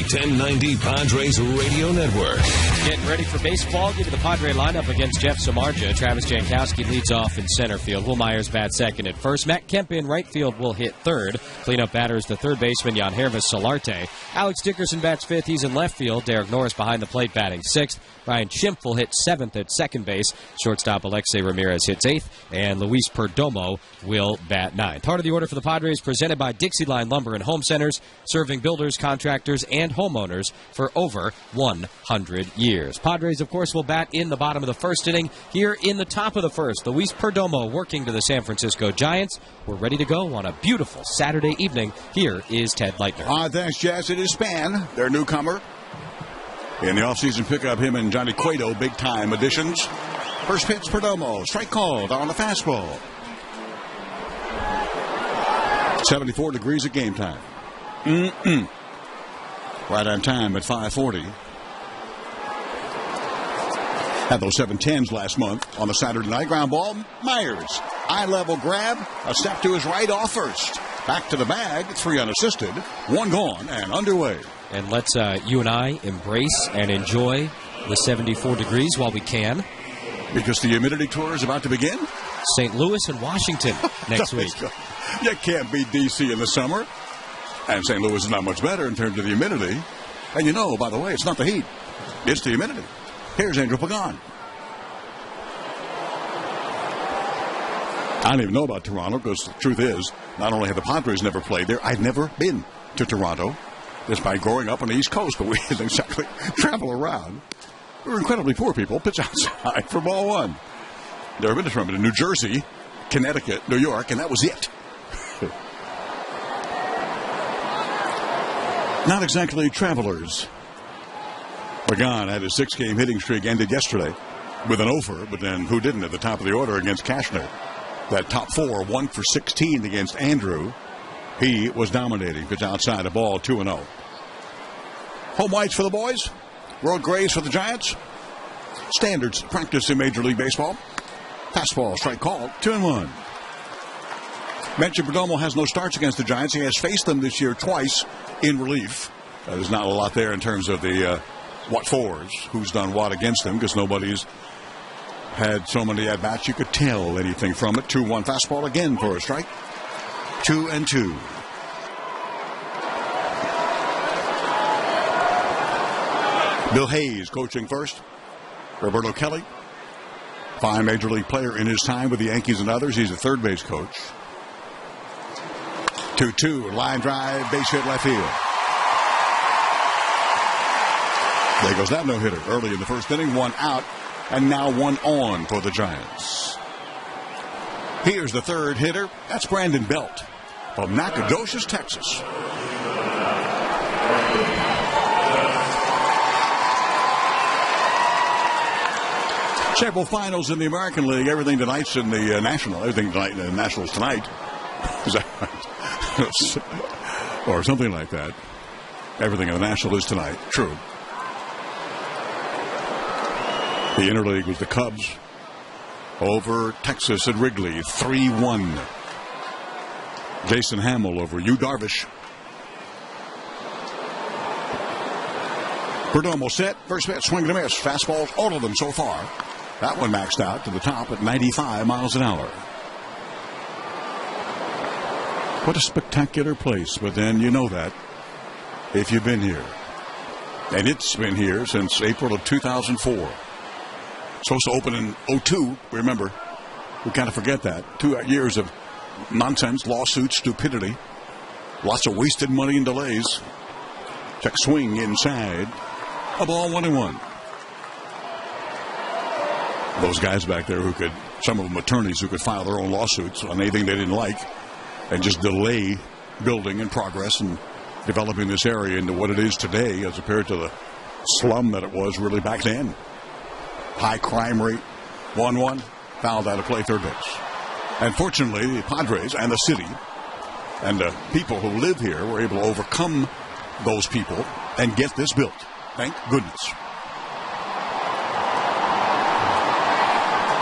1090 Padres Radio Network. Getting ready for baseball. Give you the Padre lineup against Jeff Samardzija. Travis Jankowski leads off in center field. Will Myers bats second at first. Matt Kemp in right field will hit third. Cleanup batter is the third baseman, Jan Hervis Solarte. Alex Dickerson bats fifth. He's in left field. Derek Norris behind the plate batting sixth. Ryan Schimpf will hit seventh at second base. Shortstop Alexei Ramirez hits eighth. And Luis Perdomo will bat ninth. Heart of the order for the Padres presented by Dixie Line Lumber and Home Centers, serving builders, contractors, and homeowners for over 100 years. Padres, of course, will bat in the bottom of the first inning. Here in the top of the first, Luis Perdomo working to the San Francisco Giants. We're ready to go on a beautiful Saturday evening. Here is Ted Leitner. Thanks, Jazz. It is Span, their newcomer. In the offseason pickup, him and Johnny Cueto, big-time additions. First pitch, Perdomo. Strike called on the fastball. 74 degrees at game time. Right on time at 5:40. Had those 7-10s last month on the Saturday night. Ground ball, Myers. Eye-level grab, a step to his right off first. Back to the bag, 3 unassisted, 1 gone and underway. And let's, you and I, embrace and enjoy the 74 degrees while we can. Because the humidity tour is about to begin? St. Louis and Washington next week. You can't beat D.C. in the summer. And St. Louis is not much better in terms of the humidity. And you know, by the way, it's not the heat. It's the humidity. Here's Andrew Pagan. I don't even know about Toronto because the truth is, not only have the Padres never played there, I've never been to Toronto. Despite growing up on the East Coast, but we didn't exactly travel around. We were incredibly poor people. Pitch outside for ball one. Never been to Toronto, in New Jersey, Connecticut, New York, and that was it. Not exactly travelers. Pagan had his 6-game hitting streak ended yesterday with an offer, but then who didn't at the top of the order against Cashner? That top 4, 1 for 16 against Andrew. He was dominating. Pitch outside, a ball, 2-0. Home whites for the boys. Road grays for the Giants. Standards practice in Major League Baseball. Fastball, strike call, 2-1. Mentioned Perdomo has no starts against the Giants. He has faced them this year twice in relief. There's not a lot there in terms of the what-fors, who's done what against them, because nobody's had so many at-bats you could tell anything from it. 2-1 fastball again for a strike. 2-2. Bill Hayes coaching first. Roberto Kelly, fine major league player in his time with the Yankees and others. He's a third base coach. 2-2, line drive, base hit left field. There goes that no-hitter early in the first inning. 1 out, and now 1 on for the Giants. Here's the third hitter. That's Brandon Belt from Nacogdoches, Texas. Several finals in the American League. Everything tonight's in the National. Everything tonight in the Nationals tonight. Is that right? Or something like that. Everything in the National is tonight. True. The interleague was the Cubs over Texas at Wrigley, 3-1. Jason Hamill over Yu Darvish. Perdomo set, first pitch, swing and a miss. Fastballs, all of them so far. That one maxed out to the top at 95 miles an hour. What a spectacular place, but then you know that if you've been here. And it's been here since April of 2004. Supposed to open in 2002, remember. We kind of forget that. 2 years of nonsense, lawsuits, stupidity. Lots of wasted money and delays. Check swing inside. A ball, 1-1. Those guys back there who could, some of them attorneys who could file their own lawsuits on anything they didn't like and just delay building and progress and developing this area into what it is today as compared to the slum that it was really back then. High crime rate, 1-1, fouled out of play, third base. And fortunately, the Padres and the city and the people who live here were able to overcome those people and get this built. Thank goodness.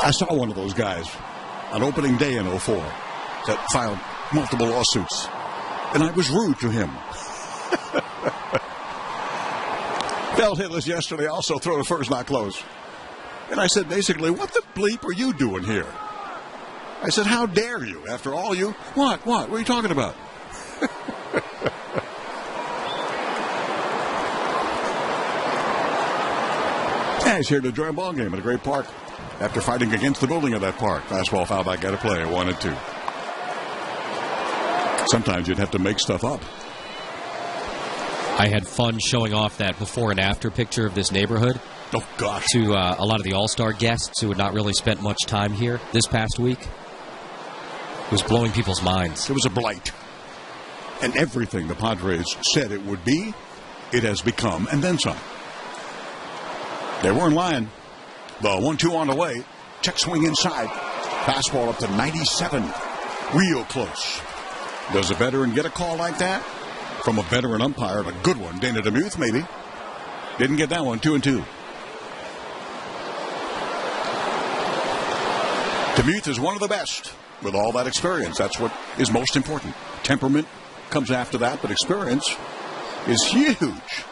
I saw one of those guys on opening day in 2004 that filed multiple lawsuits, and I was rude to him. Belt hitless yesterday, also throw to first, not close. And I said, basically, what the bleep are you doing here? I said, how dare you? After all you... What? What are you talking about? Yeah, he's here to enjoy a ball game at a great park. After fighting against the building of that park. Fastball foul back out of play, 1-2. Sometimes you'd have to make stuff up. I had fun showing off that before and after picture of this neighborhood. Oh, gosh. To a lot of the All-Star guests who had not really spent much time here this past week. It was blowing people's minds. It was a blight. And everything the Padres said it would be, it has become, and then some. They weren't lying. The 1-2 on the way. Check swing inside. Fastball up to 97. Real close. Does a veteran get a call like that? From a veteran umpire, a good one. Dana DeMuth, maybe. Didn't get that one. 2-2. DeMuth is one of the best with all that experience. That's what is most important. Temperament comes after that, but experience is huge.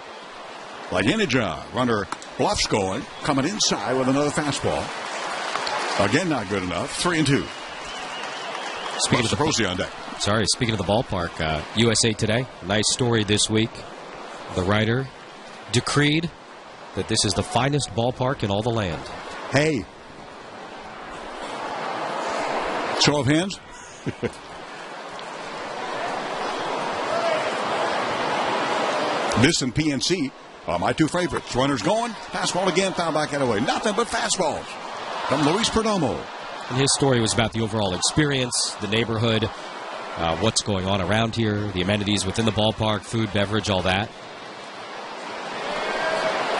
Like any job, runner bluffs going, coming inside with another fastball. Again, not good enough. 3-2. Speaking of the Posey on deck. Speaking of the ballpark, USA Today, nice story this week. The writer decreed that this is the finest ballpark in all the land. Hey. Show of hands. This and PNC are my two favorites. Runners going, fastball again, foul back and away. Nothing but fastballs from Luis Perdomo. And his story was about the overall experience, the neighborhood, what's going on around here, the amenities within the ballpark, food, beverage, all that.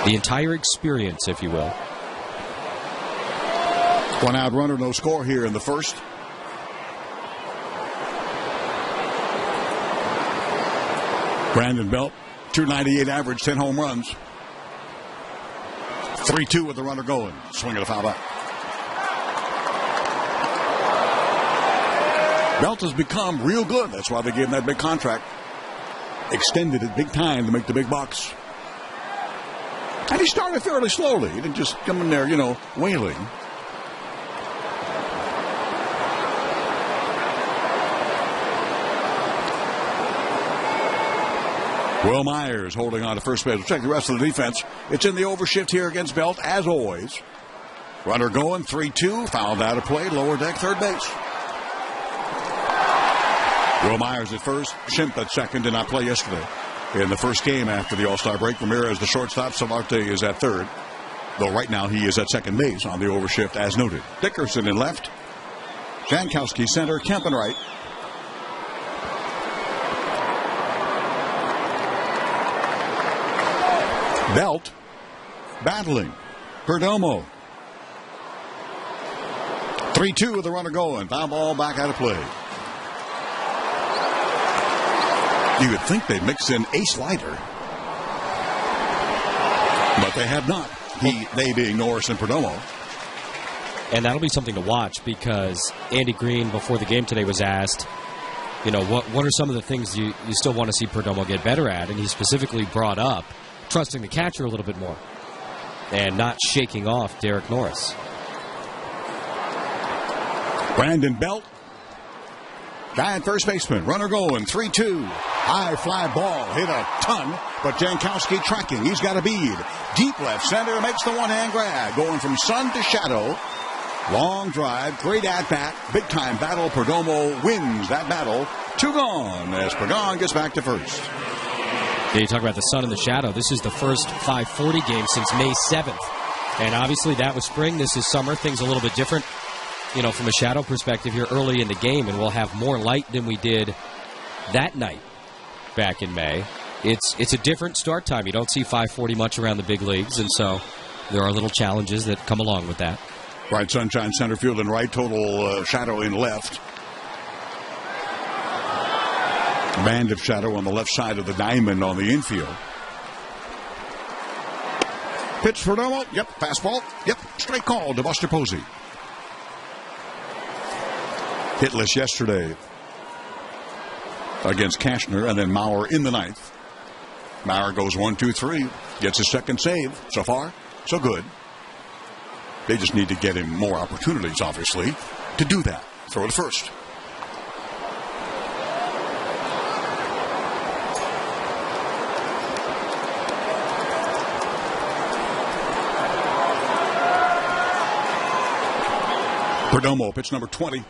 The entire experience, if you will. One out runner, no score here in the first. Brandon Belt, 298 average, 10 home runs. 3-2 with the runner going. Swing at a foul back. Belt has become real good. That's why they gave him that big contract. Extended it big time to make the big bucks. And he started fairly slowly. He didn't just come in there, wailing. Will Myers holding on to first base. We'll check the rest of the defense. It's in the overshift here against Belt, as always. Runner going, 3-2. Fouled out of play, lower deck, third base. Will Myers at first. Schimpf at second. Did not play yesterday. In the first game after the All-Star break, Ramirez, the shortstop. Samardzija is at third. Though right now he is at second base on the overshift, as noted. Dickerson in left. Jankowski center. Kemp in right. Belt battling. Perdomo. 3-2 with the runner going. Foul ball back out of play. You would think they'd mix in a slider. But they have not. They being Norris and Perdomo. And that'll be something to watch because Andy Green, before the game today, was asked, what are some of the things you still want to see Perdomo get better at? And he specifically brought up trusting the catcher a little bit more and not shaking off Derek Norris. Brandon Belt, giant first baseman, runner going, 3-2. High fly ball, hit a ton, but Jankowski tracking. He's got a bead. Deep left center makes the one-hand grab, going from sun to shadow. Long drive, great at-bat, big-time battle. Perdomo wins that battle. 2 gone as Pagan gets back to first. Yeah, you talk about the sun and the shadow. This is the first 540 game since May 7th. And obviously that was spring. This is summer. Things a little bit different, from a shadow perspective here early in the game. And we'll have more light than we did that night back in May. It's a different start time. You don't see 540 much around the big leagues. And so there are little challenges that come along with that. Bright sunshine center field and right, total shadow in left. Band of shadow on the left side of the diamond on the infield. Pitch for Perdomo. Yep. Fastball. Yep. Straight call to Buster Posey. Hitless yesterday against Cashner and then Mauer in the ninth. Maurer goes 1-2-3. Gets his second save. So far, so good. They just need to get him more opportunities, obviously, to do that. Throw it first. Perdomo, pitch number 20.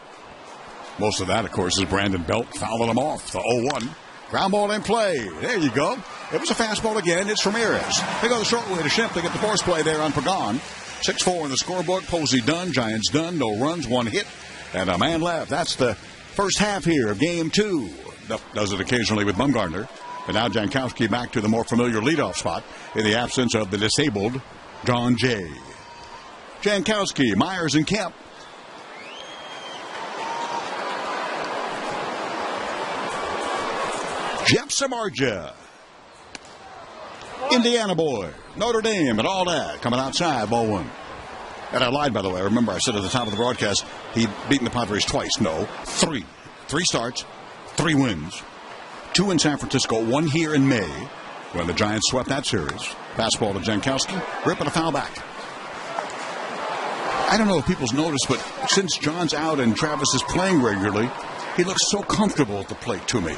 Most of that, of course, is Brandon Belt fouling him off. The 0-1. Ground ball in play. There you go. It was a fastball again. It's Ramirez. They go the short way to Schimpf. They get the force play there on Pagan. 6-4 in the scorebook. Posey done. Giants done. No runs, one hit, and a man left. That's the first half here of game 2. Does it occasionally with Bumgarner. But now Jankowski back to the more familiar leadoff spot in the absence of the disabled John Jay. Jankowski, Myers, and Kemp. Jeff Samardzija, Indiana boy, Notre Dame, and all that. Coming outside, ball 1. And I lied, by the way. Remember, I said at the top of the broadcast, he'd beaten the Padres twice. No, 3. 3 starts, 3 wins. 2 in San Francisco, 1 here in May, when the Giants swept that series. Fastball to Jankowski, rip and a foul back. I don't know if people's noticed, but since John's out and Travis is playing regularly, he looks so comfortable at the plate to me.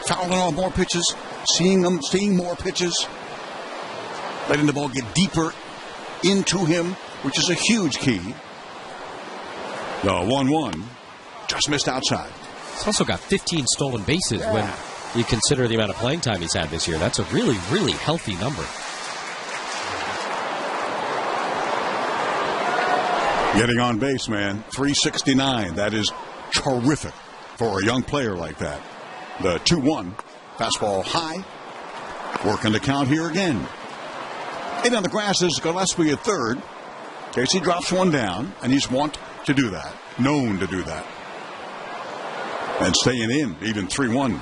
Fouling off more pitches, seeing more pitches, letting the ball get deeper into him, which is a huge key. The 1-1 just missed outside. He's also got 15 stolen bases when you consider the amount of playing time he's had this year. That's a really, really healthy number. Getting on base, man. 369. That is terrific for a young player like that. The 2-1, fastball high, working the count here again. In on the grass is Gillespie at third. Casey drops one down, and he's known to do that. And staying in, even 3-1.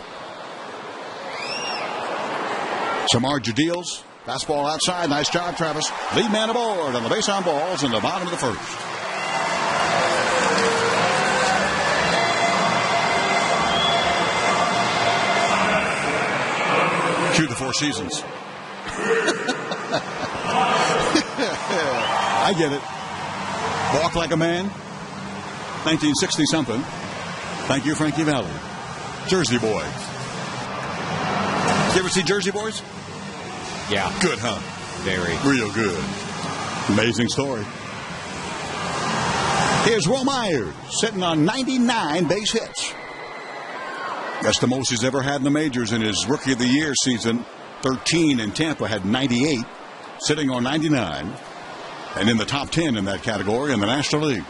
Samardzija deals, fastball outside, nice job, Travis. Lead man aboard on the base on balls in the bottom of the first. Cue the Four Seasons. I get it. Walk like a man. 1960-something. Thank you, Frankie Valli. Jersey Boys. You ever see Jersey Boys? Yeah. Good, huh? Very. Real good. Amazing story. Here's Will Myers sitting on 99 base hits. That's the most he's ever had in the majors in his Rookie of the Year season. 13 in Tampa, had 98, sitting on 99, and in the top 10 in that category in the National League.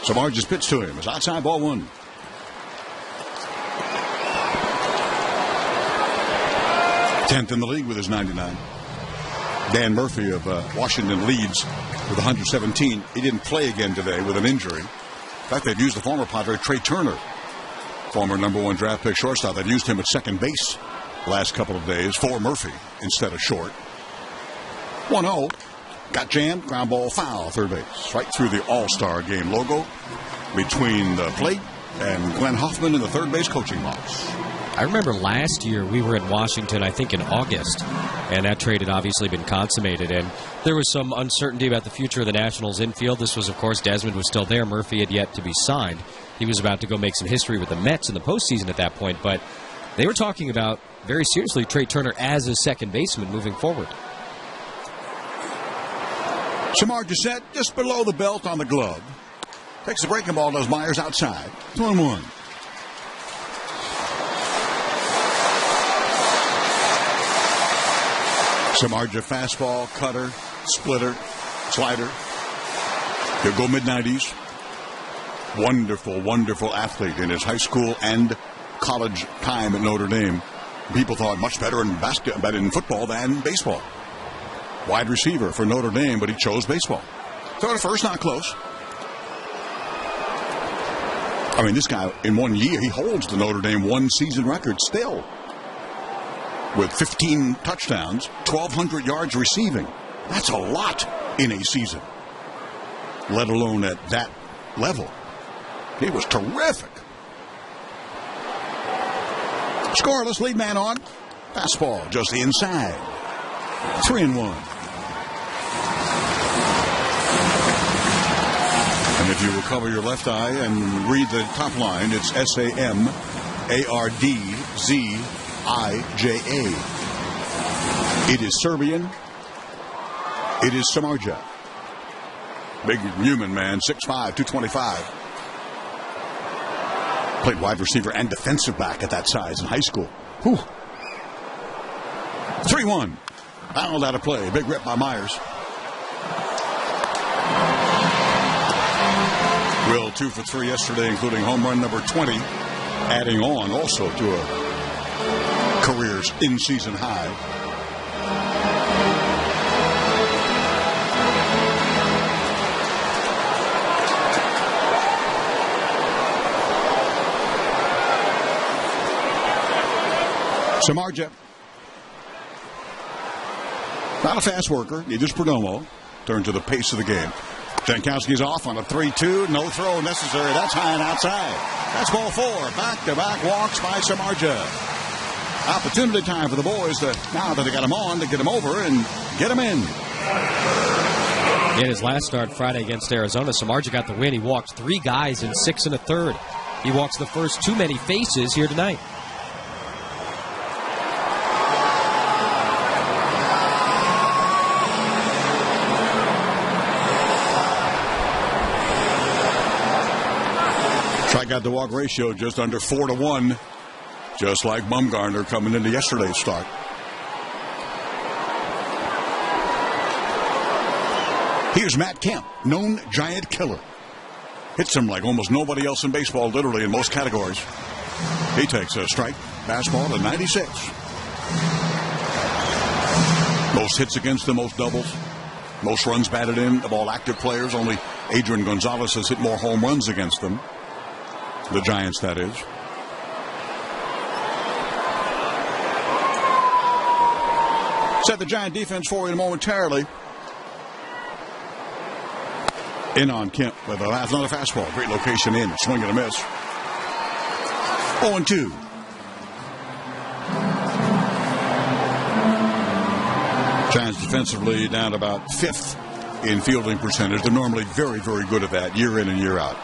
Samardzija's pitch to him is outside, ball 1. Tenth in the league with his 99. Dan Murphy of Washington leads with 117. He didn't play again today with an injury. In fact, they've used the former Padre Trey Turner, former number 1 draft pick shortstop. They've used him at second base the last couple of days for Murphy instead of short. 1-0. Got jammed. Ground ball foul. Third base. Right through the All-Star Game logo between the plate and Glenn Hoffman in the third base coaching box. I remember last year we were in Washington, I think in August, and that trade had obviously been consummated, and there was some uncertainty about the future of the Nationals infield. This was, of course, Desmond was still there. Murphy had yet to be signed. He was about to go make some history with the Mets in the postseason at that point, but they were talking about, very seriously, Trey Turner as a second baseman moving forward. Samardzija set just below the belt on the glove. Takes the breaking ball, does Myers outside. 2-1. Samardzija fastball, cutter, splitter, slider. He'll go mid-90s. Wonderful, wonderful athlete in his high school and college time at Notre Dame. People thought much better in football than baseball. Wide receiver for Notre Dame, but he chose baseball. Throw to first, not close. I mean, this guy, in 1 year, he holds the Notre Dame one-season record still. With 15 touchdowns, 1,200 yards receiving. That's a lot in a season, let alone at that level. He was terrific. Scoreless, lead man on. Fastball just inside. 3-1. And if you will cover your left eye and read the top line, it's Samardzija. It is Serbian. It is Samardzija. Big human man, 6'5", 225. Played wide receiver and defensive back at that size in high school. 3-1. Fouled out of play. Big rip by Myers. Will 2 for 3 yesterday, including home run number 20, adding on also to a career's in-season high. Samardzija. Not a fast worker. Neither is Perdomo. Turn to the pace of the game. Jankowski's off on a 3-2. No throw necessary. That's high and outside. That's ball 4. Back-to-back walks by Samardzija. Opportunity time for the boys to, now that they got him on, to get him over and get him in. In his last start Friday against Arizona, Samardzija got the win. He walked 3 guys in 6 1/3. He walks the first too many faces here tonight. Strikeout to walk ratio just under 4-1, just like Bumgarner coming into yesterday's start. Here's Matt Kemp, known giant killer. Hits him like almost nobody else in baseball, literally in most categories. He takes a strike, fastball to 96. Most hits against him, most doubles, most runs batted in of all active players. Only Adrian Gonzalez has hit more home runs against them. The Giants, that is. Set the Giant defense for you momentarily. In on Kemp with another fastball. Great location in. Swing and a miss. 0-2. Giants defensively down about 5th in fielding percentage. They're normally very, very good at that year in and year out.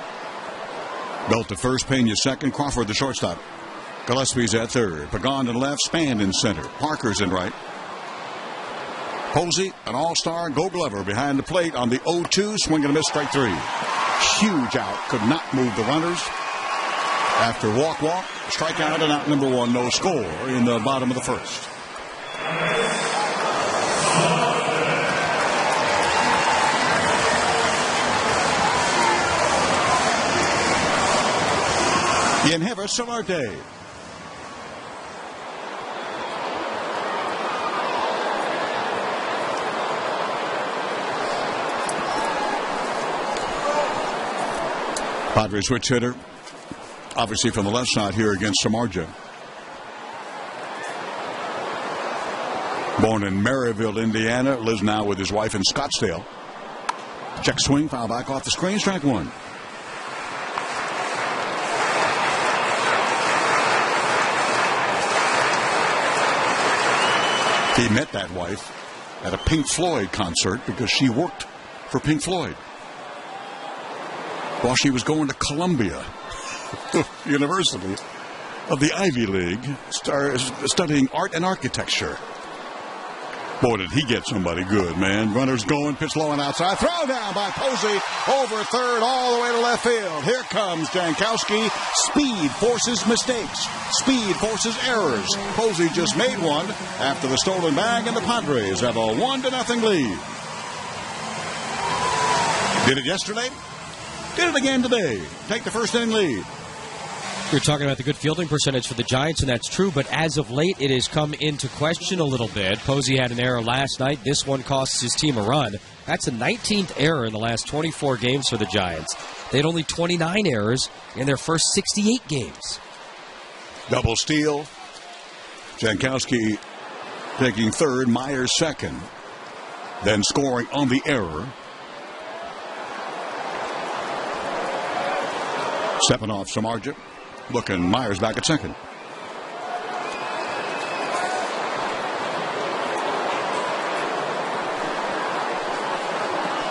Belt to first, Pena second, Crawford the shortstop. Gillespie's at third. Pagan in left, Span in center. Parker's in right. Posey, an all-star, Gold Glover behind the plate on the 0-2. Swing and a miss, strike 3. Huge out. Could not move the runners. After walk, strikeout and out number 1. No score in the bottom of the first. Yenhever Solarte. Padres switch hitter, obviously from the left side here against Samardzija. Born in Maryville, Indiana, lives now with his wife in Scottsdale. Check swing, foul back off the screen, strike 1. He met that wife at a Pink Floyd concert because she worked for Pink Floyd while she was going to Columbia University of the Ivy League, studying art and architecture. Boy, did he get somebody good, man. Runners going, pitch low and outside. Throw down by Posey over third all the way to left field. Here comes Jankowski. Speed forces mistakes. Speed forces errors. Posey just made one after the stolen bag, and the Padres have a 1-0 lead. Did it yesterday. Did it again today. Take the first inning lead. You're talking about the good fielding percentage for the Giants, and that's true, but as of late, it has come into question a little bit. Posey had an error last night. This one costs his team a run. That's the 19th error in the last 24 games for the Giants. They had only 29 errors in their first 68 games. Double steal. Jankowski taking third, Myers second. Then scoring on the error. Stepping off Samardzija. Looking Myers back at second.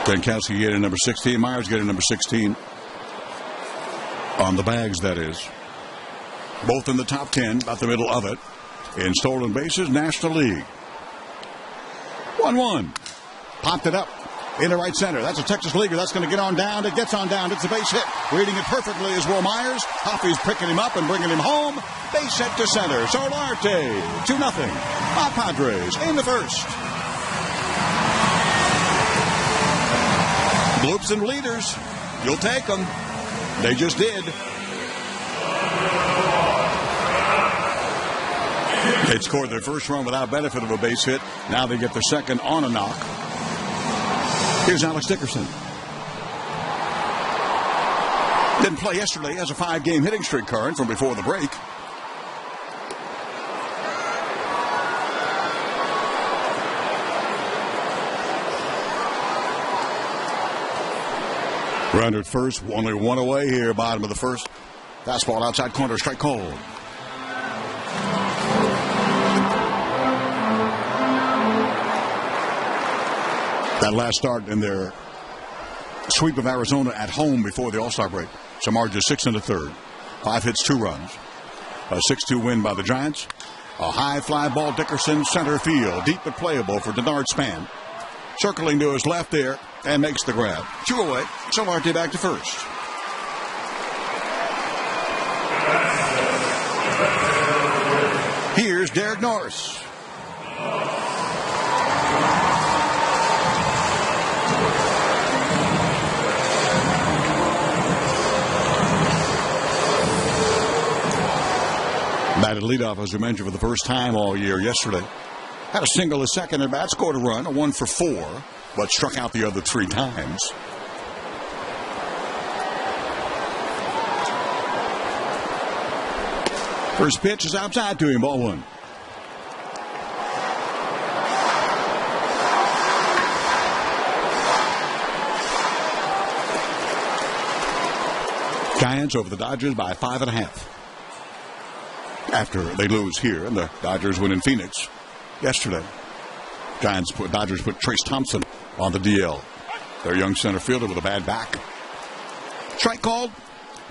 Jankowski getting number 16. Myers getting number 16. On the bags, that is. Both in the top 10, about the middle of it. In stolen bases, National League. 1-1. Popped it up into right center. That's a Texas leaguer. That's going to get on down. It gets on down. It's a base hit. Reading it perfectly is Will Myers. Hoffy's picking him up and bringing him home. Base hit to center. Solarte, 2-0. My Padres in the first. Bloops and leaders. You'll take them. They just did. They'd scored their first run without benefit of a base hit. Now they get their second on a knock. Here's Alex Dickerson. Didn't play yesterday. Has a 5-game hitting streak current from before the break. Runner at first, only one away here, bottom of the first. Fastball outside corner, strike called. That last start in their sweep of Arizona at home before the All-Star break. Samardzija 6 1/3. 5 hits, 2 runs. A 6-2 win by the Giants. A high fly ball, Dickerson, center field. Deep but playable for Denard Span. Circling to his left there and makes the grab. 2 away. Solarte back to first. Here's Derek Norris. Batted leadoff, as we mentioned, for the first time all year yesterday. Had a single, a second at bat, scored a run, a 1 for 4, but struck out the other 3 times. First pitch is outside to him, ball 1. Giants over the Dodgers by 5.5. After they lose here, and the Dodgers win in Phoenix yesterday. Dodgers put Trace Thompson on the DL. Their young center fielder with a bad back. Strike called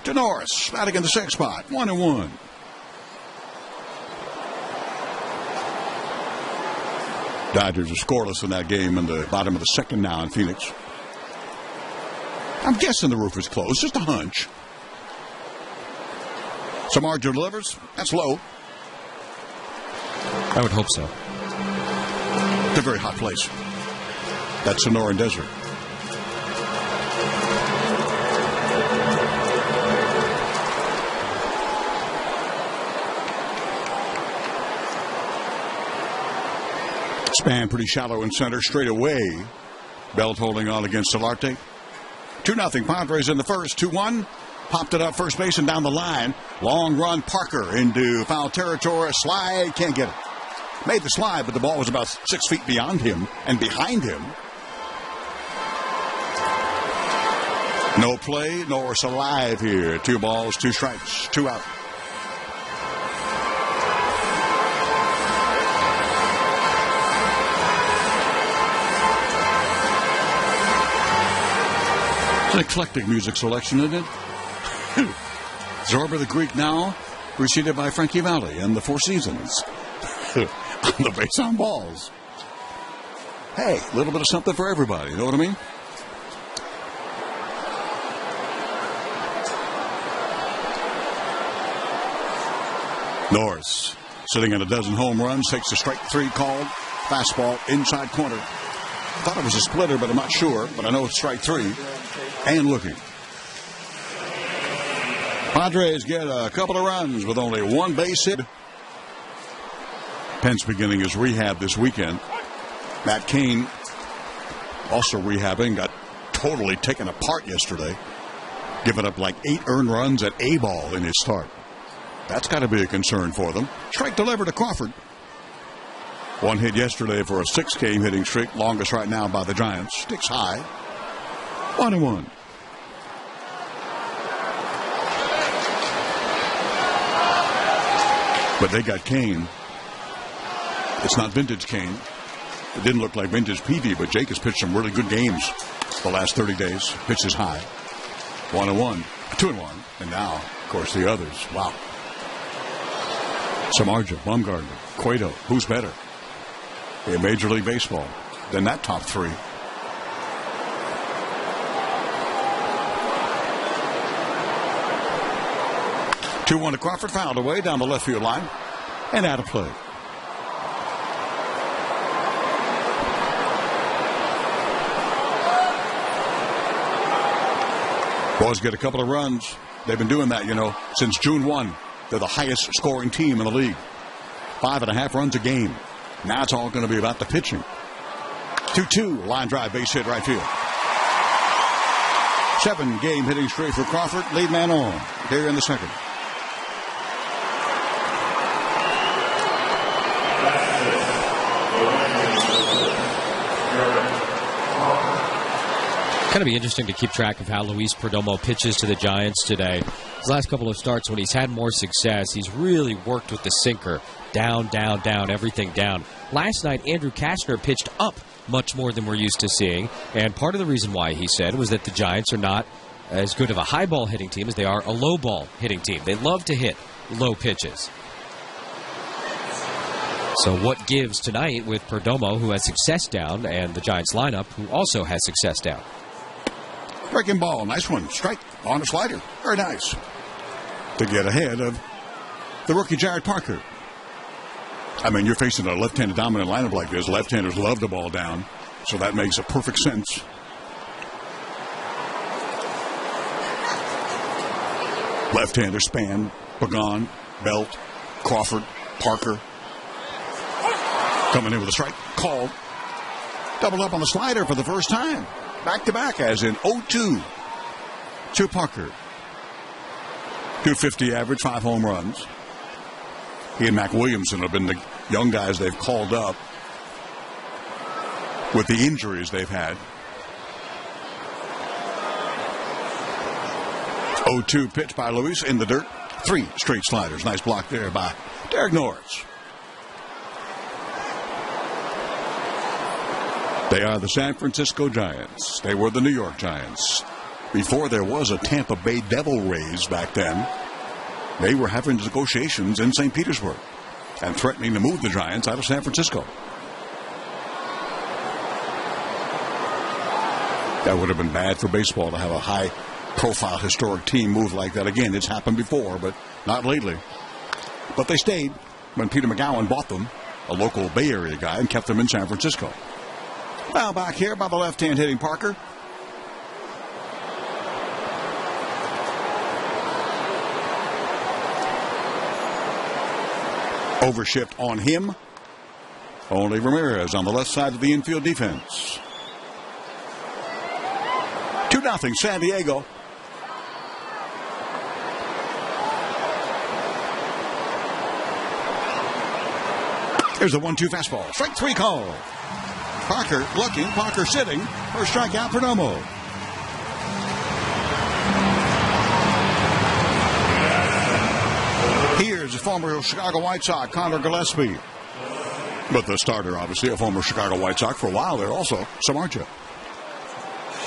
to Norris. Batting in the 6th spot. 1-1. Dodgers are scoreless in that game in the bottom of the 2nd now in Phoenix. I'm guessing the roof is closed. Just a hunch. Samardzija delivers. That's low. I would hope so. It's a very hot place. That Sonoran Desert. Span pretty shallow in center, straight away. Belt holding on against Solarte. 2-0. Padres in the first. 2-1. Popped it up first base and down the line. Long run, Parker into foul territory. Slide, can't get it. Made the slide, but the ball was about 6 feet beyond him and behind him. No play, Norris alive here. 2 balls, 2 strikes, 2 out. It's an eclectic music selection, isn't it? Zorba the Greek now, preceded by Frankie Valli and the Four Seasons. On the base on balls. Hey, a little bit of something for everybody, you know what I mean? Norris, sitting at a dozen home runs, takes the strike 3 called. Fastball inside corner. Thought it was a splitter, but I'm not sure. But I know it's strike 3. And looking. Padres get a couple of runs with only 1 base hit. Pence beginning his rehab this weekend. Matt Cain also rehabbing. Got totally taken apart yesterday. Giving up like 8 earned runs at A-ball in his start. That's got to be a concern for them. Strike delivered to Crawford. 1 hit yesterday for a 6-game hitting streak. Longest right now by the Giants. Sticks high. 1-1. But they got Cain. It's not vintage Cain. It didn't look like vintage Peavy, but Jake has pitched some really good games the last 30 days. Pitches high. 1-1, 2-1, and now, of course, the others. Wow. Samardzija, Bumgarner, Cueto. Who's better in Major League Baseball than that top three? Two-one to Crawford, fouled away down the left field line, and out of play. Boys get a couple of runs. They've been doing that, since June 1. They're the highest scoring team in the league. 5.5 runs a game. Now it's all going to be about the pitching. 2-2, line drive, base hit, right field. 7-game hitting streak for Crawford. Lead man on here in the second. Going to be interesting to keep track of how Luis Perdomo pitches to the Giants today. His last couple of starts, when he's had more success, he's really worked with the sinker. Down, down, down, everything down. Last night, Andrew Kastner pitched up much more than we're used to seeing. And part of the reason why, he said, was that the Giants are not as good of a high ball hitting team as they are a low ball hitting team. They love to hit low pitches. So what gives tonight with Perdomo, who has success down, and the Giants lineup, who also has success down? Breaking ball, nice one. Strike on a slider. Very nice. To get ahead of the rookie Jared Parker. I mean, you're facing a left-handed dominant lineup like this. Left-handers love the ball down, so that makes a perfect sense. Left-hander span, Pagan, Belt, Crawford, Parker. Coming in with a strike. Called. Doubled up on the slider for the first time. Back-to-back, as in 0-2 to Parker. 250 average, 5 home runs. He and Mac Williamson have been the young guys they've called up with the injuries they've had. 0-2 pitch by Luis in the dirt. 3 straight sliders. Nice block there by Derek Norris. They are the San Francisco Giants. They were the New York Giants. Before there was a Tampa Bay Devil Rays back then, they were having negotiations in St. Petersburg and threatening to move the Giants out of San Francisco. That would have been bad for baseball to have a high-profile historic team move like that again. It's happened before, but not lately. But they stayed when Peter McGowan bought them, a local Bay Area guy, and kept them in San Francisco. Foul back here by the left-hand hitting Parker. Overshift on him. Only Ramirez on the left side of the infield defense. 2-0 San Diego. Here's a 1-2 fastball. Strike 3 call. Parker looking, Parker sitting. First strikeout, Perdomo. Here's a former Chicago White Sox, Conor Gillespie. But the starter, obviously, a former Chicago White Sox for a while there also, Samardzija.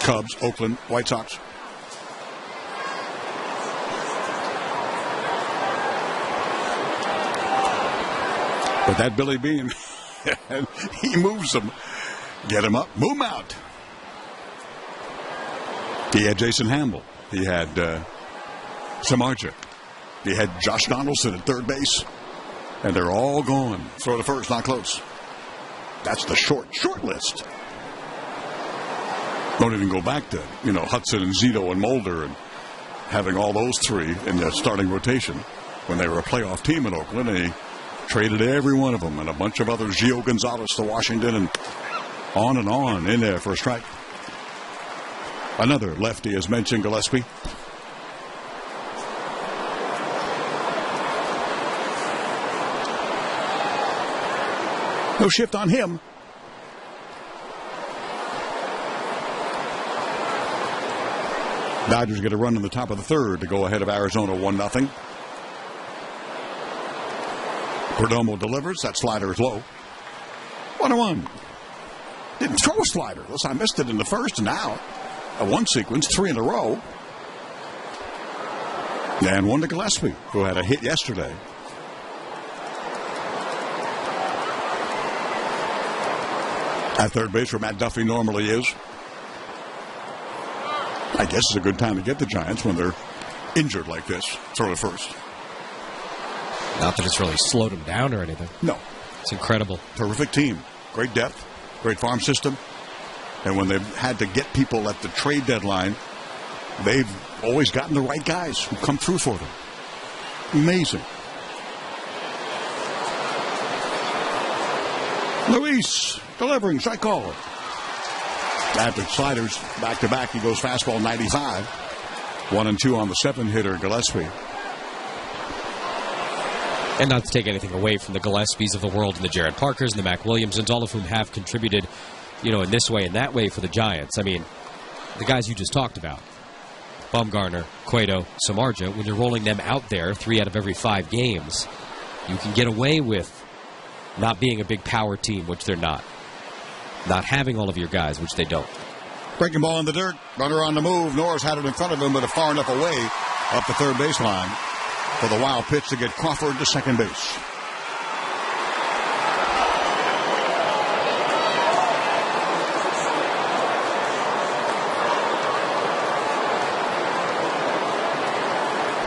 Cubs, Oakland, White Sox. But that Billy Bean, he moves them. Get him up, move him out. He had Jason Hamble. He had Samardzija. He had Josh Donaldson at third base. And they're all gone. Throw to first, not close. That's the short list. Don't even go back to, Hudson and Zito and Mulder and having all those three in the starting rotation when they were a playoff team in Oakland. And he traded every one of them and a bunch of others. Gio Gonzalez to Washington and on in there for a strike. Another lefty, as mentioned, Gillespie. No shift on him. Dodgers get a run in the top of the third to go ahead of Arizona 1-0. Perdomo delivers. That slider is low. 1-1. Didn't throw a slider. Unless I missed it in the first, and now one sequence, 3 in a row. And one to Gillespie, who had a hit yesterday. At third base, where Matt Duffy normally is. I guess it's a good time to get the Giants when they're injured like this. Throw to first. Not that it's really slowed them down or anything. No. It's incredible. Terrific team. Great depth. Great farm system. And when they've had to get people at the trade deadline, they've always gotten the right guys who come through for them. Amazing. Luis delivering, strike call. After sliders back-to-back, he goes fastball 95. 1-2 on the 7-hitter, Gillespie. And not to take anything away from the Gillespies of the world and the Jared Parkers and the Mac Williamsons, all of whom have contributed, in this way and that way for the Giants. I mean, the guys you just talked about, Bumgarner, Cueto, Samardzija, when you're rolling them out there 3 out of every 5 games, you can get away with not being a big power team, which they're not. Not having all of your guys, which they don't. Breaking ball in the dirt. Runner on the move. Norris had it in front of him, but far enough away up the third baseline for the wild pitch to get Crawford to second base.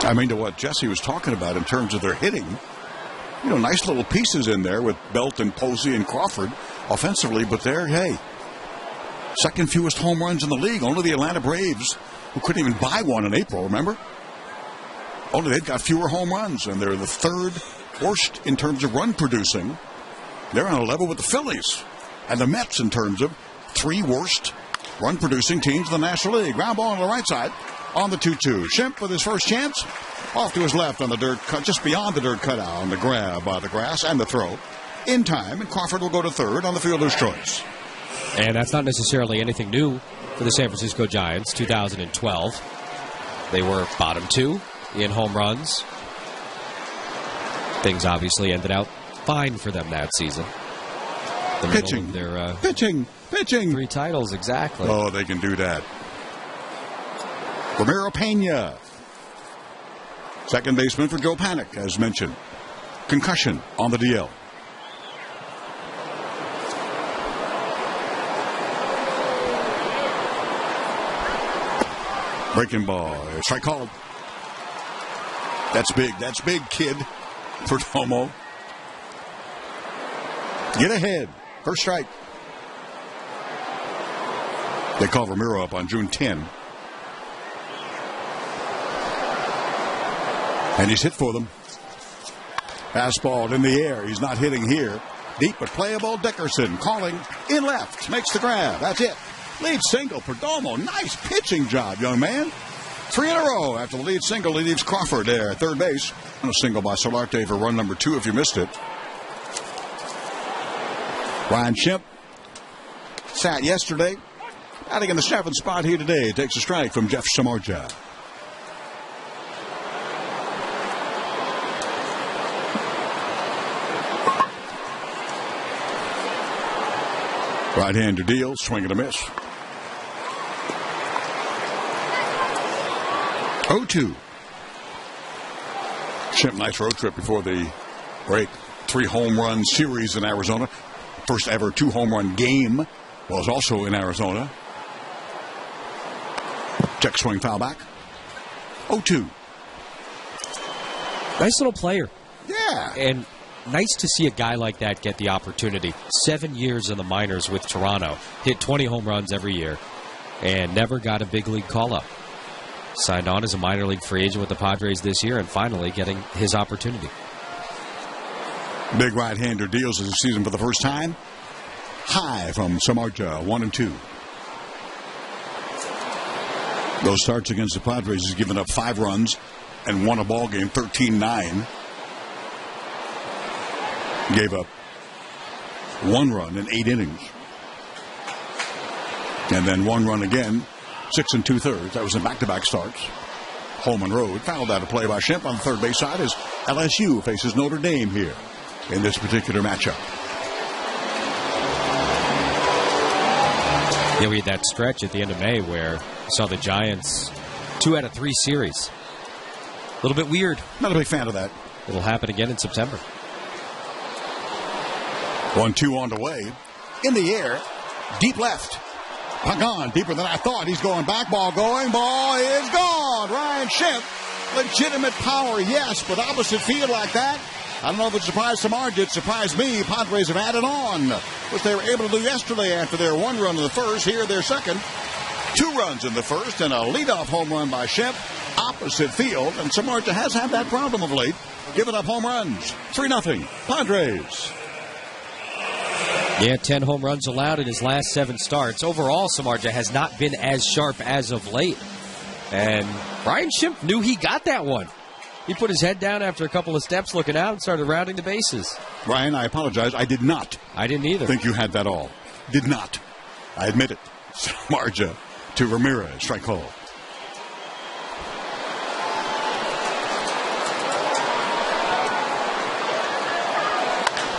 I mean, to what Jesse was talking about in terms of their hitting, nice little pieces in there with Belt and Posey and Crawford offensively, but they're, second fewest home runs in the league. Only the Atlanta Braves, who couldn't even buy one in April, remember? Only they've got fewer home runs, and they're the third worst in terms of run producing. They're on a level with the Phillies and the Mets in terms of 3 worst run producing teams in the National League. Ground ball on the right side on the 2-2. Schimpf with his first chance. Off to his left on the dirt cut, just beyond the dirt cutout on the grab by the grass and the throw. In time, and Crawford will go to third on the fielder's choice. And that's not necessarily anything new for the San Francisco Giants. 2012, they were bottom 2 in home runs. Things obviously ended out fine for them that season. Pitching. Pitching. 3 titles, exactly. Oh, they can do that. Ramiro Pena. Second baseman for Joe Panik, as mentioned. Concussion on the DL. Breaking ball. Strike called. That's big. That's big, kid. Perdomo. Get ahead. First strike. They call Ramiro up on June 10. And he's hit for them. Fastball in the air. He's not hitting here. Deep but playable. Dickerson calling in left. Makes the grab. That's it. Lead single. Perdomo. Nice pitching job, young man. 3 in a row after the lead single. He leaves Crawford there at third base. A single by Solarte for run number 2 if you missed it. Ryan Schimpf sat yesterday. Batting in the 7th spot here today. Takes a strike from Jeff Samardzija. Right-hander deal, swing and a miss. 0-2. Schimpf, nice road trip before the break. 3 home run series in Arizona. First ever 2 home run game was also in Arizona. Check swing, foul back. 0-2. Nice little player. Yeah. And nice to see a guy like that get the opportunity. 7 years in the minors with Toronto. Hit 20 home runs every year. And never got a big league call-up. Signed on as a minor league free agent with the Padres this year and finally getting his opportunity. Big right-hander deals this season for the first time. High from Samardzija, 1-2. Those starts against the Padres, he's given up 5 runs and won a ball game 13-9. Gave up 1 run in 8 innings. And then 1 run again, 6 2/3. That was in back-to-back starts. Home and road. Fouled out of play by Schimpf on the third base side as LSU faces Notre Dame here in this particular matchup. Yeah, we had that stretch at the end of May where we saw the Giants 2 out of 3 series. A little bit weird. Not a big fan of that. It'll happen again in September. 1-2 on the way. In the air. Deep left. Gone. Deeper than I thought. He's going back. Ball going. Ball is gone. Ryan Schimpf. Legitimate power, yes, but opposite field like that. I don't know if it surprised Samardzija. It surprised me. Padres have added on, which they were able to do yesterday after their 1 run in the first. Here, their second. 2 runs in the first and a leadoff home run by Schimpf. Opposite field, and Samardzija has had that problem of late, giving up home runs. 3-0, Padres. Yeah, 10 home runs allowed in his last 7 starts. Overall, Samardzija has not been as sharp as of late. And Ryan Schimpf knew he got that one. He put his head down after a couple of steps looking out and started rounding the bases. Ryan, I apologize. I did not. I didn't either. Think you had that all. Did not. I admit it. Samardzija to Ramirez. Strike call.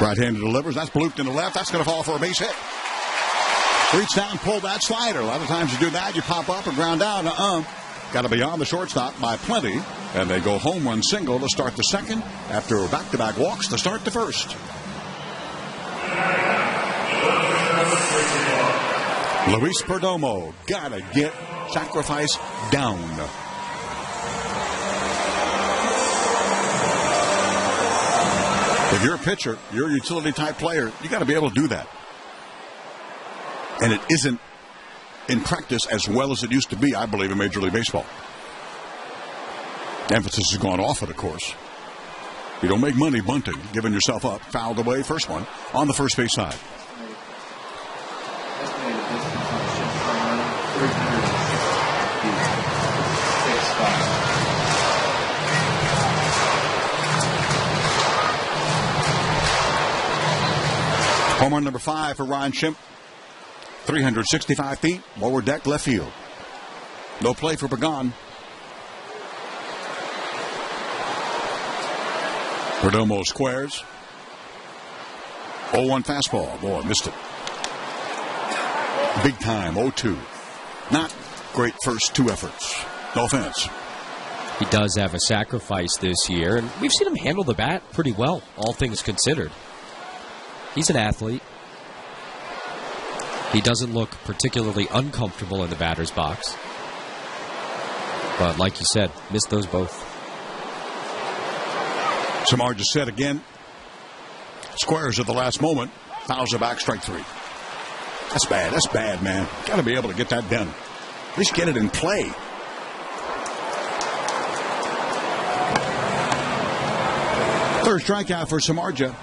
Right-hander delivers. That's blooped in the left. That's going to fall for a base hit. Reach down, pull that slider. A lot of times you do that, you pop up and ground down. Got to be on the shortstop by plenty. And they go home run single to start the second after back-to-back walks to start the first. Luis Perdomo got to get sacrifice down. If you're a pitcher, you're a utility-type player, you got to be able to do that. And it isn't in practice as well as it used to be, I believe, in Major League Baseball. Emphasis has gone off it, of course. You don't make money bunting, giving yourself up. Fouled away, first one, on the first base side. Home run number 5 for Ryan Schimpf. 365 feet, lower deck, left field. No play for Pagan. Perdomo squares. 0-1 fastball. Boy, missed it. Big time, 0-2. Not great first 2 efforts. No offense. He does have a sacrifice this year, and we've seen him handle the bat pretty well, all things considered. He's an athlete. He doesn't look particularly uncomfortable in the batter's box. But like you said, missed those both. Samardzija set again. Squares at the last moment. Fouls it back, strike 3. That's bad. That's bad, man. Got to be able to get that done. At least get it in play. Third strikeout for Samardzija.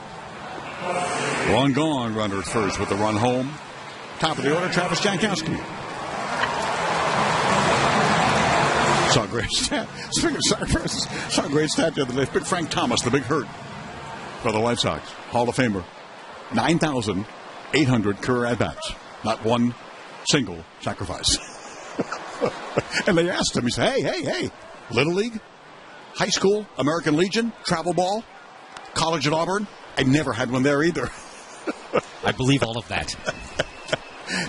One gone, runner at first with the run home. Top of the order, Travis Jankowski. Saw a great stat. Speaking of sacrifices, saw a great stat the other day. Big Frank Thomas, the big hurt for the White Sox. Hall of Famer. 9,800 career at-bats. Not one single sacrifice. And they asked him, he said, hey, Little League, high school, American Legion, travel ball, college at Auburn. I never had one there either. I believe all of that.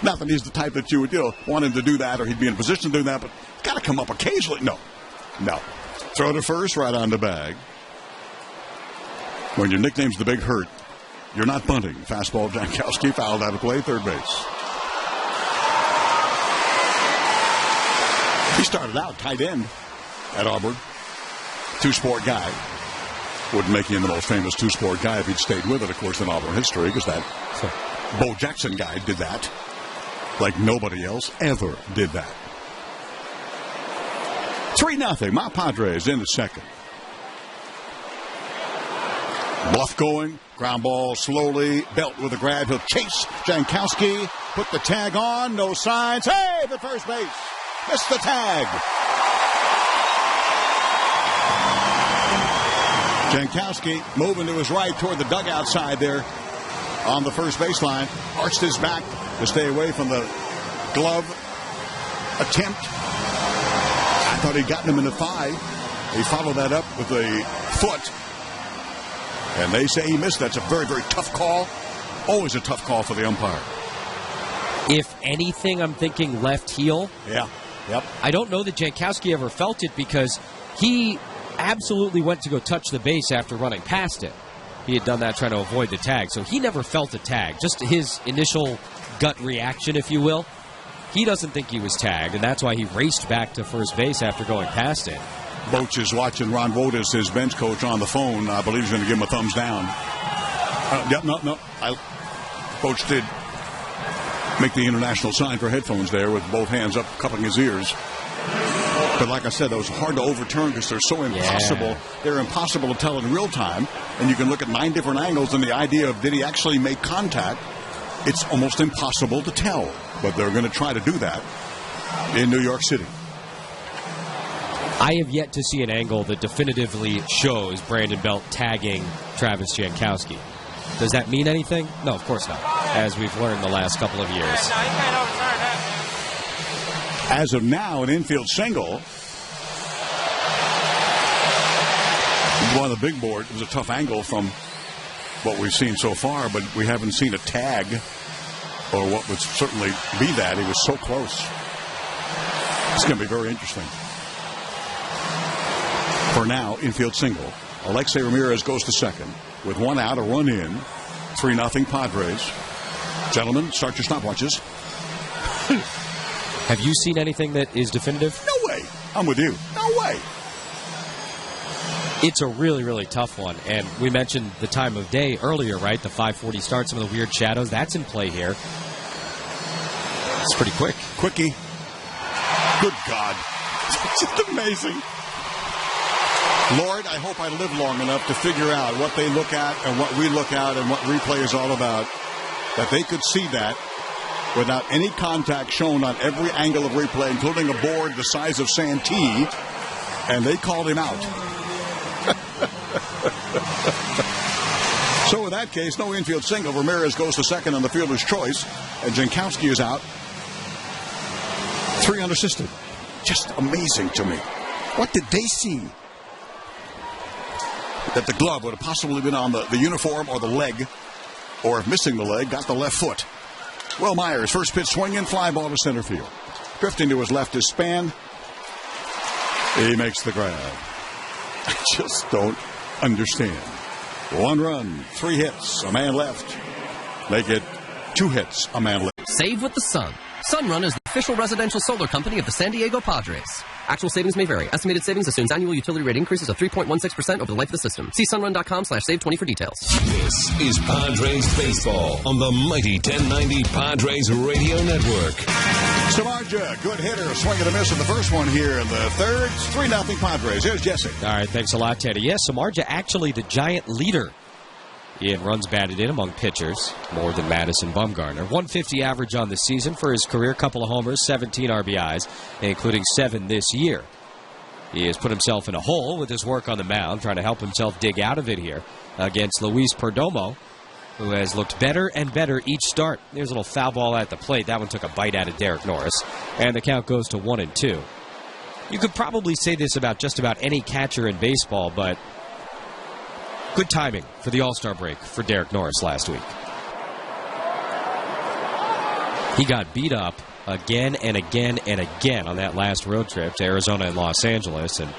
Not that he's the type that you would, want him to do that or he'd be in a position to do that, but it's got to come up occasionally. No. Throw to first, right on the bag. When your nickname's the Big Hurt, you're not bunting. Fastball, Jankowski fouled out of play, third base. He started out tight end at Auburn. 2-sport guy. Wouldn't make him the most famous 2-sport guy if he'd stayed with it, of course, in Auburn history, because that Bo Jackson guy did that like nobody else ever did that. 3-0. My Padres in the second. Bluff going. Ground ball slowly. Belt with a grab. He'll chase Jankowski. Put the tag on. No signs. Hey, at first base. Missed the tag. Jankowski moving to his right toward the dugout side there on the first baseline. Arched his back to stay away from the glove attempt. I thought he'd gotten him in the thigh. He followed that up with a foot. And they say he missed. That's a very, very tough call. Always a tough call for the umpire. If anything, I'm thinking left heel. Yeah. Yep. I don't know that Jankowski ever felt it because he absolutely went to go touch the base after running past it. He had done that trying to avoid the tag, so he never felt a tag. Just his initial gut reaction, if you will. He doesn't think he was tagged, and that's why he raced back to first base after going past it. Boach is watching Ron Wotus, his bench coach, on the phone. I believe he's going to give him a thumbs down. No. Boach did make the international sign for headphones there with both hands up, cupping his ears. But like I said, those are hard to overturn because they're so impossible. Yeah. They're impossible to tell in real time. And you can look at 9 different angles, and the idea of did he actually make contact, it's almost impossible to tell. But they're going to try to do that in New York City. I have yet to see an angle that definitively shows Brandon Belt tagging Travis Jankowski. Does that mean anything? No, of course not, as we've learned the last couple of years. As of now, an infield single. One of the big board. It was a tough angle from what we've seen so far, but we haven't seen a tag or what would certainly be that. He was so close. It's going to be very interesting. For now, infield single. Alexei Ramirez goes to second. With 1 out, a run in. 3-0 Padres. Gentlemen, start your stopwatches. Have you seen anything that is definitive? No way. I'm with you. No way. It's a really, really tough one. And we mentioned the time of day earlier, right? The 5:40 start, some of the weird shadows. That's in play here. It's pretty quick. Quickie. Good God. It's just amazing. Lord, I hope I live long enough to figure out what they look at and what we look at and what replay is all about, that they could see that without any contact shown on every angle of replay, including a board the size of Santee, and they called him out. So in that case, no infield single. Ramirez goes to second on the fielder's choice, and Jankowski is out. 3 unassisted. Just amazing to me. What did they see? That the glove would have possibly been on the uniform or the leg, or if missing the leg, got the left foot. Will Myers, first pitch swinging, fly ball to center field. Drifting to his left is Span. He makes the grab. I just don't understand. 1 run, 3 hits, a man left. Make it 2 hits, a man left. Save with the Sun. Sunrun is the official residential solar company of the San Diego Padres. Actual savings may vary. Estimated savings assumes annual utility rate increases of 3.16% over the life of the system. See sunrun.com/save20 for details. This is Padres baseball on the mighty 1090 Padres Radio Network. Samardzija, good hitter, swing and a miss in the first one here in the third. 3-0 Padres. Here's Jesse. All right, thanks a lot, Teddy. Yes, Samardzija actually the giant leader in runs batted in among pitchers, more than Madison Bumgarner. 150 average on the season for his career, couple of homers, 17 RBIs, including 7 this year. He has put himself in a hole with his work on the mound, trying to help himself dig out of it here against Luis Perdomo, who has looked better and better each start. There's a little foul ball at the plate. That one took a bite out of Derek Norris, and the count goes to 1-2. You could probably say this about just about any catcher in baseball, but good timing for the All-Star break for Derek Norris last week. He got beat up again and again and again on that last road trip to Arizona and Los Angeles. And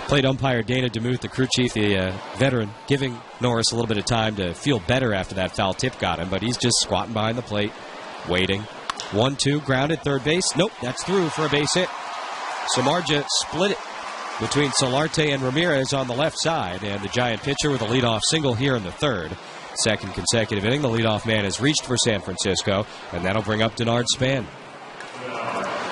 plate umpire Dana DeMuth, the crew chief, the veteran, giving Norris a little bit of time to feel better after that foul tip got him. But he's just squatting behind the plate, waiting. 1-2, grounded, third base. Nope, that's through for a base hit. Samardzija split it between Solarte and Ramirez on the left side, and the Giant pitcher with a leadoff single here in the third. Second consecutive inning, the leadoff man has reached for San Francisco, and that'll bring up Denard Span.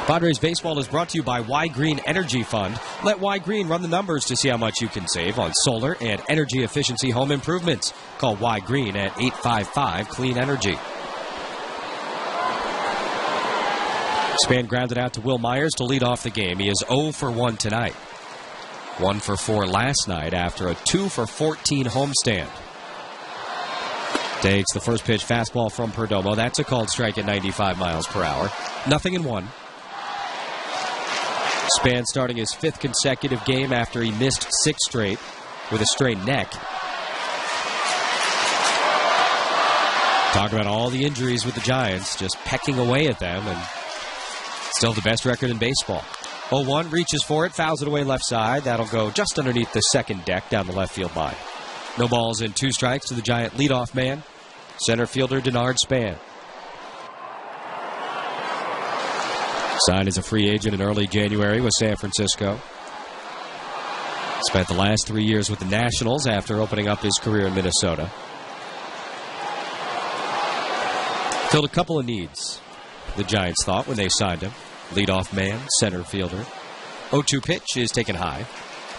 Padres baseball is brought to you by Y Green Energy Fund. Let Y Green run the numbers to see how much you can save on solar and energy efficiency home improvements. Call Y Green at 855-CLEAN-ENERGY. Span grounded out to Will Myers to lead off the game. He is 0 for 1 tonight. 1 for 4 last night after a 2 for 14 homestand. Takes the first pitch fastball from Perdomo. That's a called strike at 95 miles per hour. 0-1. Span starting his 5th consecutive game after he missed 6 straight with a strained neck. To Talk about all the injuries with the Giants, just pecking away at them, and still the best record in baseball. 0-1, reaches for it, fouls it away left side. That'll go just underneath the second deck down the left field line. No balls and 2 strikes to the Giant leadoff man, center fielder Denard Span. Signed as a free agent in early January with San Francisco. Spent the last 3 years with the Nationals after opening up his career in Minnesota. Filled a couple of needs, the Giants thought when they signed him. Leadoff man, center fielder. 0-2 pitch is taken high.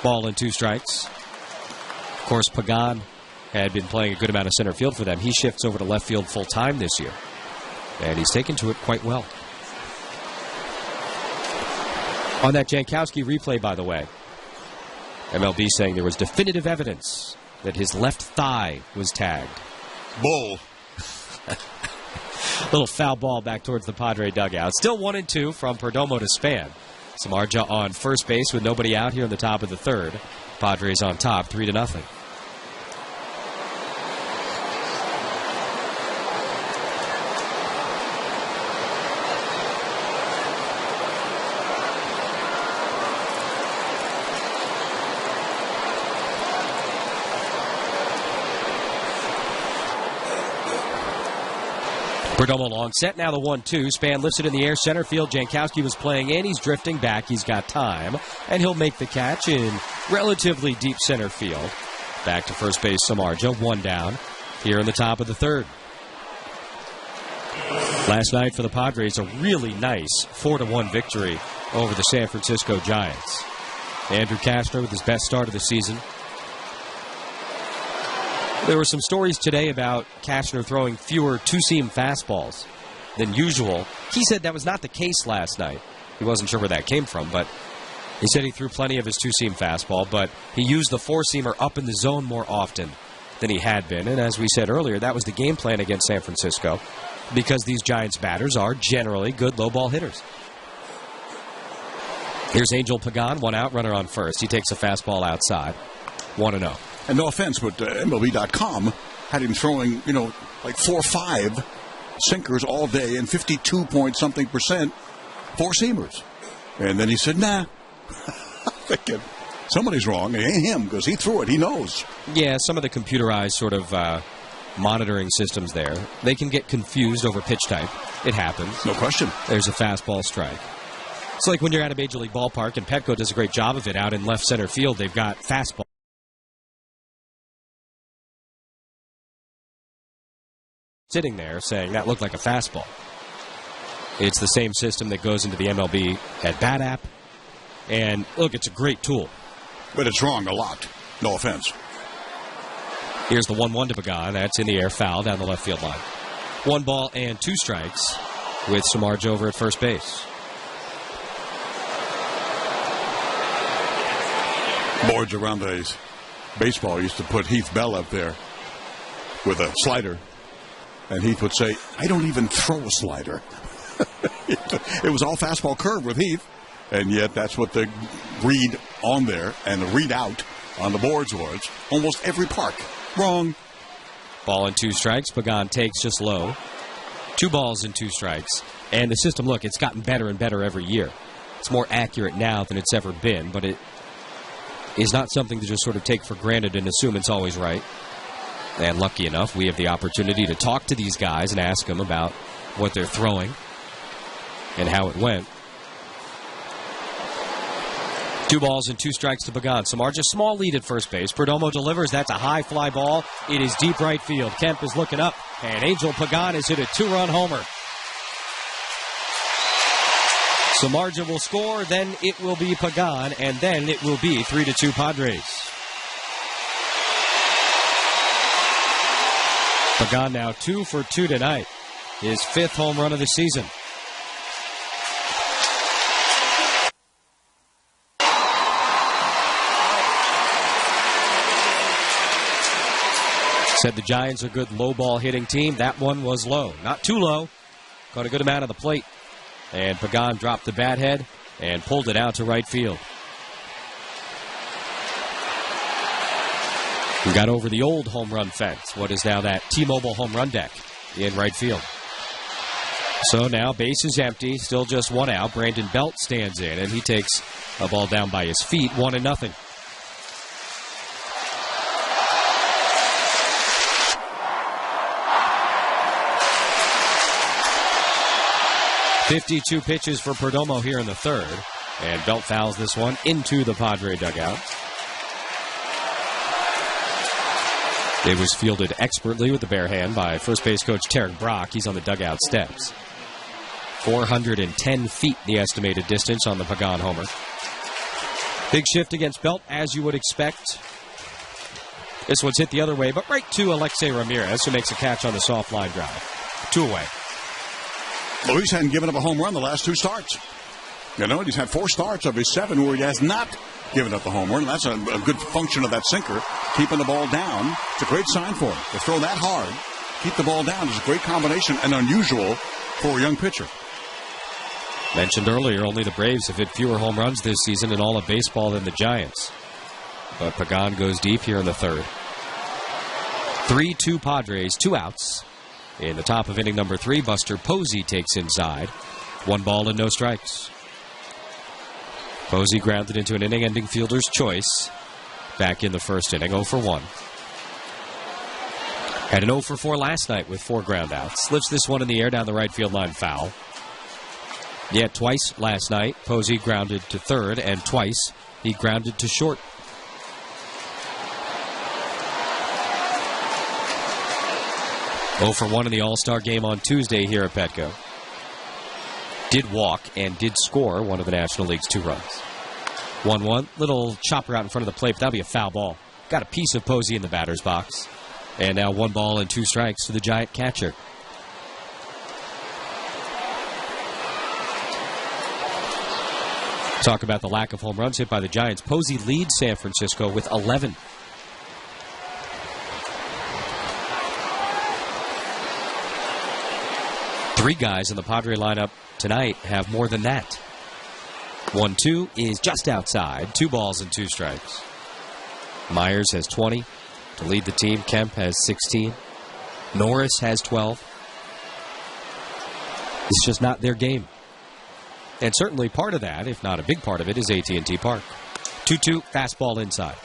Ball and 2 strikes. Of course, Pagan had been playing a good amount of center field for them. He shifts over to left field full time this year, and he's taken to it quite well. On that Jankowski replay, by the way, MLB saying there was definitive evidence that his left thigh was tagged. Bull. Little foul ball back towards the Padre dugout. Still 1-2 from Perdomo to Span. Samardzija on first base with nobody out here in the top of the third. Padres on top, 3-0. Perdomo long set, now the 1-2. Span lifts it in the air, center field. Jankowski was playing in. He's drifting back. He's got time. And he'll make the catch in relatively deep center field. Back to first base, Samardzija. 1 down here in the top of the third. Last night for the Padres, a really nice 4-1 victory over the San Francisco Giants. Andrew Cashner with his best start of the season. There were some stories today about Cashner throwing fewer two-seam fastballs than usual. He said that was not the case last night. He wasn't sure where that came from, but he said he threw plenty of his two-seam fastball, but he used the four-seamer up in the zone more often than he had been. And as we said earlier, that was the game plan against San Francisco because these Giants batters are generally good low-ball hitters. Here's Angel Pagan, 1 out, runner on first. He takes a fastball outside, 1-0. And no offense, but MLB.com had him throwing, like 4 or 5 sinkers all day and 52-point-something% four-seamers. And then he said, nah. Thinking, somebody's wrong. It ain't him because he threw it. He knows. Yeah, some of the computerized sort of monitoring systems there, they can get confused over pitch type. It happens. No question. There's a fastball strike. It's like when you're at a Major League ballpark, and Petco does a great job of it out in left center field. They've got fastball sitting there saying that looked like a fastball. It's the same system that goes into the MLB at Bat App. And look, it's a great tool. But it's wrong a lot. No offense. Here's the 1-1 to Pagan. That's in the air, foul down the left field line. 1 ball and 2 strikes with Samardzija over at first base. Boards around the baseball used to put Heath Bell up there with a slider. And Heath would say, I don't even throw a slider. It was all fastball curve with Heath. And yet that's what the read on there and the read out on the boards was. Almost every park. Wrong. Ball and 2 strikes. Pagan takes just low. 2 balls and 2 strikes. And the system, look, it's gotten better and better every year. It's more accurate now than it's ever been, but it is not something to just sort of take for granted and assume it's always right. And lucky enough, we have the opportunity to talk to these guys and ask them about what they're throwing and how it went. 2 balls and 2 strikes to Pagan. Samardzija, small lead at first base. Perdomo delivers. That's a high fly ball. It is deep right field. Kemp is looking up, and Angel Pagan has hit a 2-run homer. Samardzija will score, then it will be Pagan, and then it will be 3-2 Padres. Pagan now 2 for 2 tonight. His 5th home run of the season. Said the Giants are a good low ball hitting team. That one was low. Not too low. Caught a good amount of the plate. And Pagan dropped the bat head and pulled it out to right field. We got over the old home run fence. What is now that T-Mobile home run deck in right field. So now base is empty, still just one out. Brandon Belt stands in, and he takes a ball down by his feet, 1-0. "52 pitches for Perdomo here in the third, and Belt fouls this one into the Padre dugout. It was fielded expertly with the bare hand by first base coach Tarek Brock. He's on the dugout steps. 410 feet the estimated distance on the Pagan homer. Big shift against Belt, as you would expect. This one's hit the other way, but right to Alexei Ramirez, who makes a catch on the soft line drive. 2 away. Luis hadn't given up a home run the last 2 starts. You know, he's had 4 starts of his 7 where he has not given up a home run. That's a good function of that sinker, keeping the ball down. It's a great sign for him. To throw that hard, keep the ball down is a great combination and unusual for a young pitcher. Mentioned earlier, only the Braves have hit fewer home runs this season in all of baseball than the Giants. But Pagan goes deep here in the third. 3-2 Padres, 2 outs. In the top of inning number 3, Buster Posey takes inside. 1 ball and no strikes. Posey grounded into an inning-ending fielder's choice back in the first inning, 0 for 1. Had an 0 for 4 last night with 4 ground outs. Lifts this one in the air down the right field line, foul. Yet twice last night, Posey grounded to third, and twice he grounded to short. Oh for 1 in the All-Star game on Tuesday here at Petco. Did walk and did score one of the National League's 2 runs. 1-1, little chopper out in front of the plate, but that'll be a foul ball. Got a piece of Posey in the batter's box. And now 1 ball and 2 strikes to the Giant catcher. Talk about the lack of home runs hit by the Giants. Posey leads San Francisco with 11. Three guys in the Padre lineup tonight have more than that. 1-2 is just outside. 2 balls and 2 strikes. Myers has 20 to lead the team. Kemp has 16. Norris has 12. It's just not their game. And certainly part of that, if not a big part of it, is AT&T Park. 2-2, fastball inside.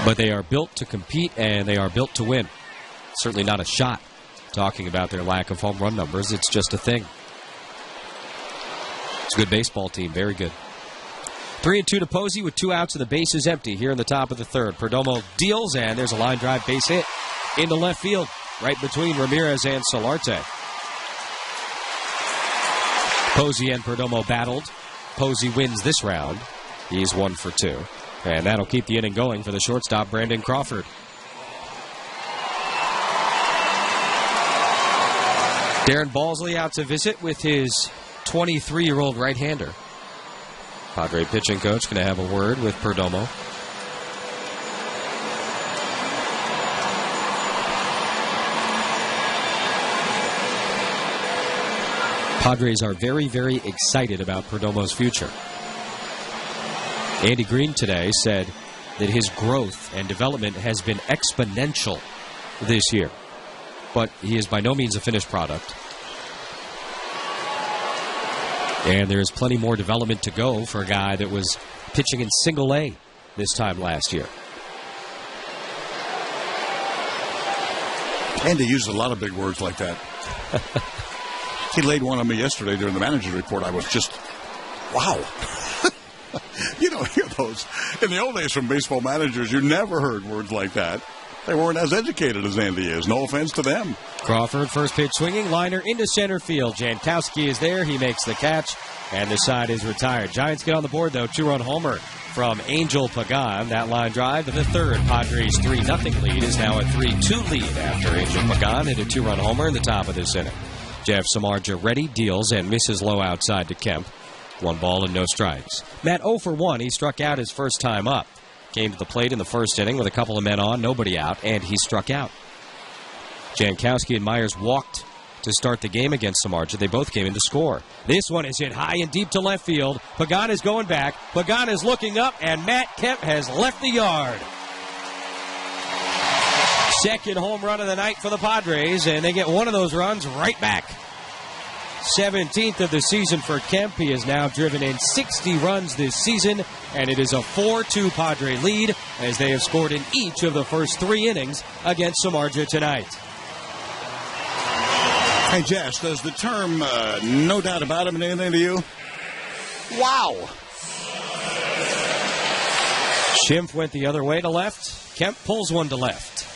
But they are built to compete, and they are built to win. Certainly not a shot talking about their lack of home run numbers. It's just a thing. It's a good baseball team. Very good. 3-2 to Posey with 2 outs and the base is empty here in the top of the third. Perdomo deals, and there's a line drive base hit into left field, right between Ramirez and Solarte. Posey and Perdomo battled. Posey wins this round. He's 1 for 2. And that'll keep the inning going for the shortstop, Brandon Crawford. Darren Balsley out to visit with his 23-year-old right-hander. Padre pitching coach going to have a word with Perdomo. Padres are very, very excited about Perdomo's future. Andy Green today said that his growth and development has been exponential this year. But he is by no means a finished product. And there is plenty more development to go for a guy that was pitching in single A this time last year. Andy used a lot of big words like that. He laid one on me yesterday during the manager's report. I was just, wow. You don't hear those. In the old days from baseball managers, you never heard words like that. They weren't as educated as Andy is. No offense to them. Crawford, first pitch swinging, liner into center field. Jankowski is there. He makes the catch, and the side is retired. Giants get on the board, though. 2-run homer from Angel Pagan. That line drive to the third. Padres' 3-0 lead is now a 3-2 lead after Angel Pagan hit a 2-run homer in the top of this inning. Jeff Samardzija ready, deals, and misses low outside to Kemp. 1 ball and no strikes. Matt 0 for 1. He struck out his first time up. Came to the plate in the first inning with a couple of men on, nobody out, and he struck out. Jankowski and Myers walked to start the game against Samardzija. They both came in to score. This one is hit high and deep to left field. Pagan is going back. Pagan is looking up, and Matt Kemp has left the yard. Second home run of the night for the Padres, and they get one of those runs right back. 17th of the season for Kemp. He has now driven in 60 runs this season, and it is a 4-2 Padre lead as they have scored in each of the first 3 innings against Samardzija tonight. Hey, Jess, does the term no doubt about him mean anything to you? Wow. Schimpf went the other way to left. Kemp pulls one to left.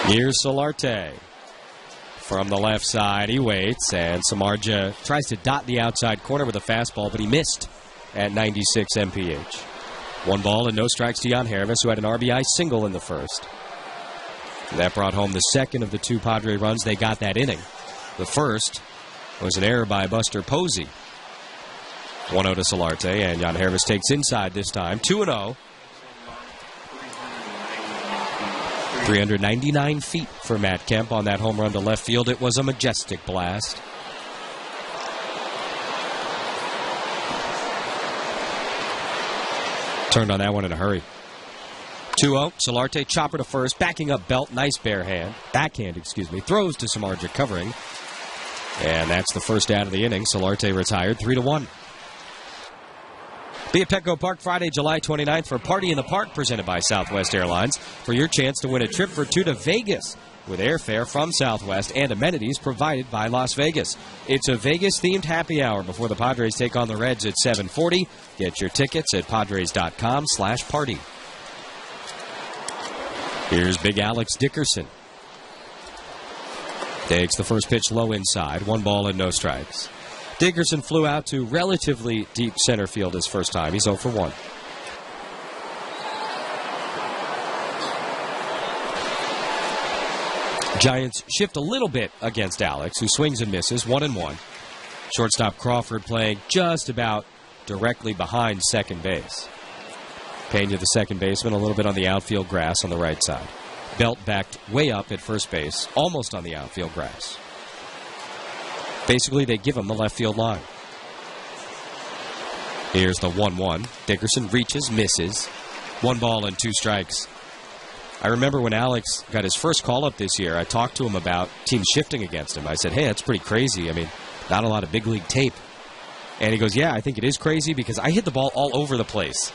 Here's Solarte. From the left side, he waits, and Samardzija tries to dot the outside corner with a fastball, but he missed at 96 mph. 1 ball and no strikes to Jan Hervis, who had an RBI single in the first. That brought home the second of the 2 Padre runs they got that inning. The first was an error by Buster Posey. 1-0 to Solarte, and Jan Hervis takes inside this time. 2-0. 399 feet for Matt Kemp on that home run to left field. It was a majestic blast. Turned on that one in a hurry. 2-0. Solarte, chopper to first, backing up Belt. Nice backhand, throws to Samardzija covering. And that's the first out of the inning. Solarte retired 3-1. Be at Petco Park Friday, July 29th for Party in the Park presented by Southwest Airlines for your chance to win a trip for 2 to Vegas with airfare from Southwest and amenities provided by Las Vegas. It's a Vegas-themed happy hour before the Padres take on the Reds at 7:40. Get your tickets at Padres.com/party. Here's Big Alex Dickerson. Takes the first pitch low inside. 1 ball and no strikes. Dickerson flew out to relatively deep center field his first time. He's 0 for 1. Giants shift a little bit against Alex, who swings and misses. 1-1. Shortstop Crawford playing just about directly behind second base. Pena, the second baseman, a little bit on the outfield grass on the right side. Belt backed way up at first base, almost on the outfield grass. Basically, they give him the left field line. Here's the 1-1. Dickerson reaches, misses. 1 ball and 2 strikes. I remember when Alex got his first call-up this year, I talked to him about teams shifting against him. I said, hey, that's pretty crazy. I mean, not a lot of big league tape. And he goes, yeah, I think it is crazy because I hit the ball all over the place.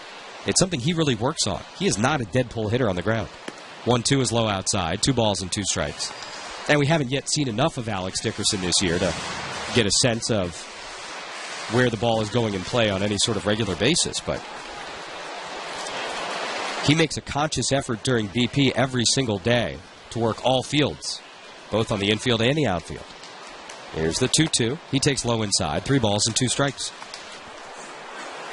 It's something he really works on. He is not a dead pull hitter on the ground. 1-2 is low outside. 2 balls and 2 strikes. And we haven't yet seen enough of Alex Dickerson this year to get a sense of where the ball is going in play on any sort of regular basis. But he makes a conscious effort during BP every single day to work all fields, both on the infield and the outfield. Here's the 2-2. He takes low inside. 3 balls and 2 strikes.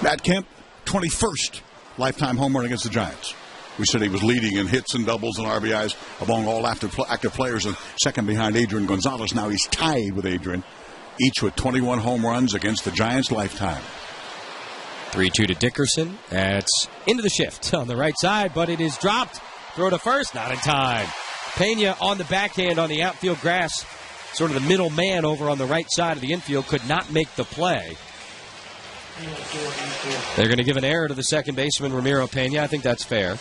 Matt Kemp, 21st lifetime home run against the Giants. We said he was leading in hits and doubles and RBIs among all active players and second behind Adrian Gonzalez. Now he's tied with Adrian, each with 21 home runs against the Giants' lifetime. 3-2 to Dickerson. It's into the shift on the right side, but it is dropped. Throw to first, not in time. Pena on the backhand on the outfield grass, sort of the middle man over on the right side of the infield, could not make the play. They're going to give an error to the second baseman, Ramiro Pena. I think that's fair.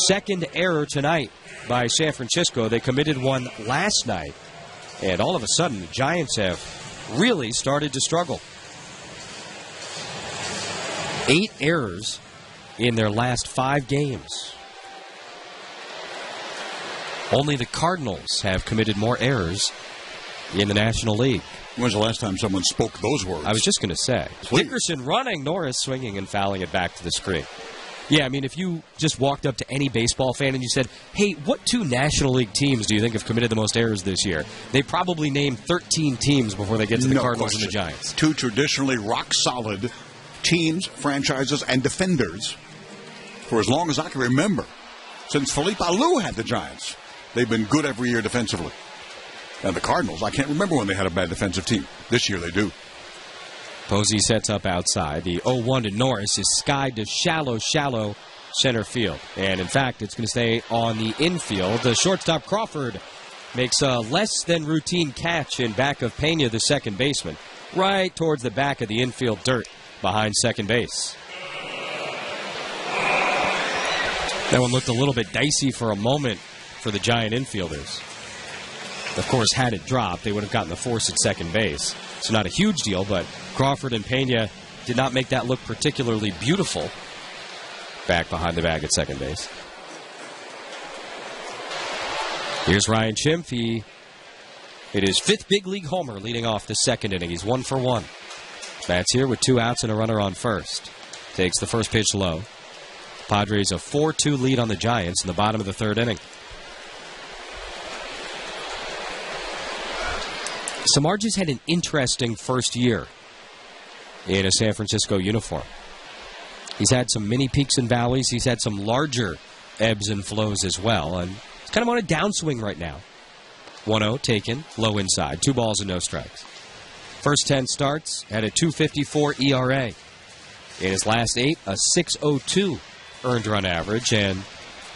Second error tonight by San Francisco. They committed one last night, and all of a sudden the Giants have really started to struggle. 8 errors in their last 5 games. Only the Cardinals have committed more errors in the National League. When's the last time someone spoke those words? I was just going to say. Please. Dickerson running, Norris swinging and fouling it back to the screen. Yeah, I mean, if you just walked up to any baseball fan and you said, hey, what 2 National League teams do you think have committed the most errors this year? They probably name 13 teams before they get to the Cardinals and the Giants. 2 traditionally rock-solid teams, franchises, and defenders for as long as I can remember. Since Felipe Alou had the Giants, they've been good every year defensively. And the Cardinals, I can't remember when they had a bad defensive team. This year they do. Posey sets up outside. The 0-1 to Norris is skied to shallow center field. And, in fact, it's going to stay on the infield. The shortstop Crawford makes a less than routine catch in back of Pena, the second baseman, right towards the back of the infield dirt. behind second base. That one looked a little bit dicey for a moment for the Giant infielders. Of course, had it dropped, they would have gotten the force at second base. So not a huge deal, but Crawford and Pena did not make that look particularly beautiful back behind the bag at second base. Here's Ryan Schimpf. He hit his 5th big league homer leading off the second inning. He's 1 for 1. Bats here with 2 outs and a runner on first. Takes the first pitch low. Padres a 4-2 lead on the Giants in the bottom of the 3rd inning. Samardzija's had an interesting first year in a San Francisco uniform. He's had some mini peaks and valleys. He's had some larger ebbs and flows as well. And he's kind of on a downswing right now. 1-0 taken, low inside. 2 balls and no strikes. First 10 starts had a .254 ERA. In his last 8, a .602 earned run average. And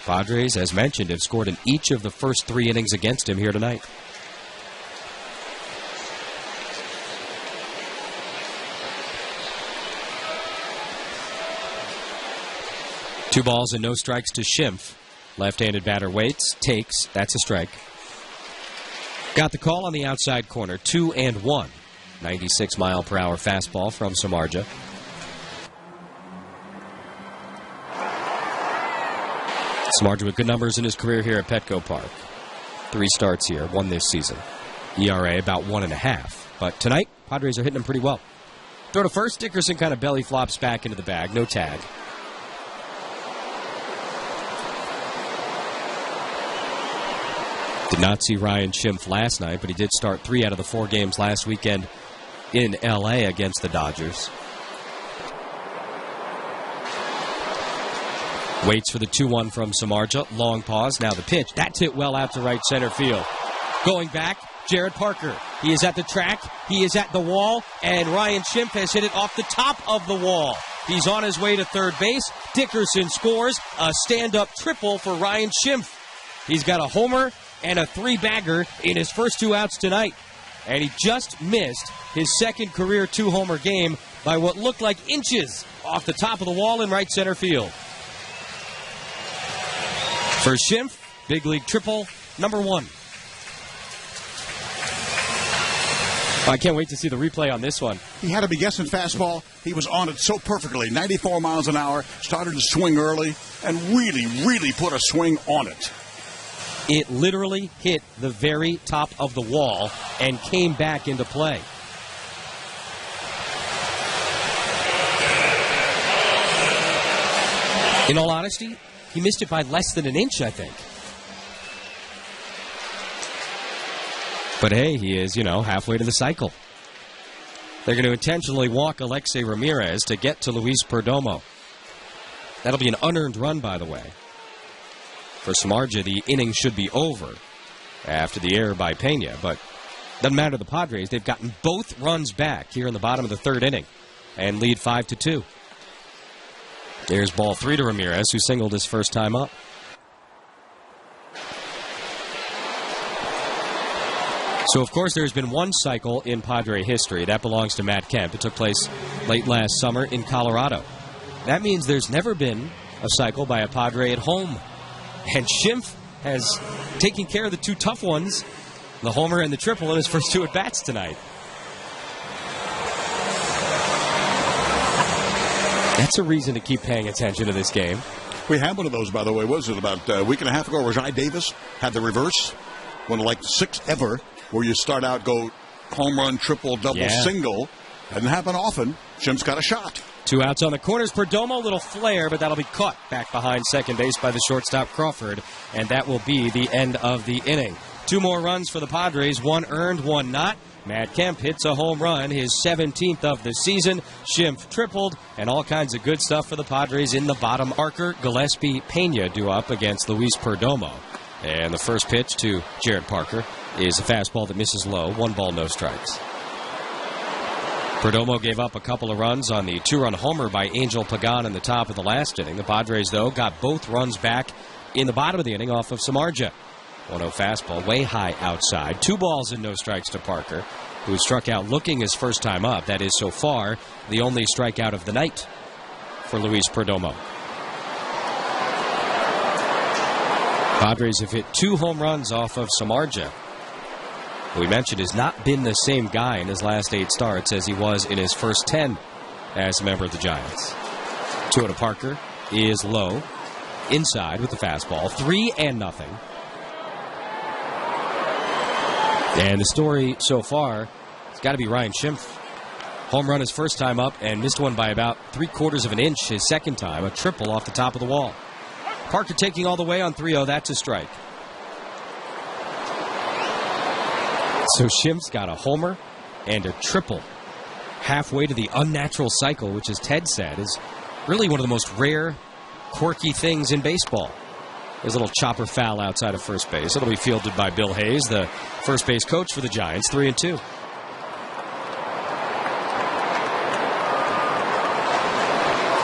Padres, as mentioned, have scored in each of the first 3 innings against him here tonight. Two balls and no strikes to Schimpf. Left-handed batter waits, takes, that's a strike. Got the call on the outside corner, 2-1. 96-mile-per-hour fastball from Samardzija. Samardzija with good numbers in his career here at Petco Park. 3 starts here, 1 this season. ERA about 1.5. But tonight, Padres are hitting him pretty well. Throw to first, Dickerson kind of belly flops back into the bag, no tag. Did not see Ryan Schimpf last night, but he did start 3 out of the 4 games last weekend in L.A. against the Dodgers. Waits for the 2-1 from Samardzija. Long pause. Now the pitch. That's hit well out to right center field. Going back, Jared Parker. He is at the track. He is at the wall. And Ryan Schimpf has hit it off the top of the wall. He's on his way to third base. Dickerson scores a stand-up triple for Ryan Schimpf. He's got a homer and a 3-bagger in his first 2 outs tonight. And he just missed his second career 2-homer game by what looked like inches off the top of the wall in right center field. For Schimpf, big league triple, number 1. I can't wait to see the replay on this one. He had to be guessing fastball. He was on it so perfectly. 94 miles an hour, started to swing early, and really put a swing on it. It literally hit the very top of the wall and came back into play. In all honesty, he missed it by less than an inch, I think. But hey, he is, halfway to the cycle. They're going to intentionally walk Alexei Ramirez to get to Luis Perdomo. That'll be an unearned run, by the way. For Samardzija, the inning should be over after the error by Pena, but doesn't matter to the Padres. They've gotten both runs back here in the bottom of the 3rd inning and lead 5-2. There's ball 3 to Ramirez, who singled his first time up. So, of course, there's been one cycle in Padre history. That belongs to Matt Kemp. It took place late last summer in Colorado. That means there's never been a cycle by a Padre at home. And Schimpf has taken care of the 2 tough ones, the homer and the triple, in his first 2 at-bats tonight. That's a reason to keep paying attention to this game. We had one of those, by the way. Was it about a week and a half ago? Rajai Davis had the reverse. One of like the 6th ever, where you start out, go home run, triple, double, single. Doesn't happen often. Schimpf's got a shot. 2 outs on the corners. Perdomo, little flare, but that'll be caught back behind second base by the shortstop Crawford. And that will be the end of the inning. 2 more runs for the Padres. 1 earned, 1 not. Matt Kemp hits a home run, his 17th of the season. Schimpf tripled, and all kinds of good stuff for the Padres in the bottom. Parker, Gillespie, Pena due up against Luis Perdomo. And the first pitch to Jared Parker is a fastball that misses low. 1 ball, no strikes. Perdomo gave up a couple of runs on the 2-run homer by Angel Pagan in the top of the last inning. The Padres, though, got both runs back in the bottom of the inning off of Samardzija. 1-0 fastball, way high outside. 2 balls and no strikes to Parker. who struck out looking his first time up. That is, so far, the only strikeout of the night for Luis Perdomo. Padres have hit 2 home runs off of Samardzija, who we mentioned has not been the same guy in his last 8 starts as he was in his first 10 as a member of the Giants. 2-0 to Parker is low, inside with the fastball, 3-0. And the story so far has got to be Ryan Schimpf. Home run his first time up and missed one by about 3/4 of an inch his second time, a triple off the top of the wall. Parker taking all the way on 3-0, that's a strike. So Schimpf's got a homer and a triple halfway to the unnatural cycle, which, as Ted said, is really one of the most rare, quirky things in baseball. There's a little chopper foul outside of first base. It'll be fielded by Bill Hayes, the first base coach for the Giants, 3-2.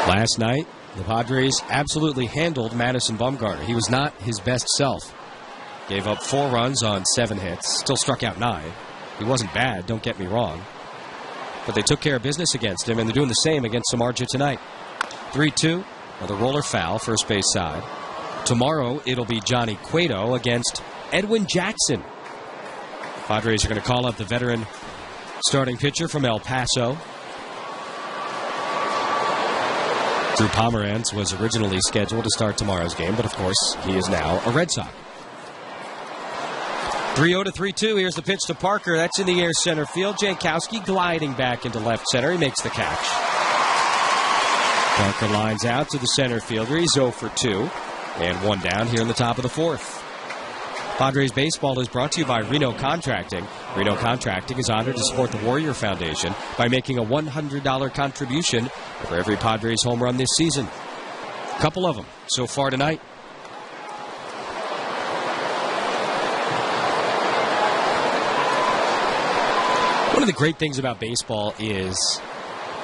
Last night, the Padres absolutely handled Madison Bumgarner. He was not his best self. Gave up 4 runs on 7 hits. Still struck out 9. He wasn't bad, don't get me wrong. But they took care of business against him, and they're doing the same against Samardzija tonight. 3-2. Another roller foul, first base side. Tomorrow, it'll be Johnny Cueto against Edwin Jackson. Padres are going to call up the veteran starting pitcher from El Paso. Drew Pomeranz was originally scheduled to start tomorrow's game, but of course, he is now a Red Sox. 3-0 to 3-2. Here's the pitch to Parker. That's in the air center field. Jankowski gliding back into left center. He makes the catch. Parker lines out to the center fielder. He's 0 for 2. And 1 down here in the top of the 4th. Padres baseball is brought to you by Reno Contracting. Reno Contracting is honored to support the Warrior Foundation by making a $100 contribution for every Padres home run this season. A couple of them so far tonight. One of the great things about baseball is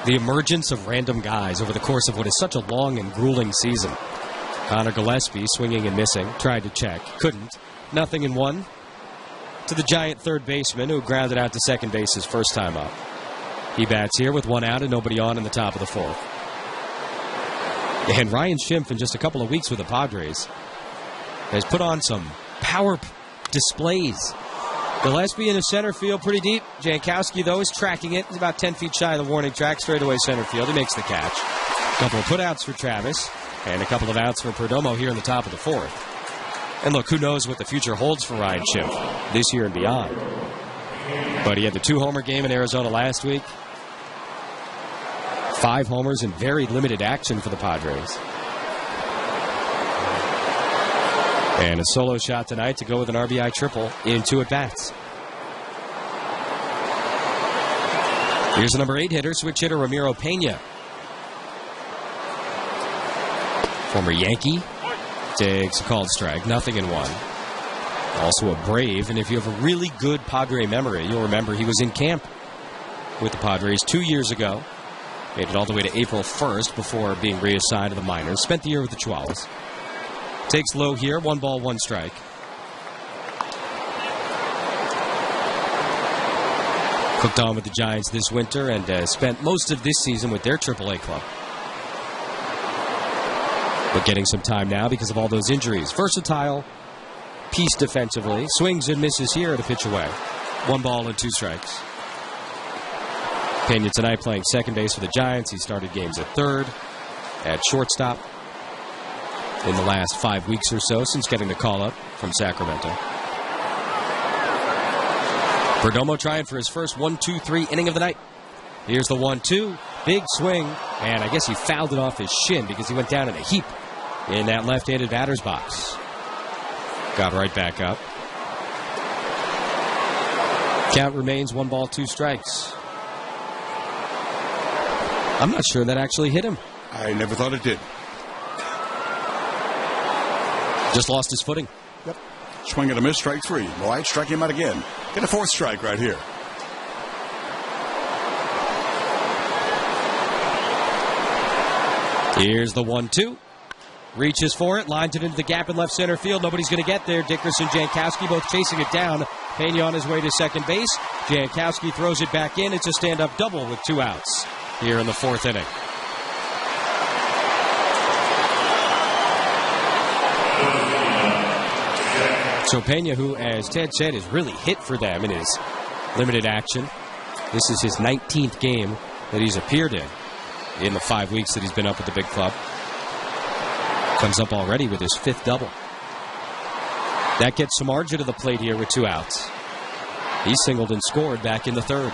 the emergence of random guys over the course of what is such a long and grueling season. Connor Gillespie swinging and missing, tried to check, couldn't. 0-1 to the Giant third baseman who grounded out to second base his first time up. He bats here with 1 out and nobody on in the top of the 4th. And Ryan Schimpf, in just a couple of weeks with the Padres, has put on some power displays. Gillespie in the center field pretty deep. Jankowski, though, is tracking it. He's about 10 feet shy of the warning track, straightaway center field. He makes the catch. A couple of putouts for Travis and a couple of outs for Perdomo here in the top of the 4th. And look, who knows what the future holds for Ryan Schimpf this year and beyond. But he had the 2-homer game in Arizona last week. 5 homers in very limited action for the Padres. And a solo shot tonight to go with an RBI triple in 2 at-bats. Here's the number 8 hitter, switch hitter Ramiro Pena. Former Yankee. Takes a called strike, 0-1. Also a Brave, and if you have a really good Padre memory, you'll remember he was in camp with the Padres 2 years ago. Made it all the way to April 1st before being reassigned to the minors. Spent the year with the Chihuahuas. Takes low here, 1 ball, 1 strike. Hooked on with the Giants this winter and spent most of this season with their AAA club. But getting some time now because of all those injuries. Versatile piece defensively. Swings and misses here to pitch away. 1 ball and 2 strikes. Pena tonight playing second base for the Giants. He started games at third, at shortstop in the last 5 weeks or so since getting the call up from Sacramento. Perdomo trying for his first 1-2-3 inning of the night. Here's the 1-2. Big swing, and I guess he fouled it off his shin because he went down in a heap in that left-handed batter's box. Got right back up. Count remains 1 ball, 2 strikes. I'm not sure that actually hit him. I never thought it did. Just lost his footing. Yep. Swing and a miss, strike 3. White, strike him out again. Get a 4th strike right here. Here's the 1-2. Reaches for it, lines it into the gap in left center field. Nobody's going to get there. Dickerson, Jankowski both chasing it down. Pena on his way to second base. Jankowski throws it back in. It's a stand-up double with 2 outs here in the 4th inning. So Pena, who, as Ted said, has really hit for them in his limited action. This is his 19th game that he's appeared in the 5 weeks that he's been up at the big club. Comes up already with his 5th double. That gets Samardzija to the plate here with 2 outs. He singled and scored back in the 3rd.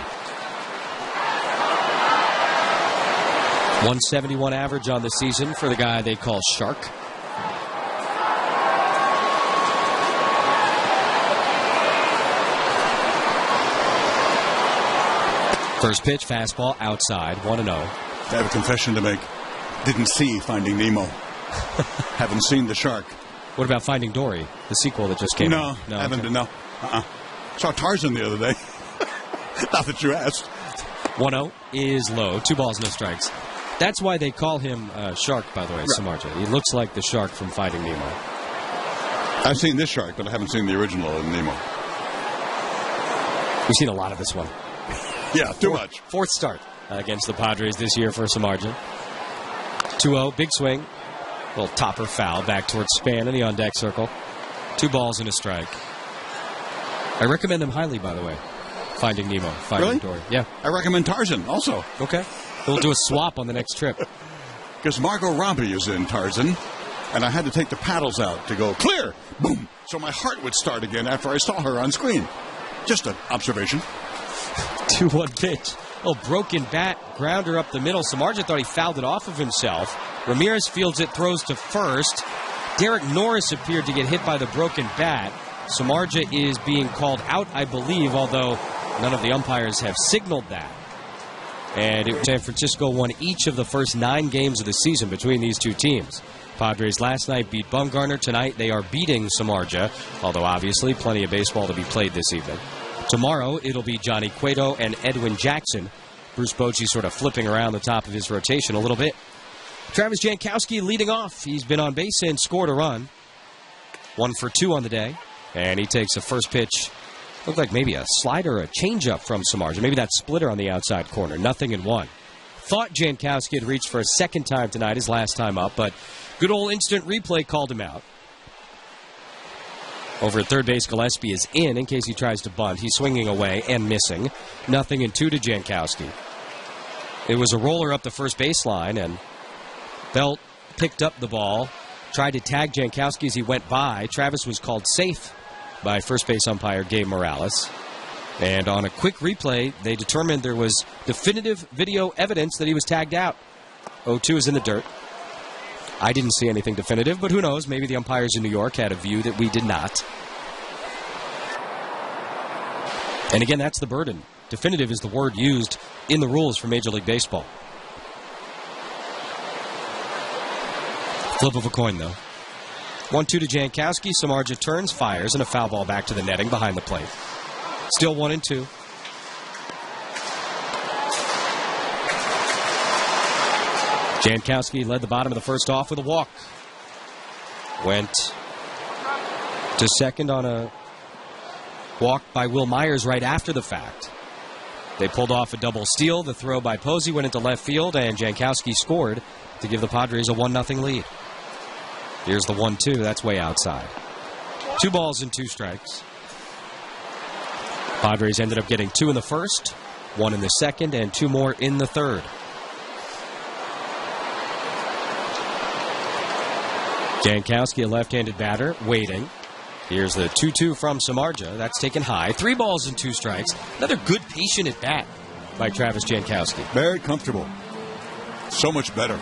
171 average on the season for the guy they call Shark. First pitch, fastball, outside, 1-0. I have a confession to make. Didn't see Finding Nemo. Haven't seen The Shark. What about Finding Dory, the sequel that just came out? No, haven't. Okay. No. Saw Tarzan the other day. Not that you asked. 1-0 is low. 2 balls, no strikes. That's why they call him Shark, by the way, right. Samardzija. He looks like the shark from Finding Nemo. I've seen this shark, but I haven't seen the original of Nemo. We've seen a lot of this one. Yeah, too much. 4th start against the Padres this year for Samardzija. 2-0, big swing. Little topper foul back towards Span in the on-deck circle. 2 balls and a strike. I recommend them highly, by the way. Finding Nemo. Finding Dory. Yeah. I recommend Tarzan also. Okay. We'll do a swap on the next trip. Because Margot Robbie is in Tarzan, and I had to take the paddles out to go clear. Boom. So my heart would start again after I saw her on screen. Just an observation. 2-1 pitch. Oh, broken bat, grounder up the middle. Samardzija thought he fouled it off of himself. Ramirez fields it, throws to first. Derek Norris appeared to get hit by the broken bat. Samardzija is being called out, I believe, although none of the umpires have signaled that. And San Francisco won each of the first 9 games of the season between these two teams. Padres last night beat Bumgarner. Tonight they are beating Samardzija, although obviously plenty of baseball to be played this evening. Tomorrow, it'll be Johnny Cueto and Edwin Jackson. Bruce Bochy sort of flipping around the top of his rotation a little bit. Travis Jankowski leading off. He's been on base and scored a run. 1 for 2 on the day. And he takes a first pitch. Looked like maybe a slider or a changeup from Samardzija. Maybe that splitter on the outside corner. 0-1. Thought Jankowski had reached for a second time tonight, his last time up, but good old instant replay called him out. Over at third base, Gillespie is in case he tries to bunt. He's swinging away and missing. 0-2 to Jankowski. It was a roller up the first baseline, and Belt picked up the ball, tried to tag Jankowski as he went by. Travis was called safe by first base umpire Gabe Morales. And on a quick replay, they determined there was definitive video evidence that he was tagged out. 0-2 is in the dirt. I didn't see anything definitive, but who knows? Maybe the umpires in New York had a view that we did not. And again, that's the burden. Definitive is the word used in the rules for Major League Baseball. Flip of a coin, though. 1-2 to Jankowski. Samardzija turns, fires, and a foul ball back to the netting behind the plate. Still 1-2. Jankowski led the bottom of the first off with a walk. Went to second on a walk by Will Myers right after the fact. They pulled off a double steal. The throw by Posey went into left field, and Jankowski scored to give the Padres a 1-0 lead. Here's the 1-2. That's way outside. 2 balls and 2 strikes. Padres ended up getting 2 in the first, 1 in the second, and 2 more in the third. Jankowski, a left-handed batter, waiting. Here's the 2-2 from Samardzija. That's taken high. 3 balls and 2 strikes. Another good patient at bat by Travis Jankowski. Very comfortable. So much better.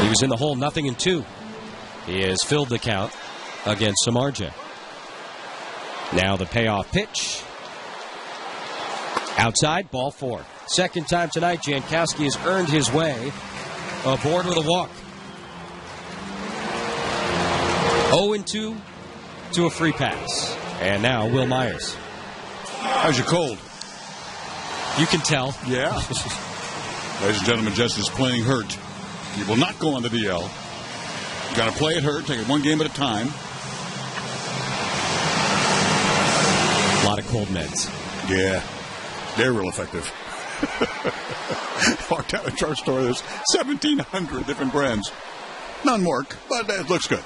He was in the hole 0-2. He has filled the count against Samardzija. Now the payoff pitch. Outside, ball 4. Second time tonight, Jankowski has earned his way aboard with a walk. 0-2 to a free pass. And now Will Myers. How's your cold? You can tell. Yeah. Ladies and gentlemen, Jess is playing hurt. He will not go on the DL. Got to play it hurt, take it one game at a time. cold meds. Yeah, they're real effective. Walked out of the drugstore, there's 1,700 different brands. None work, but it looks good.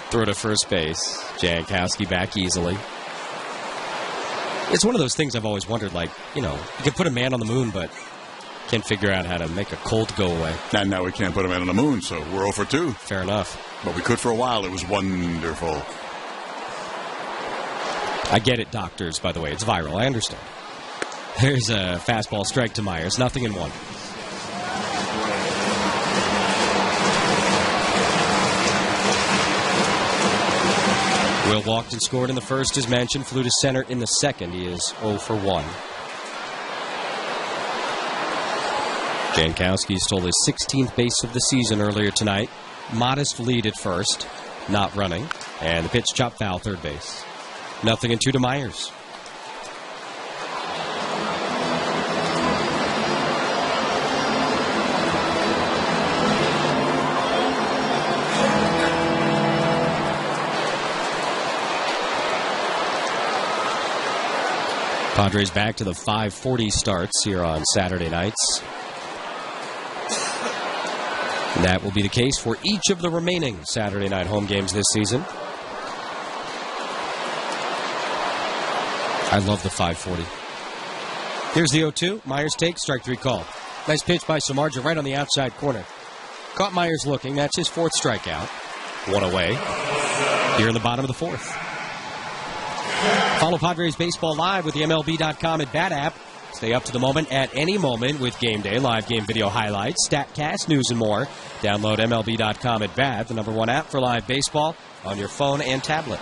Throw to first base. Jankowski back easily. It's one of those things I've always wondered, like, you can put a man on the moon, but can't figure out how to make a cold go away. And now we can't put a man on the moon, so we're 0 for 2. Fair enough. But we could for a while. It was wonderful. I get it, doctors, by the way. It's viral. I understand. There's a fastball strike to Myers. 0-1. Will walked and scored in the first, as mentioned. Flew to center in the second. He is 0 for 1. Jankowski stole his 16th base of the season earlier tonight. Modest lead at first. Not running. And the pitch chopped foul, third base. 0-2 to Myers. Padres back to the 5:40 starts here on Saturday nights. And that will be the case for each of the remaining Saturday night home games this season. I love the 5:40. Here's the 0-2. Myers takes, strike 3 call. Nice pitch by Samardzija right on the outside corner. Caught Myers looking. That's his 4th strikeout. 1 away here in the bottom of the 4th. Follow Padres Baseball live with the MLB.com at Bat app. Stay up to the moment at any moment with Game Day, live game video highlights, StatCast, news, and more. Download MLB.com at Bat, the #1 app for live baseball on your phone and tablet.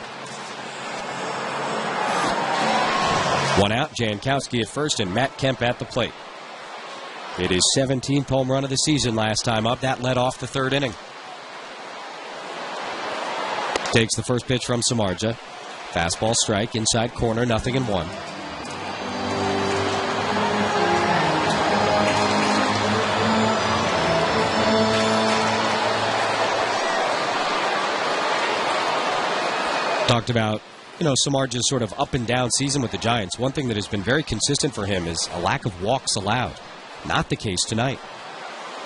1 out, Jankowski at first and Matt Kemp at the plate. It is 17th home run of the season last time up. That led off the 3rd inning. Takes the first pitch from Samardzija. Fastball strike, inside corner, 0-1. Talked about, Samardzija's sort of up and down season with the Giants. One thing that has been very consistent for him is a lack of walks allowed. Not the case tonight.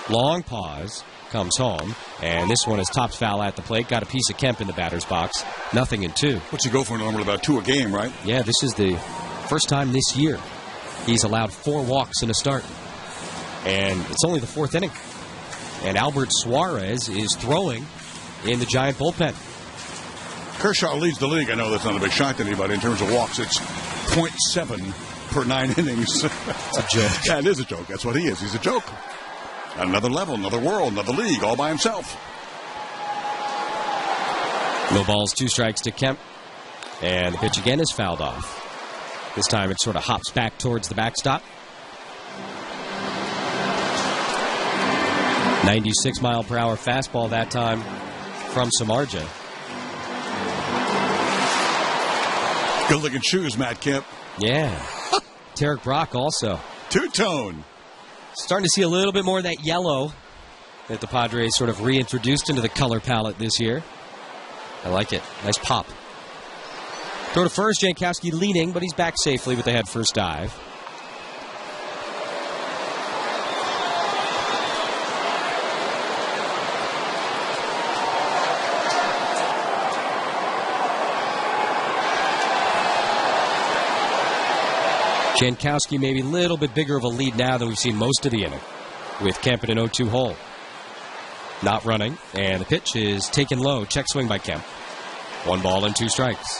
Long pause, comes home, and this one is tops foul at the plate. Got a piece of Kemp in the batter's box. 0-2. What's he go for normally about 2 a game, right? Yeah, this is the first time this year he's allowed 4 walks in a start. And it's only the 4th inning. And Albert Suarez is throwing in the Giant bullpen. Kershaw leads the league. I know that's not a big shock to anybody in terms of walks. It's 0.7 per 9 innings. It's a joke. Yeah, it is a joke. That's what he is. He's a joke. Another level, another world, another league, all by himself. No balls, 2 strikes to Kemp. And the pitch again is fouled off. This time it sort of hops back towards the backstop. 96-mile-per-hour fastball that time from Samardzija. Good-looking shoes, Matt Kemp. Yeah. Tarek Brock also. Two-tone. Starting to see a little bit more of that yellow that the Padres sort of reintroduced into the color palette this year. I like it. Nice pop. Throw to first, Jankowski leaning, but he's back safely with the head first dive. Jankowski maybe a little bit bigger of a lead now than we've seen most of the inning, with Kemp in an 0-2 hole. Not running, and the pitch is taken low. Check swing by Kemp. 1 ball and 2 strikes.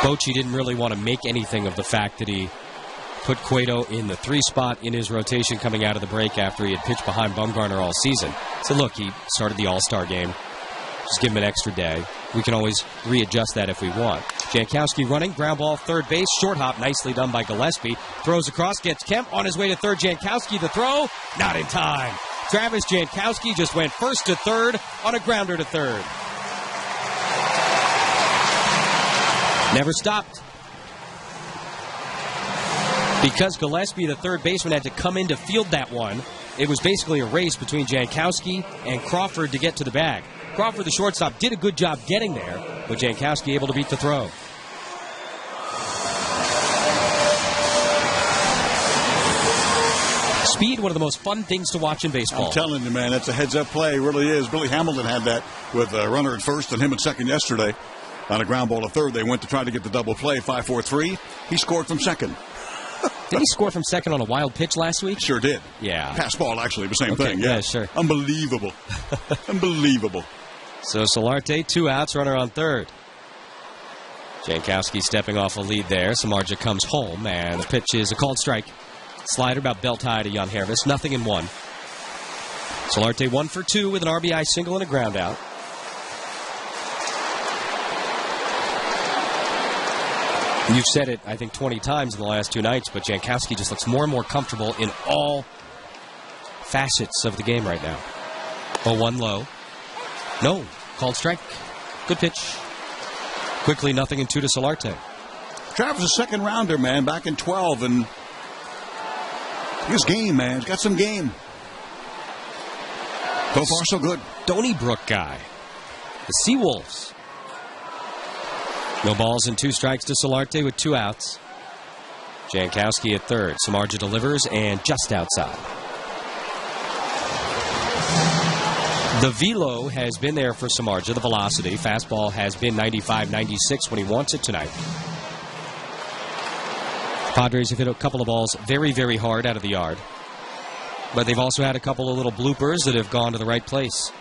Bochy didn't really want to make anything of the fact that he put Cueto in the 3 spot in his rotation coming out of the break after he had pitched behind Bumgarner all season. So look, he started the All-Star game. Just give him an extra day. We can always readjust that if we want. Jankowski running, ground ball, third base, short hop, nicely done by Gillespie. Throws across, gets Kemp on his way to third. Jankowski, the throw, not in time. Travis Jankowski just went first to third on a grounder to third. Never stopped. Because Gillespie, the third baseman, had to come in to field that one, it was basically a race between Jankowski and Crawford to get to the bag. Crawford, the shortstop, did a good job getting there, but Jankowski able to beat the throw. Speed, one of the most fun things to watch in baseball. I'm telling you, man, that's a heads-up play. It really is. Billy Hamilton had that with a runner at first and him at second yesterday. On a ground ball to third, they went to try to get the double play, 5-4-3. He scored from second. Did he score from second on a wild pitch last week? Sure did. Yeah. Pass ball, actually, the same thing. Yeah, sure. Unbelievable. Unbelievable. So Solarte, 2 outs, runner on third. Jankowski stepping off a lead there. Samardzija comes home, and the pitch is a called strike. Slider about belt high to Jan Hervis. 0-1. Solarte 1 for 2 with an RBI single and a ground out. You've said it, I think, 20 times in the last 2 nights, but Jankowski just looks more and more comfortable in all facets of the game right now. 0-1 low. No. Called strike. Good pitch. Quickly 0-2 to Solarte. Travis, a second rounder, man, back in 12, and his game, man. He's got some game. So far, so good. Stony Brook guy. The Seawolves. No balls and 2 strikes to Solarte with 2 outs. Jankowski at third. Samardzija delivers and just outside. The velo has been there for Samardzija, the velocity. Fastball has been 95, 96 when he wants it tonight. Padres have hit a couple of balls very, very hard out of the yard. But they've also had a couple of little bloopers that have gone to the right place.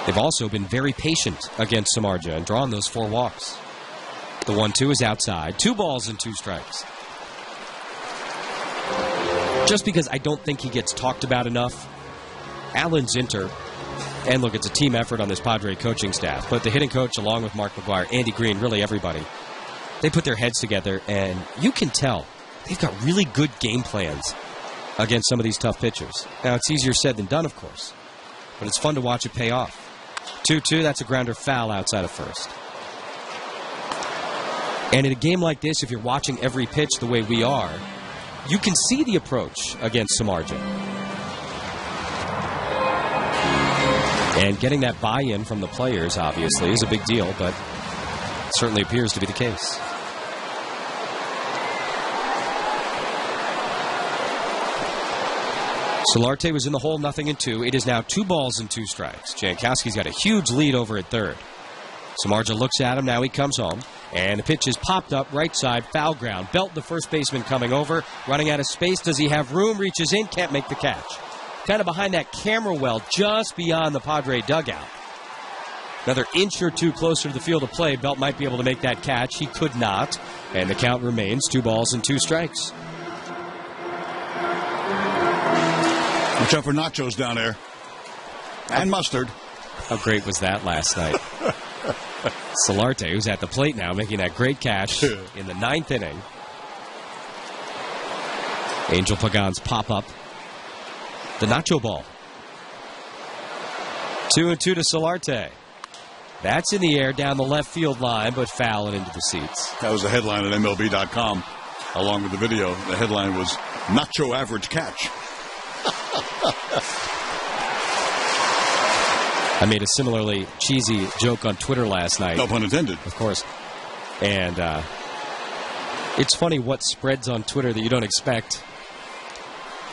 They've also been very patient against Samardzija and drawn those 4 walks. The 1-2 is outside. 2 balls and 2 strikes. Just because I don't think he gets talked about enough, Alan Zinter, and look, it's a team effort on this Padre coaching staff, but the hitting coach along with Mark McGuire, Andy Green, really everybody, they put their heads together, and you can tell they've got really good game plans against some of these tough pitchers. Now, it's easier said than done, of course, but it's fun to watch it pay off. 2-2, that's a grounder foul outside of first. And in a game like this, if you're watching every pitch the way we are, you can see the approach against Samardzija. And getting that buy-in from the players, obviously, is a big deal, but it certainly appears to be the case. Solarte was in the hole, 0-2. It is now 2 balls and 2 strikes. Jankowski's got a huge lead over at third. Samardzija looks at him. Now he comes home. And the pitch is popped up right side, foul ground. Belt, the first baseman, coming over. Running out of space. Does he have room? Reaches in. Can't make the catch. Kind of behind that camera well, just beyond the Padre dugout. Another inch or 2 closer to the field of play. Belt might be able to make that catch. He could not. And the count remains 2 balls and 2 strikes. Watch out for nachos down there. And mustard. How great was that last night? Solarte, who's at the plate now, making that great catch in the 9th inning. Angel Pagan's pop-up. The nacho ball. 2-2 to Solarte. That's in the air down the left field line, but foul it into the seats. That was the headline at MLB.com, along with the video. The headline was, Nacho Average Catch. I made a similarly cheesy joke on Twitter last night. No pun intended. Of course. And it's funny what spreads on Twitter that you don't expect.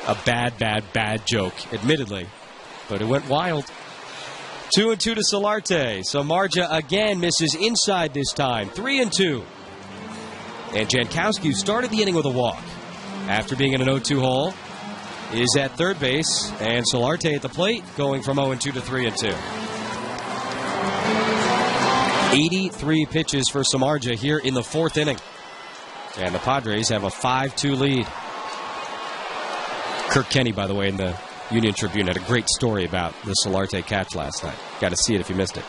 A bad joke, admittedly. But it went wild. 2-2 to Solarte. Samardzija again misses inside this time. 3-2. And Jankowski, who started the inning with a walk after being in an 0-2 hole, is at third base. And Solarte at the plate, going from 0-2 to 3-2. 83 pitches for Samardzija here in the 4th inning. And the Padres have a 5-2 lead. Kirk Kenney, by the way, in the Union Tribune had a great story about the Solarte catch last night. Got to see it if you missed it.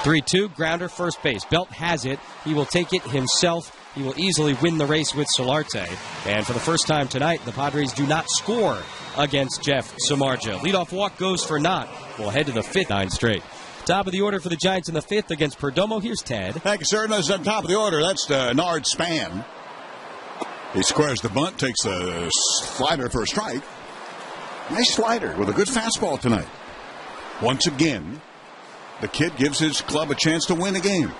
3-2, grounder, first base. Belt has it. He will take it himself. He will easily win the race with Solarte. And for the first time tonight, the Padres do not score against Jeff Samardzija. Leadoff walk goes for Knott. We'll head to the 5th, 9 straight. Top of the order for the Giants in the 5th against Perdomo. Here's Ted. Thank you, sir. That's at the top of the order. That's Nard Span. He squares the bunt, takes a slider for a strike. Nice slider with a good fastball tonight. Once again, the kid gives his club a chance to win a game.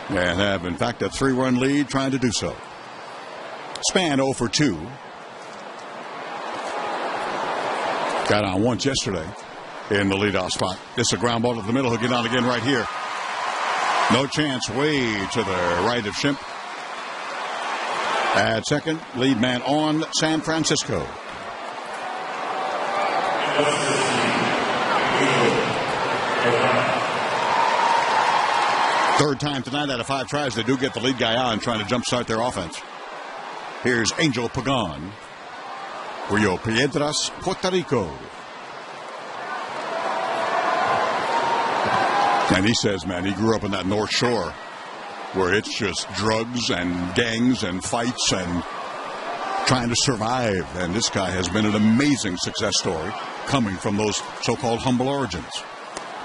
And have, in fact, a 3-run lead trying to do so. Span 0 for 2. Got on once yesterday in the leadoff spot. This is a ground ball to the middle. He'll get on again right here. No chance, way to the right of Schimpf. At second, lead man on San Francisco. Third time tonight out of 5 tries, they do get the lead guy on, trying to jumpstart their offense. Here's Angel Pagan, Rio Piedras, Puerto Rico. And he says, man, he grew up in that North Shore where it's just drugs and gangs and fights and trying to survive. And this guy has been an amazing success story coming from those so-called humble origins.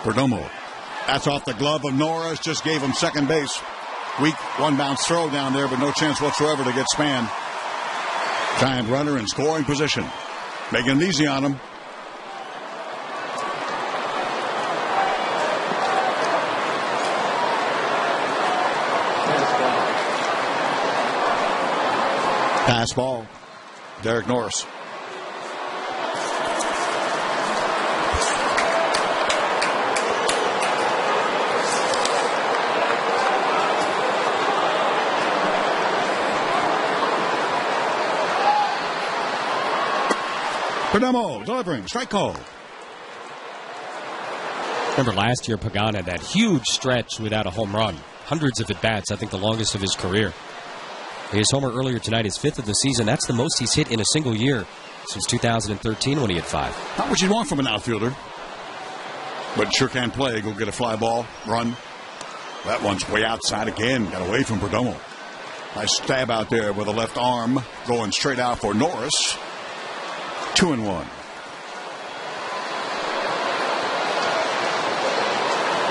Perdomo. That's off the glove of Norris. Just gave him second base. Weak one-bounce throw down there, but no chance whatsoever to get Span. Giant runner in scoring position. Making it easy on him. Pass ball. Derek Norris. Perdomo delivering. Strike call. Remember last year, Pagan had that huge stretch without a home run. Hundreds of at-bats, I think the longest of his career. His homer earlier tonight is 5th of the season. That's the most he's hit in a single year since 2013 when he had 5. Not what you want from an outfielder. But sure can play. Go get a fly ball, run. That one's way outside again. Got away from Perdomo. Nice stab out there with the left arm. Going straight out for Norris. 2-1.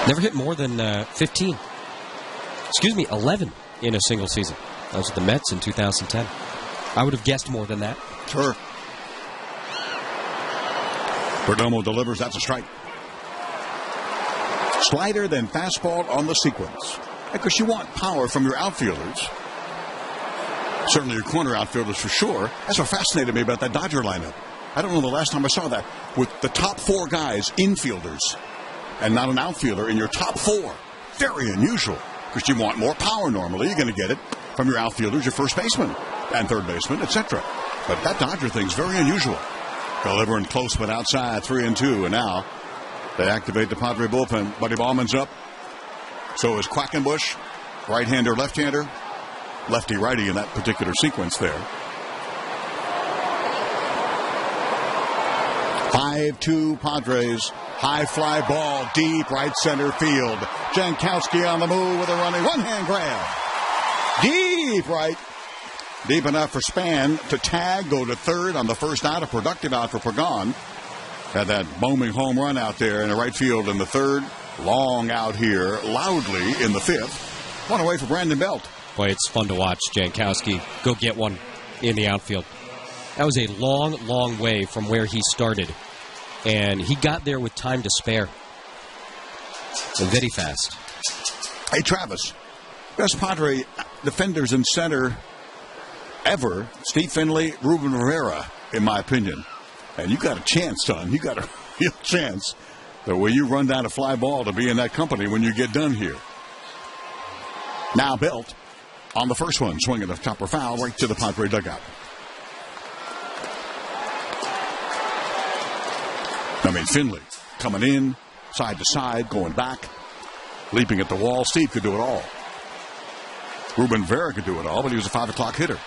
Never hit more than 11 in a single season. That was with the Mets in 2010. I would have guessed more than that. Sure. Perdomo delivers. That's a strike. Slider, then fastball on the sequence. Because you want power from your outfielders. Certainly your corner outfielders for sure. That's what fascinated me about that Dodger lineup. I don't know the last time I saw that. With the top 4 guys, infielders, and not an outfielder in your top 4. Very unusual. Because you want more power normally. You're going to get it from your outfielders, your first baseman, and third baseman, etc. But that Dodger thing's very unusual. Delivering close but outside, 3-2, and now they activate the Padre bullpen. Buddy Ballman's up. So is Quackenbush, right-hander, left-hander, lefty-righty in that particular sequence there. 5-2 Padres. High fly ball, deep right center field. Jankowski on the move with a running one-hand grab. Deep right. Deep enough for Span to tag, go to third on the first out, a productive out for Pagan. Had that booming home run out there in the right field in the third. Long out here, loudly in the 5th. One away for Brandon Belt. Boy, it's fun to watch Jankowski go get one in the outfield. That was a long, long way from where he started. And he got there with time to spare. And very fast. Hey, Travis. Best Padre defenders in center ever. Steve Finley, Ruben Rivera, in my opinion. And you got a chance, son. You got a real chance. The way you run down a fly ball to be in that company when you get done here. Now Belt on the first one. Swinging a chopper foul right to the Padre dugout. Finley coming in, side to side, going back, leaping at the wall. Steve could do it all. Ruben Rivera could do it all, but he was a 5 o'clock hitter.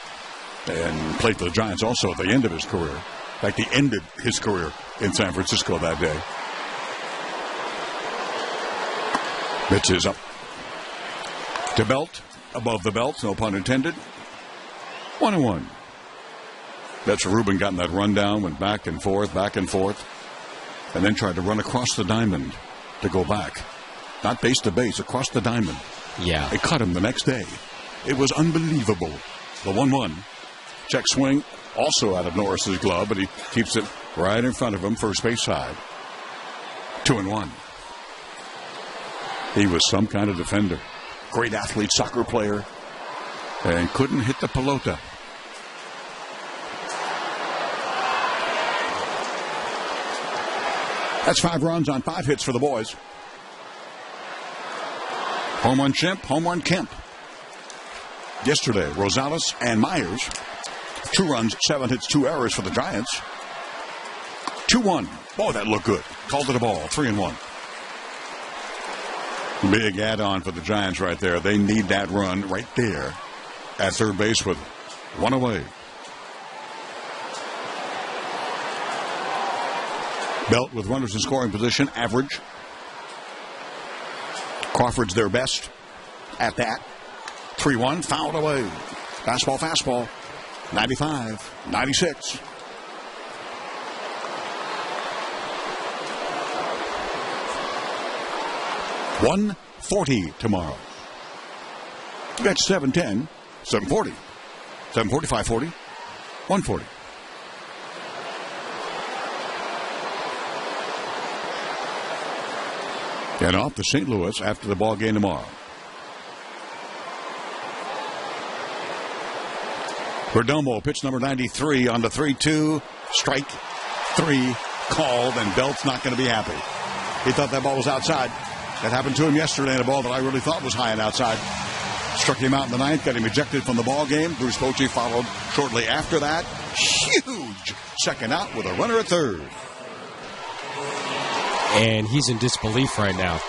And played for the Giants also at the end of his career. In fact, he ended his career in San Francisco that day. Pitch is up to Belt, above the belt, no pun intended. 1-1. That's Ruben got in that rundown, went back and forth, and then tried to run across the diamond to go back. Not base to base, across the diamond. Yeah. It cut him the next day. It was unbelievable. The 1-1. Check swing, also out of Norris's glove, but he keeps it right in front of him, first base side. 2-1. He was some kind of defender. Great athlete, soccer player, and couldn't hit the pelota. That's 5 runs on 5 hits for the boys. Home run Schimpf, home run Kemp. Yesterday, Rosales and Myers. 2 runs, 7 hits, 2 errors for the Giants. 2-1. Boy, that looked good. Called it a ball. 3-1. Big add-on for the Giants right there. They need that run right there at third base with 1 away. Belt with runners in scoring position, average. Crawford's their best at that. 3-1, fouled away. Fastball. 95, 96. $140 tomorrow. That's 7:10, 7:40, 7:40, 5:40, 140. And off to St. Louis after the ball game tomorrow. Perdomo, pitch number 93 on the 3-2. Strike 3 called, and Belt's not going to be happy. He thought that ball was outside. That happened to him yesterday in a ball that I really thought was high and outside. Struck him out in the ninth, got him ejected from the ball game. Bruce Bochy followed shortly after that. Huge second out with a runner at third. And he's in disbelief right now.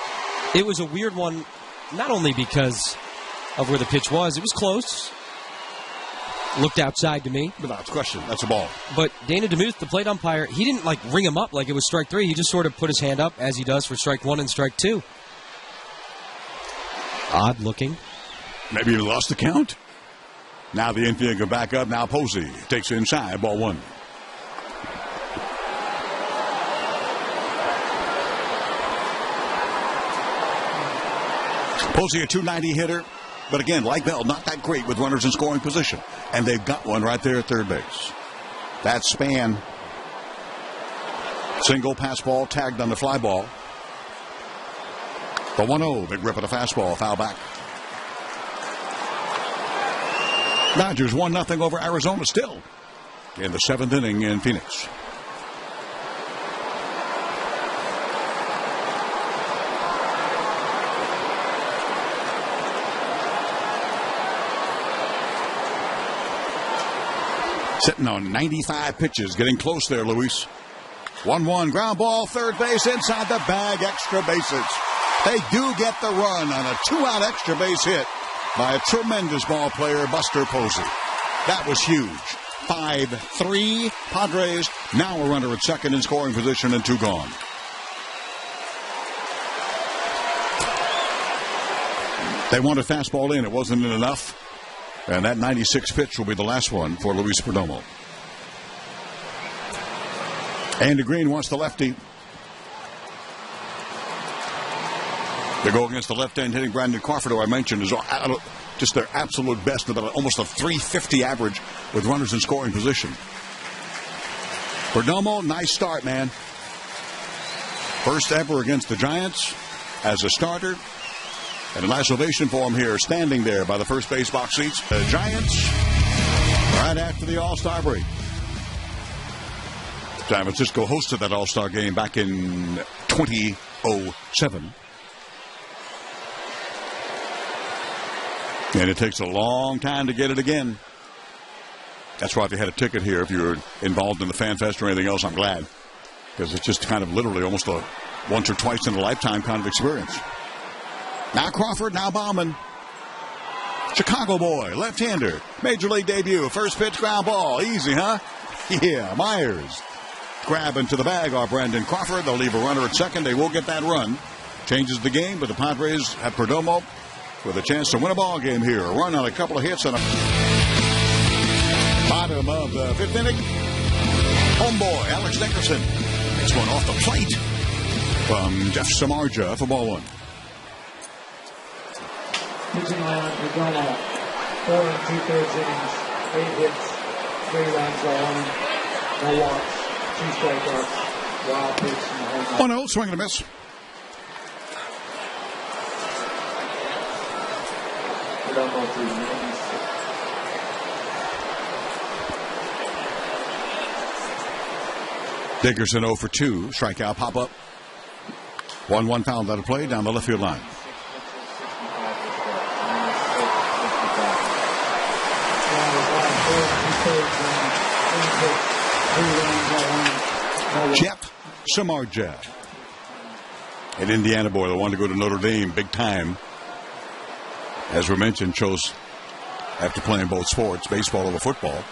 It was a weird one, not only because of where the pitch was. It was close. Looked outside to me. Without question, that's a ball. But Dana DeMuth, the plate umpire, he didn't ring him up like it was strike 3. He just sort of put his hand up as he does for strike 1 and strike 2. Odd looking. Maybe he lost the count. Now the infield go back up. Now Posey takes it inside. Ball 1. Posey a .290 hitter. But again, like Bell, not that great with runners in scoring position. And they've got one right there at third base. That Span. Single pass ball tagged on the fly ball. The 1-0, big rip of the fastball, foul back. Dodgers 1-0 over Arizona still in the 7th inning in Phoenix. Sitting on 95 pitches, getting close there, Luis. 1-1, ground ball, third base, inside the bag, extra bases. They do get the run on a 2-out extra base hit by a tremendous ball player, Buster Posey. That was huge. 5-3, Padres, now a runner at second in scoring position and 2 gone. They wanted fastball in, it wasn't enough. And that 96 pitch will be the last one for Luis Perdomo. Andy Green wants the lefty. They go against the left end hitting Brandon Crawford, who I mentioned is just their absolute best, about almost a .350 average with runners in scoring position. Perdomo, nice start, man. First ever against the Giants as a starter. And a nice ovation for him here, standing there by the first base box seats. The Giants, right after the All-Star break. San Francisco hosted that All-Star game back in 2007. And it takes a long time to get it again. That's why if you had a ticket here, if you're involved in the Fan Fest or anything else, I'm glad. Because it's just kind of literally almost a once or twice in a lifetime kind of experience. Now Crawford, now Bauman. Chicago boy, left-hander. Major league debut. First pitch, ground ball. Easy, huh? Yeah, Myers. Grabbing to the bag are Brandon Crawford. They'll leave a runner at second. They will get that run. Changes the game, but the Padres have Perdomo with a chance to win a ball game here. A run on a couple of hits on a bottom of the 5th inning. Homeboy, Alex Nickerson. Makes one off the plate from Jeff Samardzija for ball 1. Pitching lineup, Perdomo, 4 2/3 innings, 8 hits, 3 runs, 1, no walks, strikeouts, wild pitch, and home run. 1-0, swing and a miss. Perdomo through the innings. Dickerson 0 for 2. Strikeout, pop up. 1-1 foul out of play down the left field line. Kemp Samardzija, an Indiana boy that wanted to go to Notre Dame big time. As we mentioned, chose after playing both sports, baseball over football.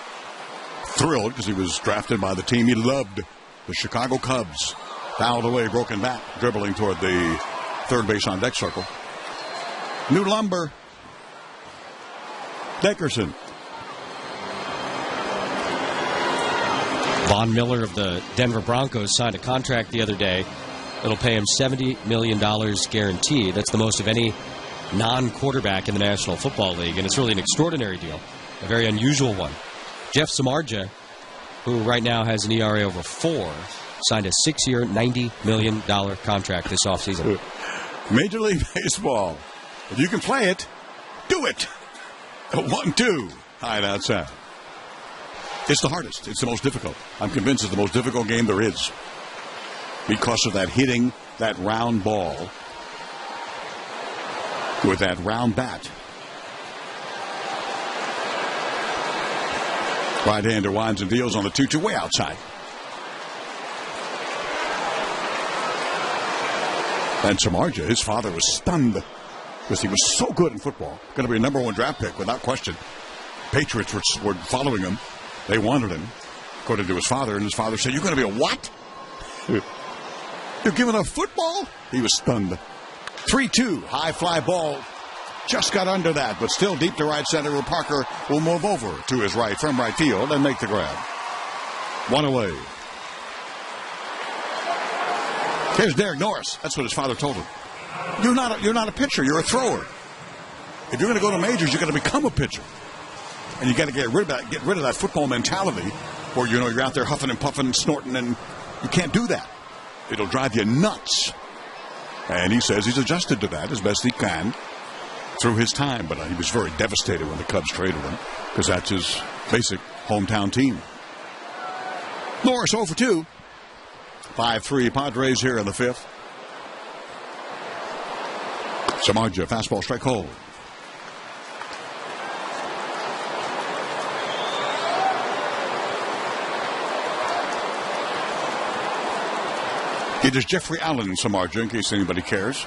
Thrilled because he was drafted by the team he loved, the Chicago Cubs. Fouled away, broken back, dribbling toward the third base on deck circle. New lumber. Dickerson. Von Miller of the Denver Broncos signed a contract the other day. It'll pay him $70 million guaranteed. That's the most of any non-quarterback in the National Football League, and it's really an extraordinary deal, a very unusual one. Jeff Samardzija, who right now has an ERA over 4, signed a 6-year, $90 million contract this offseason. Major League Baseball. If you can play it, do it. 1-2. High and outside. It's the hardest. It's the most difficult. I'm convinced it's the most difficult game there is. Because of that hitting that round ball with that round bat. Right-hander winds and deals on the 2-2 way outside. And Samardzija, his father, was stunned because he was so good in football. Going to be a #1 draft pick without question. Patriots were following him. They wanted him, according to his father. And his father said, "You're going to be a what? You're giving up football?" He was stunned. 3-2, high fly ball. Just got under that, but still deep to right center where Parker will move over to his right from right field and make the grab. 1 away. Here's Derek Norris. That's what his father told him. You're not a pitcher. You're a thrower. If you're going to go to majors, you're going to become a pitcher. And you got to get rid of that football mentality where, you're out there huffing and puffing and snorting, and you can't do that. It'll drive you nuts. And he says he's adjusted to that as best he can through his time. But he was very devastated when the Cubs traded him because that's his basic hometown team. Norris 0 for 2. 5-3 Padres here in the 5th. Samardzija, fastball, strike hold. It is Jeffrey Allen Samardzija, in case anybody cares.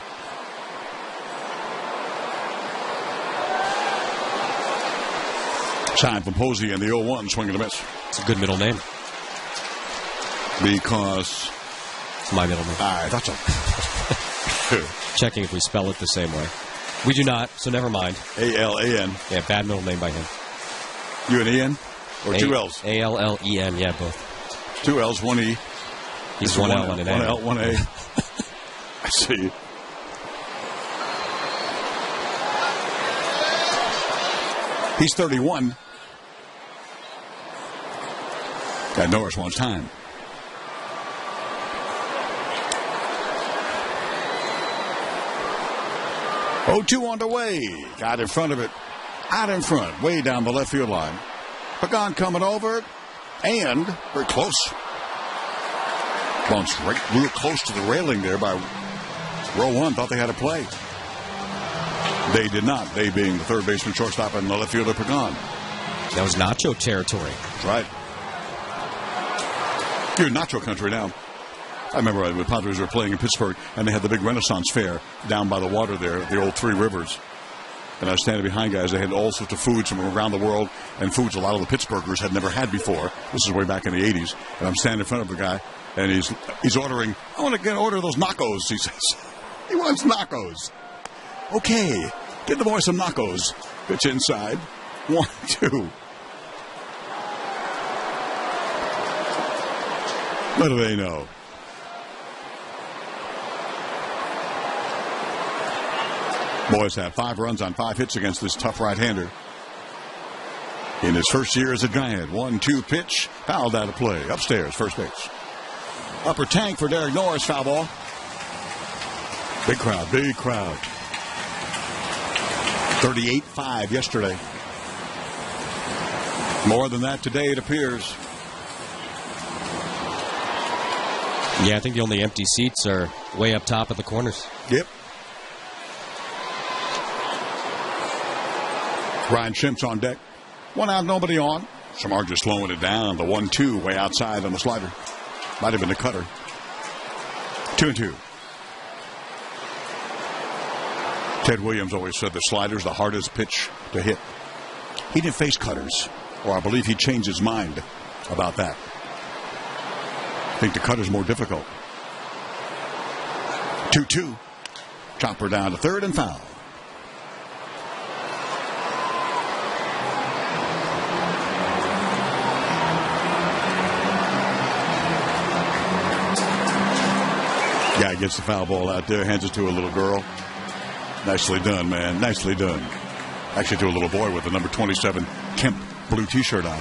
Signed from Posey in the 0-1, swing and a miss. It's a good middle name. Because it's my middle name. I thought so. Checking if we spell it the same way. We do not, so never mind. A-L-A-N. Yeah, bad middle name by him. You an E-N? Or 2 L's? A-L-L-E-N, yeah, both. 2 L's, 1 E. He's 1 L and an A. 1 L, 1 A. I see. He's 31. God, Norris wants time. Oh, 2 on the way. Got in front of it. Out in front. Way down the left field line. Pagan coming over. And very close. Bounced right real close to the railing there by row 1. Thought they had a play. They did not. They being the third baseman, shortstop, and the left fielder, Pagan. That was Nacho territory. That's right. You're in Nacho country now. I remember when the Padres were playing in Pittsburgh, and they had the big Renaissance Fair down by the water there, the old Three Rivers. And I was standing behind guys. They had all sorts of foods from around the world, and foods a lot of the Pittsburghers had never had before. This is way back in the 80s. And I'm standing in front of the guy, and he's ordering, "I want to order those Knockos," he says. He wants Knockos. Okay, get the boy some Knockos. Pitch inside. 1-2. What do they know? Boys have 5 runs on 5 hits against this tough right-hander. In his first year as a Giant, 1-2 pitch, fouled out of play. Upstairs, first base. Upper tank for Derek Norris, foul ball. Big crowd, big crowd. 38-5 yesterday. More than that today, it appears. Yeah, I think the only empty seats are way up top at the corners. Yep. Ryan Schimpf's on deck. One out, nobody on. Samardzija slowing it down. The 1-2 way outside on the slider. Might have been the cutter. 2-2. Ted Williams always said the slider's the hardest pitch to hit. He didn't face cutters, or I believe he changed his mind about that. I think the cutter's more difficult. 2-2. Chopper down to third and foul. Guy gets the foul ball out there, hands it to a little girl. Nicely done, man. Nicely done. Actually, to a little boy with the number 27 Kemp blue T-shirt on.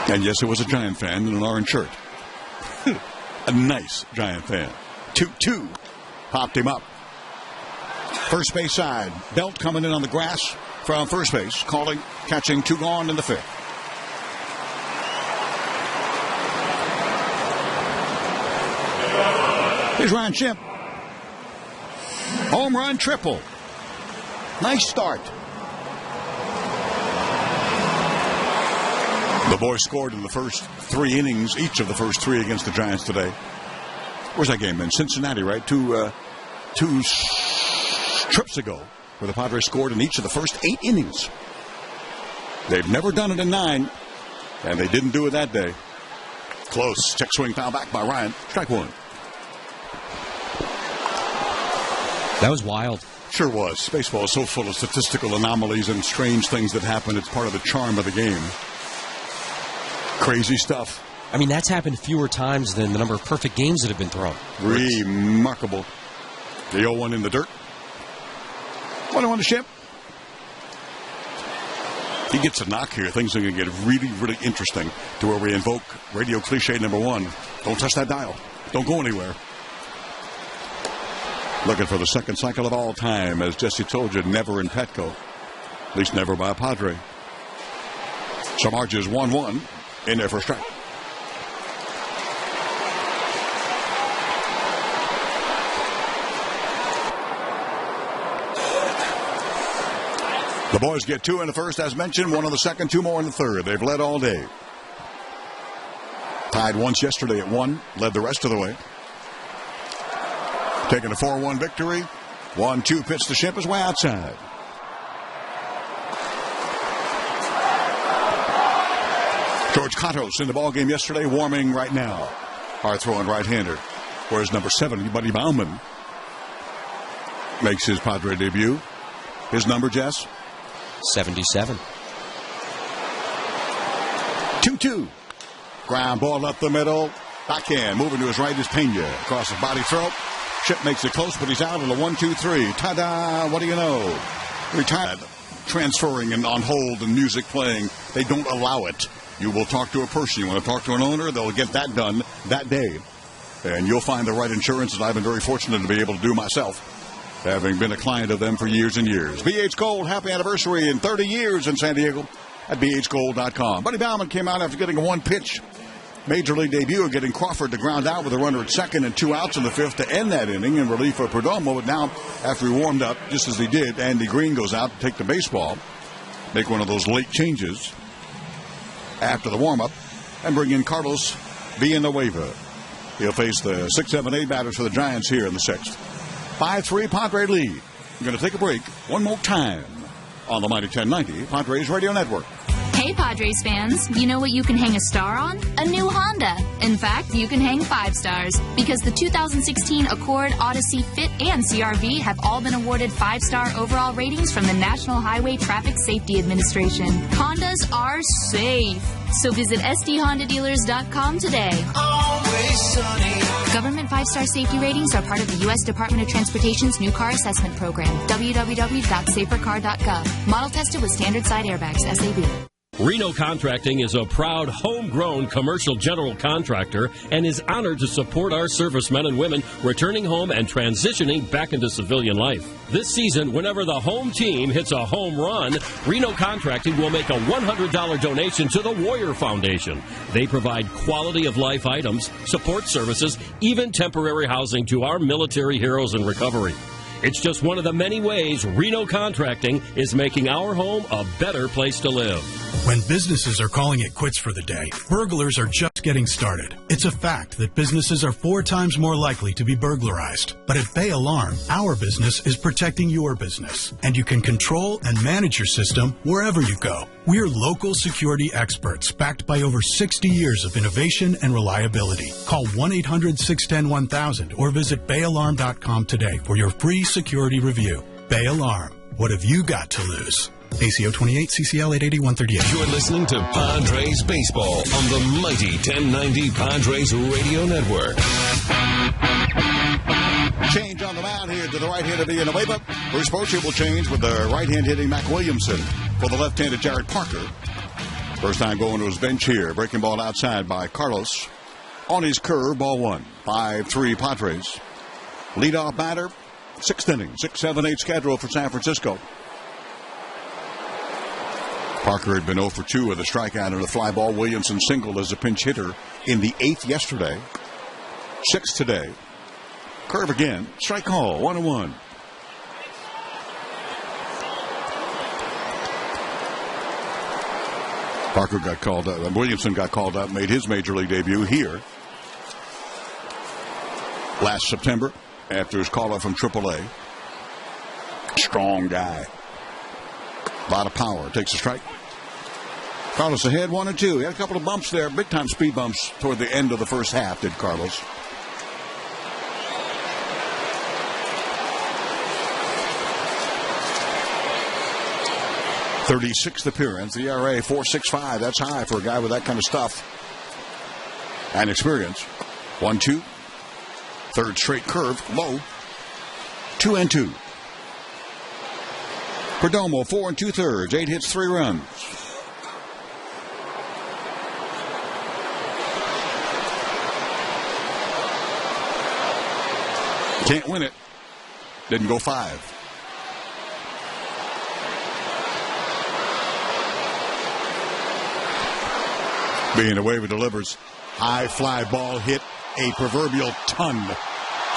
And yes, it was a Giant fan in an orange shirt. A nice Giant fan. 2-2. Popped him up. First base side. Belt coming in on the grass from first base. Calling, catching, 2 gone in the 5th. Here's Ryan Schimpf. Home run triple. Nice start. The boys scored in the first 3 innings, each of the first 3 against the Giants today. Where's that game in? Cincinnati, right? Two trips ago, where the Padres scored in each of the first 8 innings. They've never done it in 9, and they didn't do it that day. Close. Check swing foul back by Ryan. Strike 1. That was wild. Sure was. Baseball is so full of statistical anomalies and strange things that happen. It's part of the charm of the game. Crazy stuff. I mean, that's happened fewer times than the number of perfect games that have been thrown. Remarkable. The 0-1 in the dirt. 1-1 to Schimpf. He gets a knock here. Things are going to get really, really interesting to where we invoke radio cliche number 1. Don't touch that dial. Don't go anywhere. Looking for the second cycle of all time. As Jesse told you, never in Petco. At least never by a Padre. Samardzija's 1-1 in there for a strike. The boys get 2 in the first, as mentioned, 1 in the second, 2 more in the third. They've led all day. Tied once yesterday at 1, led the rest of the way. Taking a 4-1 victory. 1-2 pitch to Schimpf is way outside. George Katos in the ballgame yesterday, warming right now. Hard throwing right-hander. Whereas number 7, Buddy Bauman, makes his Padre debut. His number, Jess? 77. 2-2. Ground ball up the middle. Backhand. Moving to his right is Pena. Across his body throw. Schimpf makes it close, but he's out in the 1-2-3. Ta-da! What do you know? Retired. Transferring and on hold and music playing. They don't allow it. You will talk to a person. You want to talk to an owner, they'll get that done that day. And you'll find the right insurance, and I've been very fortunate to be able to do myself, having been a client of them for years and years. BH Gold, happy anniversary in 30 years in San Diego at bhgold.com. Buddy Bauman came out after getting a 1-pitch Major League debut, getting Crawford to ground out with a runner at second and 2 outs in the 5th to end that inning in relief of Perdomo. But now, after he warmed up, just as he did, Andy Green goes out to take the baseball, make one of those late changes after the warm-up, and bring in Carlos Villanueva. He'll face the 6, 7, 8 batters for the Giants here in the 6th. 5-3 Padre lead. We're going to take a break one more time on the Mighty 1090 Padres Radio Network. Hey Padres fans, you know what you can hang a star on? A new Honda. In fact, you can hang 5 stars because the 2016 Accord, Odyssey, Fit, and CR-V have all been awarded 5-star overall ratings from the National Highway Traffic Safety Administration. Hondas are safe. So visit sdhondadealers.com today. Always sunny. Government 5-star safety ratings are part of the U.S. Department of Transportation's new car assessment program. www.safercar.gov. Model tested with standard side airbags, SAB. Reno Contracting is a proud, homegrown commercial general contractor and is honored to support our servicemen and women returning home and transitioning back into civilian life. This season, whenever the home team hits a home run, Reno Contracting will make a $100 donation to the Warrior Foundation. They provide quality of life items, support services, even temporary housing to our military heroes in recovery. It's just one of the many ways Reno Contracting is making our home a better place to live. When businesses are calling it quits for the day, burglars are just getting started. It's a fact that businesses are 4 times more likely to be burglarized. But at Bay Alarm, our business is protecting your business, and you can control and manage your system wherever you go. We're local security experts backed by over 60 years of innovation and reliability. Call 1-800-610-1000 or visit bayalarm.com today for your free security review. Bay Alarm. What have you got to lose? ACO 28, CCL 880-138. You're listening to Padres Baseball on the mighty 1090 Padres Radio Network. Change on the mound here to the right-hander Villanueva. Bruce Posey will change with the right-hand hitting Mac Williamson for the left-handed Jared Parker. First time going to his bench here. Breaking ball outside by Carlos. On his curve, ball 1. 5-3 Padres. Leadoff batter, 6th inning. 6-7-8 schedule for San Francisco. Parker had been 0 for 2 with a strikeout and a fly ball. Williamson singled as a pinch hitter in the 8th yesterday. 6th today. Curve again. Strike call. 1-1. Parker got called up. Williamson got called up, made his major league debut here last September after his call up from AAA. Strong guy. A lot of power. Takes a strike. Carlos ahead 1-2. He had a couple of bumps there, big time speed bumps toward the end of the first half, did Carlos. .36th appearance, ERA 4.65. That's high for a guy with that kind of stuff and experience. 1-2. Third straight curve, low. 2-2. Perdomo 4 2/3, 8 hits, 3 runs. Can't win it. Didn't go 5. Villanueva delivers. High fly ball hit a proverbial ton.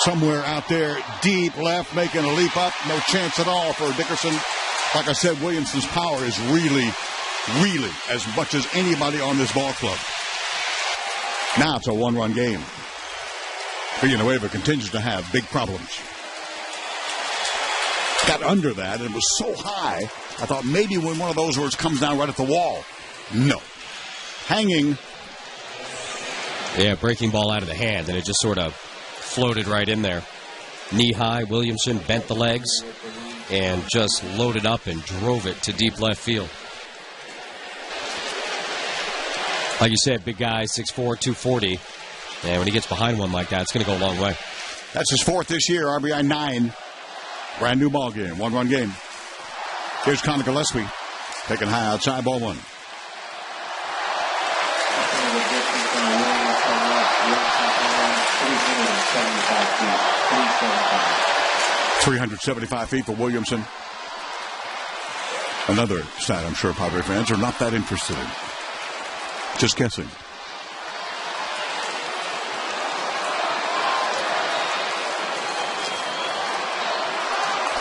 Somewhere out there, deep left, making a leap up. No chance at all for Dickerson. Like I said, Williamson's power is really as much as anybody on this ball club. Now it's a 1-run game. Villanueva continues to have big problems. Got under that, and it was so high, I thought maybe when one of those words comes down right at the wall. No. Hanging. Yeah, breaking ball out of the hand, and it just sort of floated right in there. Knee high, Williamson bent the legs and just loaded up and drove it to deep left field. Like you said, big guy, 6'4", 240. And when he gets behind one like that, it's going to go a long way. That's his 4th this year, RBI 9. Brand new ball game, 1-run game. Here's Conor Gillespie, taking high outside, ball 1. 375 feet for Williamson. Another stat I'm sure Padre fans are not that interested in. Just guessing.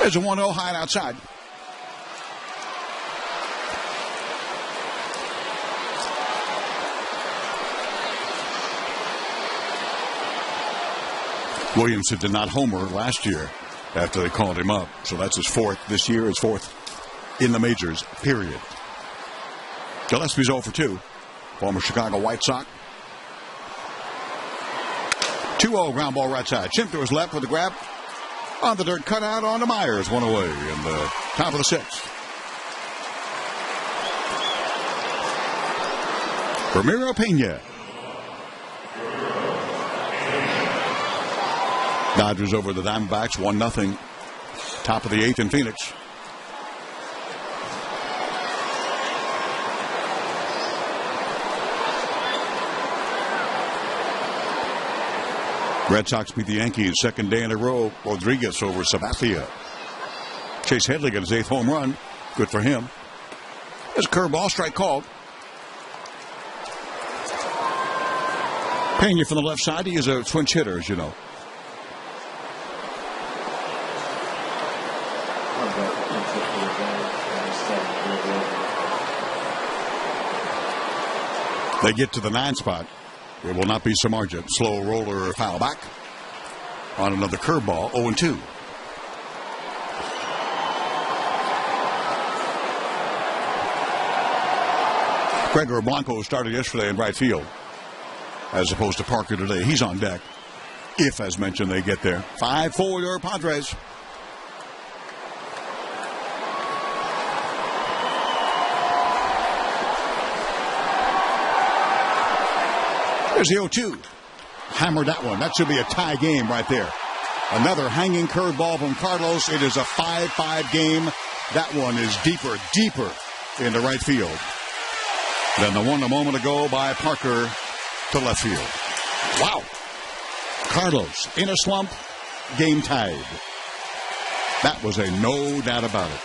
There's a 1-0 high and outside. Williamson did not homer last year after they called him up. So that's his 4th this year, his 4th in the majors, period. Gillespie's 0 for 2. Former Chicago White Sox. 2-0 ground ball right side. Schimpf to his left with the grab. On the dirt cutout on to Myers. 1 away in the top of the 6th. Ramiro Pena. Dodgers over the Diamondbacks, 1-0. Top of the 8th in Phoenix. Red Sox beat the Yankees second day in a row. Rodriguez over Sabathia. Chase Headley got his 8th home run. Good for him. There's a curveball, strike called. Pena from the left side. He is a switch hitter, as you know. They get to the 9 spot. It will not be Samardzija. Slow roller foul back on another curveball. 0-2. Gregor Blanco started yesterday in right field as opposed to Parker today. He's on deck. If, as mentioned, they get there. 5-4 your Padres. There's the 0-2. Hammered that one. That should be a tie game right there. Another hanging curveball from Carlos. It is a 5-5 game. That one is deeper into right field than the one a moment ago by Parker to left field. Wow. Carlos in a slump. Game tied. That was a no doubt about it.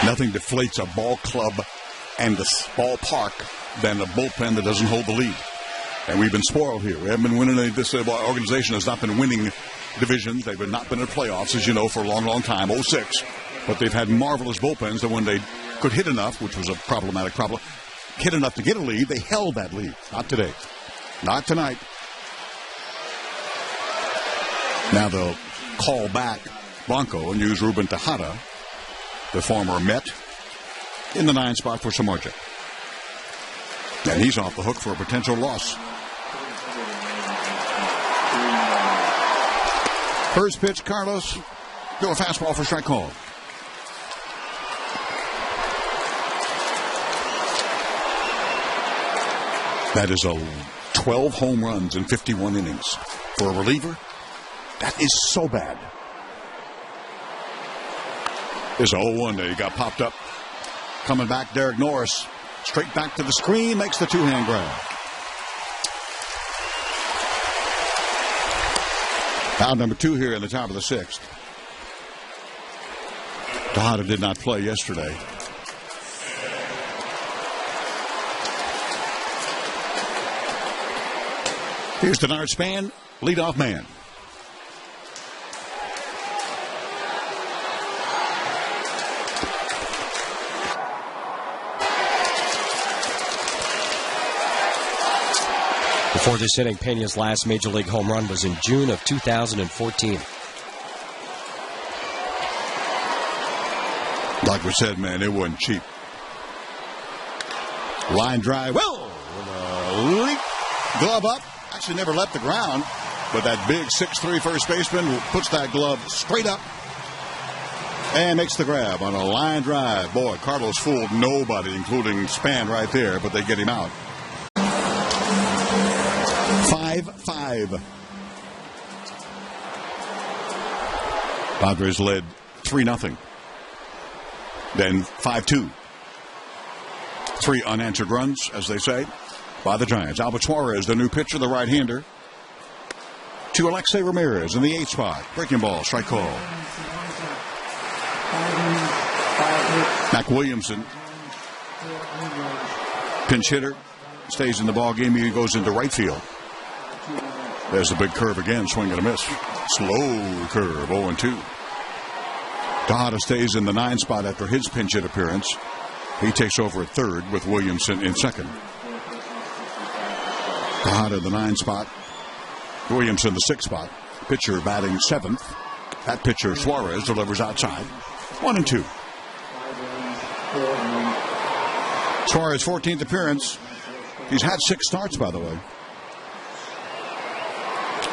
Nothing deflates a ball club and the ballpark than a bullpen that doesn't hold the lead. And we've been spoiled here. We haven't been winning. This organization has not been winning divisions. They've not been in playoffs, as you know, for a long, long time. 06. But they've had marvelous bullpens that when they could hit enough, which was a problematic problem, hit enough to get a lead, they held that lead. Not today. Not tonight. Now they'll call back Blanco and use Ruben Tejada, the former Met, in the 9 spot for Samardzija. And he's off the hook for a potential loss. First pitch, Carlos. Do a fastball for strike call. That is 12 home runs in 51 innings. For a reliever, that is so bad. There's a 0-1 there. He got popped up. Coming back, Derek Norris. Straight back to the screen. Makes the 2-hand grab. Out number 2 here in the top of the 6th. Tejada did not play yesterday. Here's Denard Span, leadoff man. Before this inning, Pena's last Major League home run was in June of 2014. Like we said, man, it wasn't cheap. Line drive. Well, with a leap. Glove up. Actually never left the ground. But that big 6'3" first baseman puts that glove straight up and makes the grab on a line drive. Boy, Carlos fooled nobody, including Span right there, but they get him out. 5-5. Padres led 3-0. Then 5-2. 3 unanswered runs, as they say, by the Giants. Albert Suarez, the new pitcher, the right-hander, to Alexei Ramirez in the 8th spot. Breaking ball, strike call. Mac Williamson, pinch hitter, stays in the ball game. He goes into right field. There's a big curve again, swing and a miss. Slow curve, 0-2. Tejada stays in the 9 spot after his pinch hit appearance. He takes over at third with Williamson in second. Tejada the 9 spot. Williamson the 6 spot. Pitcher batting 7th. That pitcher, Suarez, delivers outside. 1-2. Suarez 14th appearance. He's had 6 starts, by the way.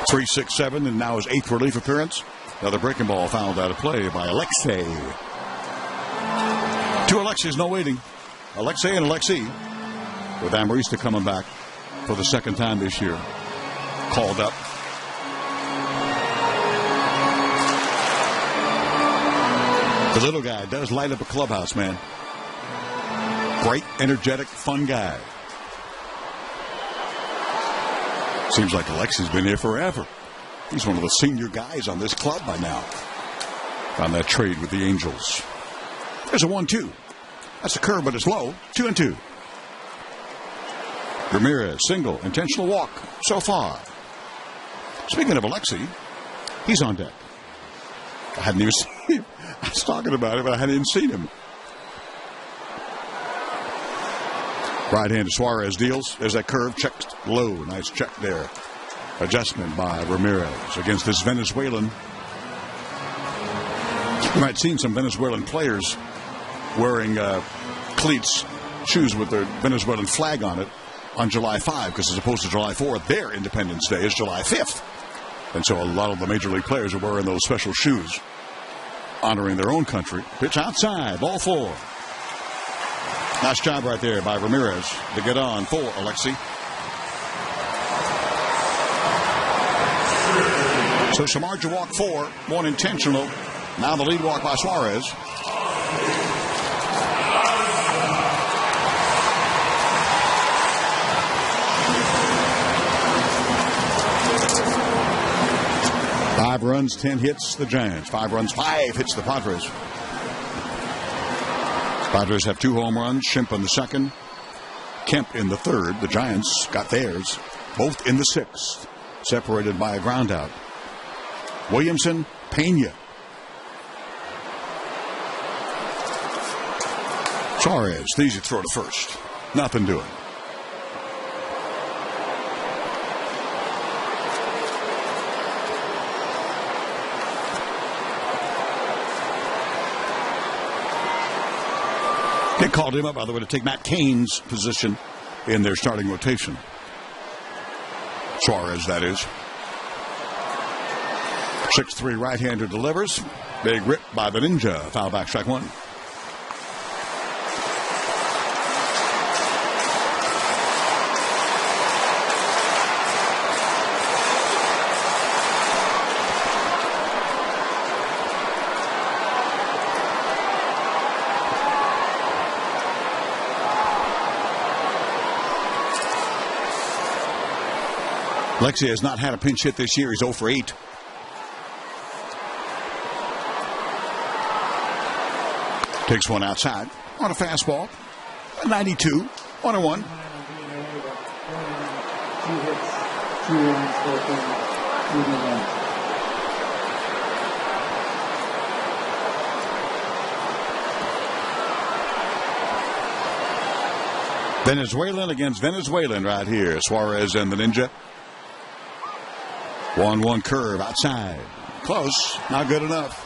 3, 6, 7, and now his 8th relief appearance. Another breaking ball fouled out of play by Alexei. 2 Alexeis, no waiting. Alexei and Alexei, with Amarista coming back for the 2nd time this year. Called up. The little guy does light up a clubhouse, man. Great, energetic, fun guy. Seems like Alexi's been here forever. He's one of the senior guys on this club by now. On that trade with the Angels. There's a 1-2. That's a curve, but it's low. 2-2. Ramirez, single, intentional walk so far. Speaking of Alexi, he's on deck. I hadn't even seen him. I was talking about it, but I hadn't even seen him. Right-handed Suarez deals. There's that curve. Checked low. Nice check there. Adjustment by Ramirez against this Venezuelan. You might have seen some Venezuelan players wearing cleats, shoes with their Venezuelan flag on it on July 5, because as opposed to July 4th, their Independence Day is July 5th. And so a lot of the Major League players are wearing those special shoes, honoring their own country. Pitch outside, ball 4. Nice job right there by Ramirez to get on for Alexi. So Samardzija walk 4, one intentional. Now the lead walk by Suarez. Five runs, 10 hits, the Giants. 5 runs, 5 hits, the Padres. Padres have 2 home runs. Schimpf in the second. Kemp in the third. The Giants got theirs, both in the 6th, separated by a ground out. Williamson, Pena. Suarez, the easy throw to first. Nothing doing. They called him up, by the way, to take Matt Cain's position in their starting rotation. Suarez, that is. 6'3" right-hander delivers. Big rip by the Ninja. Foul back, strike 1. Alexi has not had a pinch hit this year. He's 0 for 8. Takes one outside on a fastball. A 92. 1-1. 2 hits, 2 runs, 4 runs. Venezuelan against Venezuelan right here. Suarez and the Ninja. 1-1 curve outside. Close. Not good enough.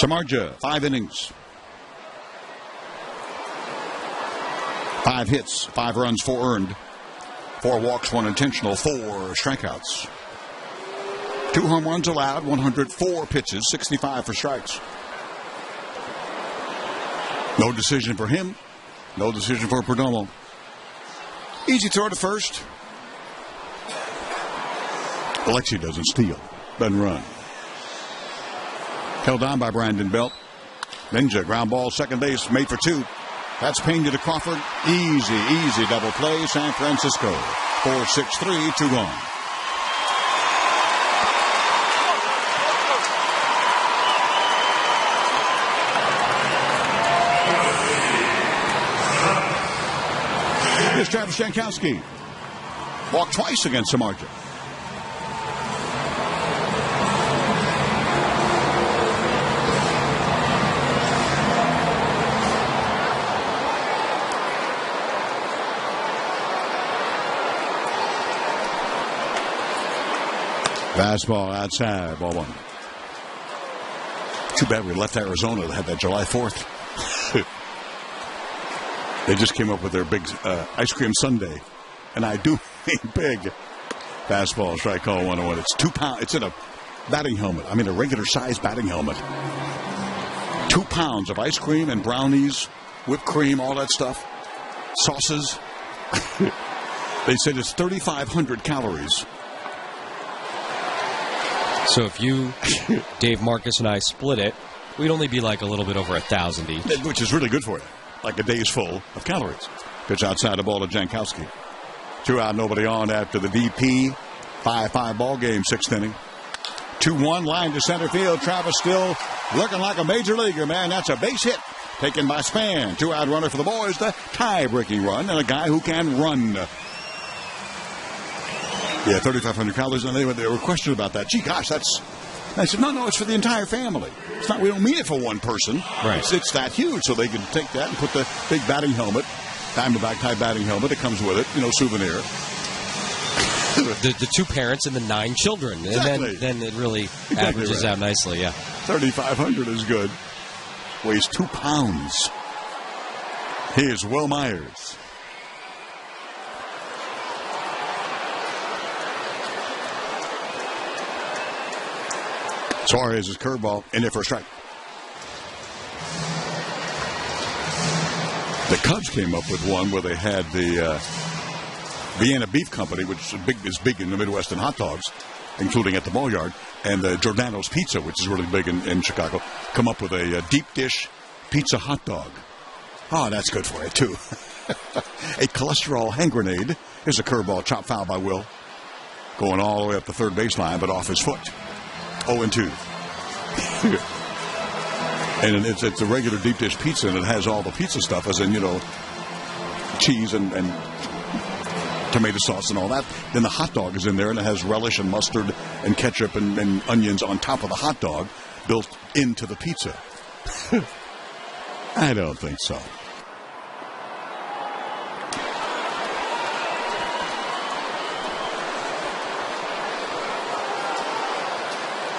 Samardzija, 5 innings. 5 hits, 5 runs, 4 earned. 4 walks, 1 intentional, 4 strikeouts. 2 home runs allowed, 104 pitches, 65 for strikes. No decision for him. No decision for Perdomo. Easy throw to first. Alexi doesn't steal. Doesn't run. Held on by Brandon Belt. Ninja, ground ball, second base, made for 2. That's Pena to Crawford. Easy double play. San Francisco. 4-6-3, 2 gone. Here's Travis Jankowski. Walked twice against Samardzija. Fastball outside, ball 1. Too bad we left Arizona to have that July 4th. They just came up with their big ice cream sundae. And I do mean big. Fastball, strike call, 1-1. It's 2 pounds. It's in a batting helmet. I mean, a regular-sized batting helmet. 2 pounds of ice cream and brownies, whipped cream, all that stuff. Sauces. They said it's 3,500 calories. So if you, Dave, Marcus, and I split it, we'd only be like a little bit over 1,000 each. Which is really good for you. Like a day's full of calories. Pitch outside the ball to Jankowski. 2 out, nobody on after the DP. 5-5 ball game, 6th inning. 2-1, line to center field. Travis still looking like a major leaguer, man. That's a base hit taken by Span. 2 out runner for the boys. The tie-breaking run, and a guy who can run. Yeah, 3,500 calories. And they were questioned about that. Gee, gosh, that's... I said, no, it's for the entire family. It's not. We don't mean it for one person. Right. It's that huge, so they can take that and put the big batting helmet, Diamondback type batting helmet. It comes with it, souvenir. The 2 parents and the 9 children, Exactly. And then it really averages out nicely. Yeah, 3,500 is good. Weighs 2 pounds. Here's Will Myers. Suarez's curveball in there for a strike. The Cubs came up with one where they had the Vienna Beef Company, which is big in the Midwest in hot dogs, including at the Ball Yard, and the Giordano's Pizza, which is really big in Chicago, come up with a deep dish pizza hot dog. Oh, that's good for you, too. A cholesterol hand grenade. Here's a curveball, chopped foul by Will. Going all the way up the third baseline, but off his foot. 0-2. And it's a regular deep dish pizza, and it has all the pizza stuff, as in, cheese and tomato sauce and all that. Then the hot dog is in there, and it has relish and mustard and ketchup and onions on top of the hot dog built into the pizza. I don't think so.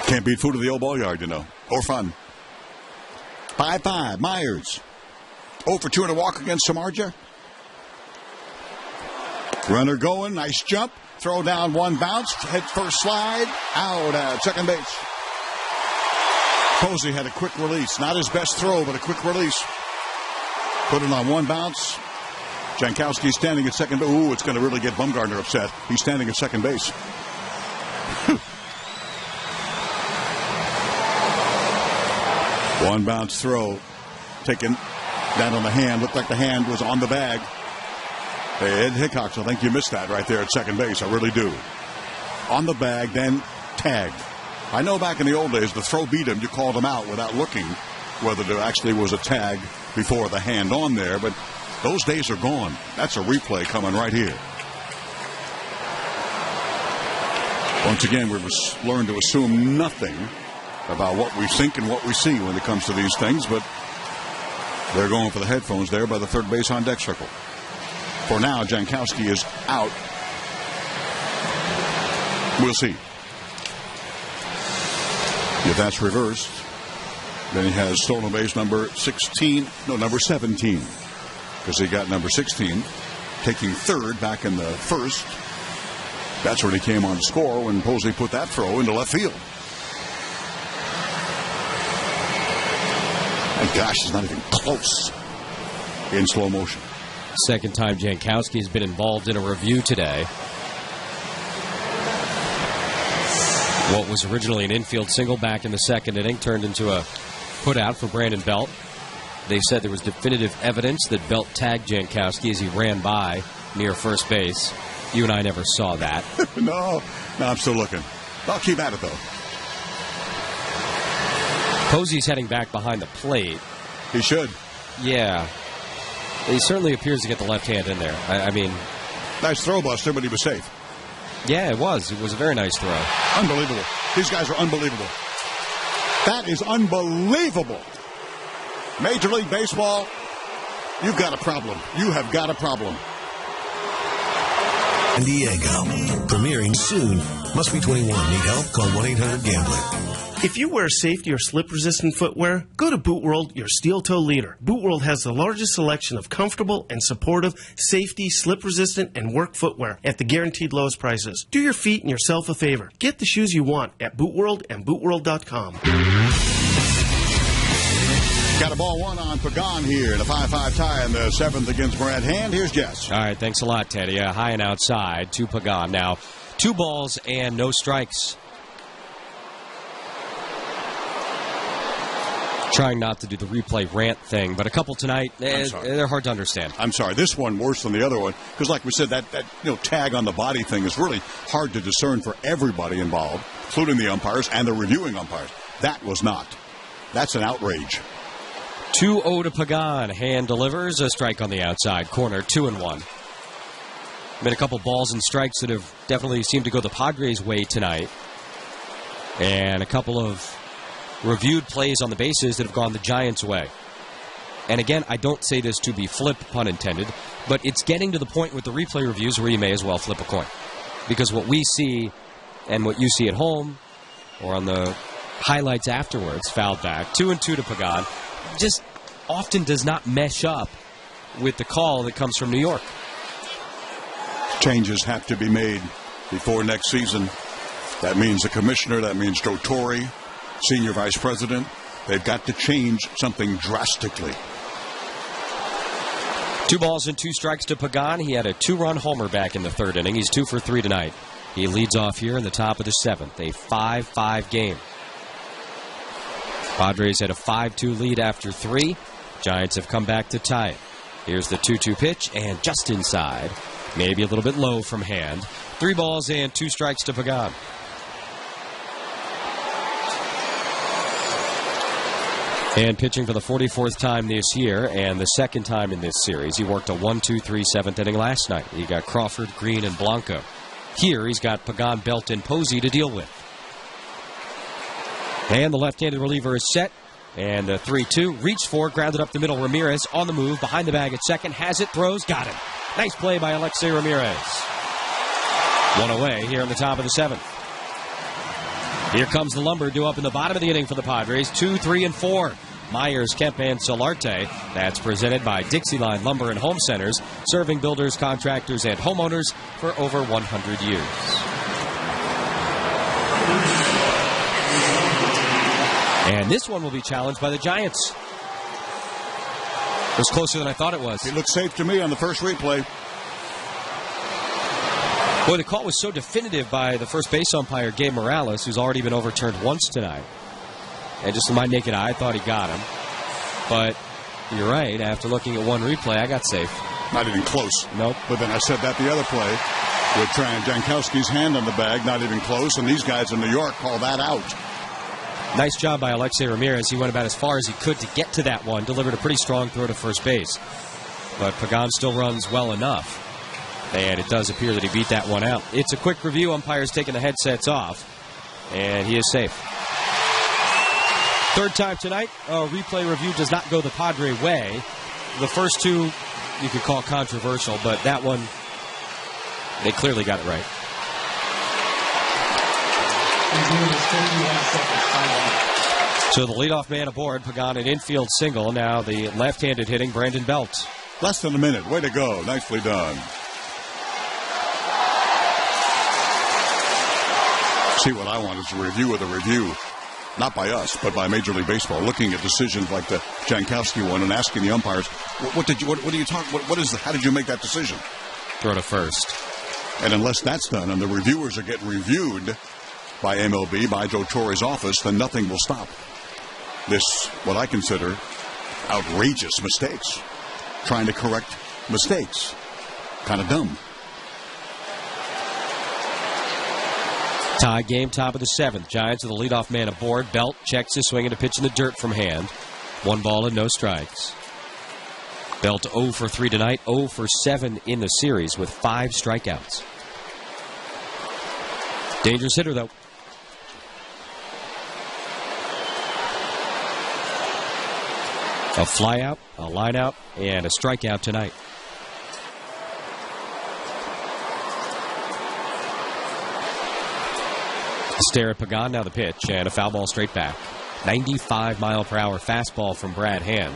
Can't beat food at the old Ball Yard, or fun. 5-5, Myers. 0 for 2 in a walk against Samardzija. Runner going, nice jump. Throw down, 1 bounce. Head first slide. Out at second base. Posey had a quick release. Not his best throw, but a quick release. Put it on 1 bounce. Jankowski standing at second base. Ooh, it's going to really get Bumgarner upset. He's standing at second base. One bounce throw taken down on the hand. Looked like the hand was on the bag. Ed Hickox, I think you missed that right there at second base. I really do. On the bag, then tagged. I know back in the old days, the throw beat him. You called him out without looking whether there actually was a tag before the hand on there. But those days are gone. That's a replay coming right here. Once again, we must learn to assume nothing about what we think and what we see when it comes to these things, but they're going for the headphones there by the third base on deck circle. For now, Jankowski is out. We'll see. If that's reversed, then he has stolen base number 17, because he got number 16, taking third back in the first. That's when he came on to score when Posey put that throw into left field. And gosh, it's not even close in slow motion. Second time Jankowski has been involved in a review today. What was originally an infield single back in the second inning turned into a put-out for Brandon Belt. They said there was definitive evidence that Belt tagged Jankowski as he ran by near first base. You and I never saw that. No, I'm still looking. I'll keep at it, though. Posey's heading back behind the plate. He should. Yeah. He certainly appears to get the left hand in there. I mean... Nice throw, Buster, but he was safe. Yeah, it was. It was a very nice throw. Unbelievable. These guys are unbelievable. That is unbelievable. Major League Baseball, you've got a problem. You have got a problem. San Diego. Premiering soon. Must be 21. Need help? Call 1-800-GAMBLER. If you wear safety or slip-resistant footwear, go to Boot World, your steel-toe leader. Boot World has the largest selection of comfortable and supportive safety, slip-resistant, and work footwear at the guaranteed lowest prices. Do your feet and yourself a favor. Get the shoes you want at Boot World and BootWorld.com. Got a ball one on Pagan here in a 5-5 tie in the 7th against Brad Hand. Here's Jess. All right, thanks a lot, Teddy. High and outside to Pagan. Now, 2 balls and no strikes. Trying not to do the replay rant thing, but a couple tonight, they're hard to understand. I'm sorry. This one worse than the other one because, like we said, that tag on the body thing is really hard to discern for everybody involved, including the umpires and the reviewing umpires. That was not. That's an outrage. 2-0 to Pagan. Hand delivers a strike on the outside corner. 2-1. Been a couple balls and strikes that have definitely seemed to go the Padres' way tonight, and a couple of reviewed plays on the bases that have gone the Giants' way. And again, I don't say this to be flip, pun intended, but it's getting to the point with the replay reviews where you may as well flip a coin. Because what we see and what you see at home or on the highlights afterwards, fouled back, 2-2 to Pagan, just often does not mesh up with the call that comes from New York. Changes have to be made before next season. That means the commissioner, that means Joe Torre, senior vice president. They've got to change something drastically. 2 balls and 2 strikes to Pagan. He had a 2-run homer back in the 3rd inning. He's 2 for 3 tonight. He leads off here in the top of the 7th, a 5-5 game. Padres had a 5-2 lead after 3. Giants have come back to tie it. Here's the 2-2 pitch, and just inside. Maybe a little bit low from Hand. 3 balls and 2 strikes to Pagan. And pitching for the 44th time this year and the 2nd time in this series. He worked a 1-2-3 7th inning last night. He got Crawford, Green, and Blanco. Here he's got Pagan, Belt, and Posey to deal with. And the left-handed reliever is set. And a 3-2. Reached for, grounded up the middle. Ramirez on the move, behind the bag at second. Has it, throws, got him. Nice play by Alexei Ramirez. 1 away here in the top of the 7th. Here comes the lumber due up in the bottom of the inning for the Padres. 2, 3, and 4. Myers, Kemp, and Solarte. That's presented by Dixieline Lumber and Home Centers, serving builders, contractors, and homeowners for over 100 years. And this one will be challenged by the Giants. It was closer than I thought it was. It looked safe to me on the first replay. Boy, the call was so definitive by the first base umpire, Gabe Morales, who's already been overturned once tonight. And just in my naked eye, I thought he got him. But you're right. After looking at one replay, I got safe. Not even close. Nope. But then I said that the other play with Jankowski's hand on the bag, not even close. And these guys in New York call that out. Nice job by Alexei Ramirez. He went about as far as he could to get to that one. Delivered a pretty strong throw to first base. But Pagan still runs well enough. And it does appear that he beat that one out. It's a quick review. Umpire's taking the headsets off. And he is safe. 3rd time tonight, a replay review does not go the Padre way. The first 2 you could call controversial, but that one, they clearly got it right. So the leadoff man aboard, Pagan, an infield single. Now the left-handed hitting, Brandon Belt. Less than a minute. Way to go. Nicely done. See, what I want is a review of the review. Not by us, but by Major League Baseball, looking at decisions like the Jankowski one and asking the umpires, how did you make that decision? Throw to first. And unless that's done and the reviewers are getting reviewed by MLB, by Joe Torre's office, then nothing will stop this, what I consider, outrageous mistakes. Trying to correct mistakes. Kind of dumb. Tie game, top of the 7th. Giants with the leadoff man aboard. Belt checks his swing and a pitch in the dirt from Hand. 1 ball and no strikes. Belt 0 for 3 tonight, 0 for 7 in the series with 5 strikeouts. Dangerous hitter, though. A flyout, a lineout, and a strikeout tonight. Stare at Pagan, now the pitch, and a foul ball straight back. 95-mile-per-hour fastball from Brad Hand,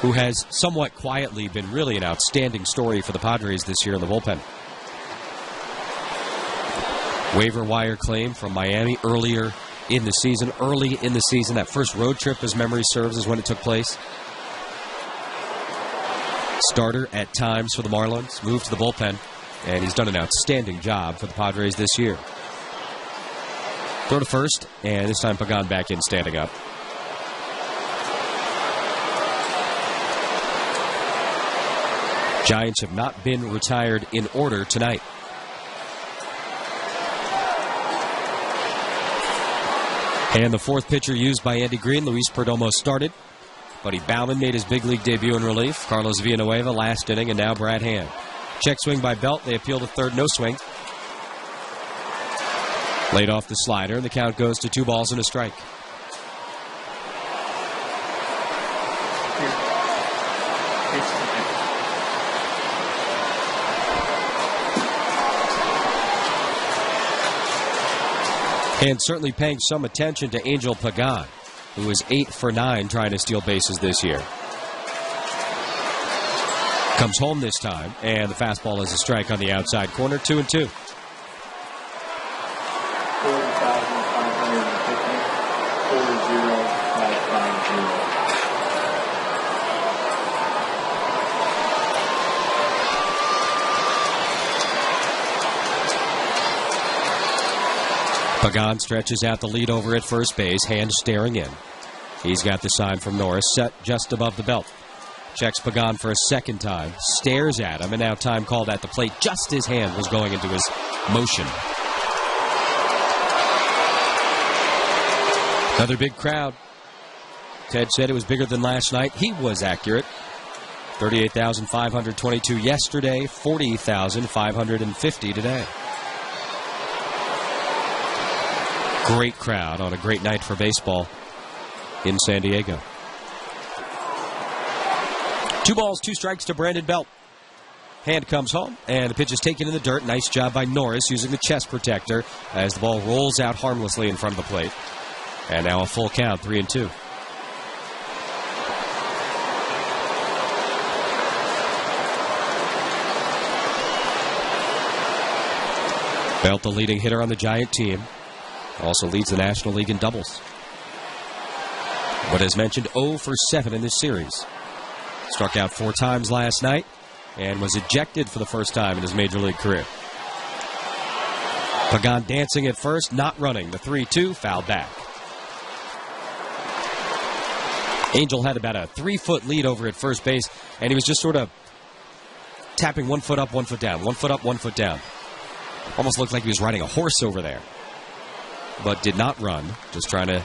who has somewhat quietly been really an outstanding story for the Padres this year in the bullpen. Waiver wire claim from Miami early in the season. That first road trip, as memory serves, is when it took place. Starter at times for the Marlins, moved to the bullpen, and he's done an outstanding job for the Padres this year. Throw to first, and this time Pagan back in, standing up. Giants have not been retired in order tonight. And the fourth pitcher used by Andy Green, Luis Perdomo, started. Buddy Baumann made his big league debut in relief. Carlos Villanueva last inning, and now Brad Hand. Check swing by Belt. They appeal to third, no swing. Laid off the slider, and the count goes to 2 balls and a strike. And certainly paying some attention to Angel Pagan, who is 8 for 9 trying to steal bases this year. Comes home this time, and the fastball is a strike on the outside corner, 2-2. Pagan stretches out the lead over at first base, Hand staring in. He's got the sign from Norris set just above the belt. Checks Pagan for a second time, stares at him, and now time called at the plate just as Hand was going into his motion. Another big crowd. Ted said it was bigger than last night. He was accurate. 38,522 yesterday, 40,550 today. Great crowd on a great night for baseball in San Diego. 2 balls, 2 strikes to Brandon Belt. Hand comes home, and the pitch is taken in the dirt. Nice job by Norris using the chest protector as the ball rolls out harmlessly in front of the plate. And now a full count, 3-2. Belt, the leading hitter on the Giant team, also leads the National League in doubles. But as mentioned, 0 for 7 in this series. Struck out 4 times last night and was ejected for the first time in his major league career. Pagan dancing at first, not running. The 3-2, foul back. Angel had about a 3-foot lead over at first base, and he was just sort of tapping 1 foot up, 1 foot down, 1 foot up, 1 foot down. Almost looked like he was riding a horse over there. But did not run, just trying to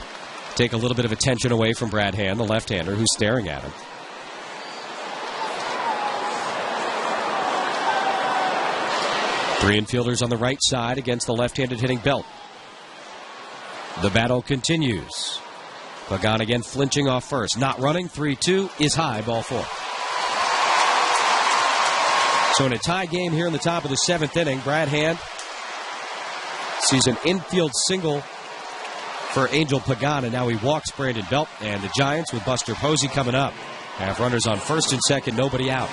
take a little bit of attention away from Brad Hand, the left-hander, who's staring at him. Three infielders on the right side against the left-handed hitting Belt. The battle continues. Pagan again flinching off first. Not running. 3-2 is high. Ball 4. So in a tie game here in the top of the 7th inning, Brad Hand sees an infield single for Angel Pagan, and now he walks Brandon Belt. And the Giants with Buster Posey coming up. Have runners on first and second, nobody out.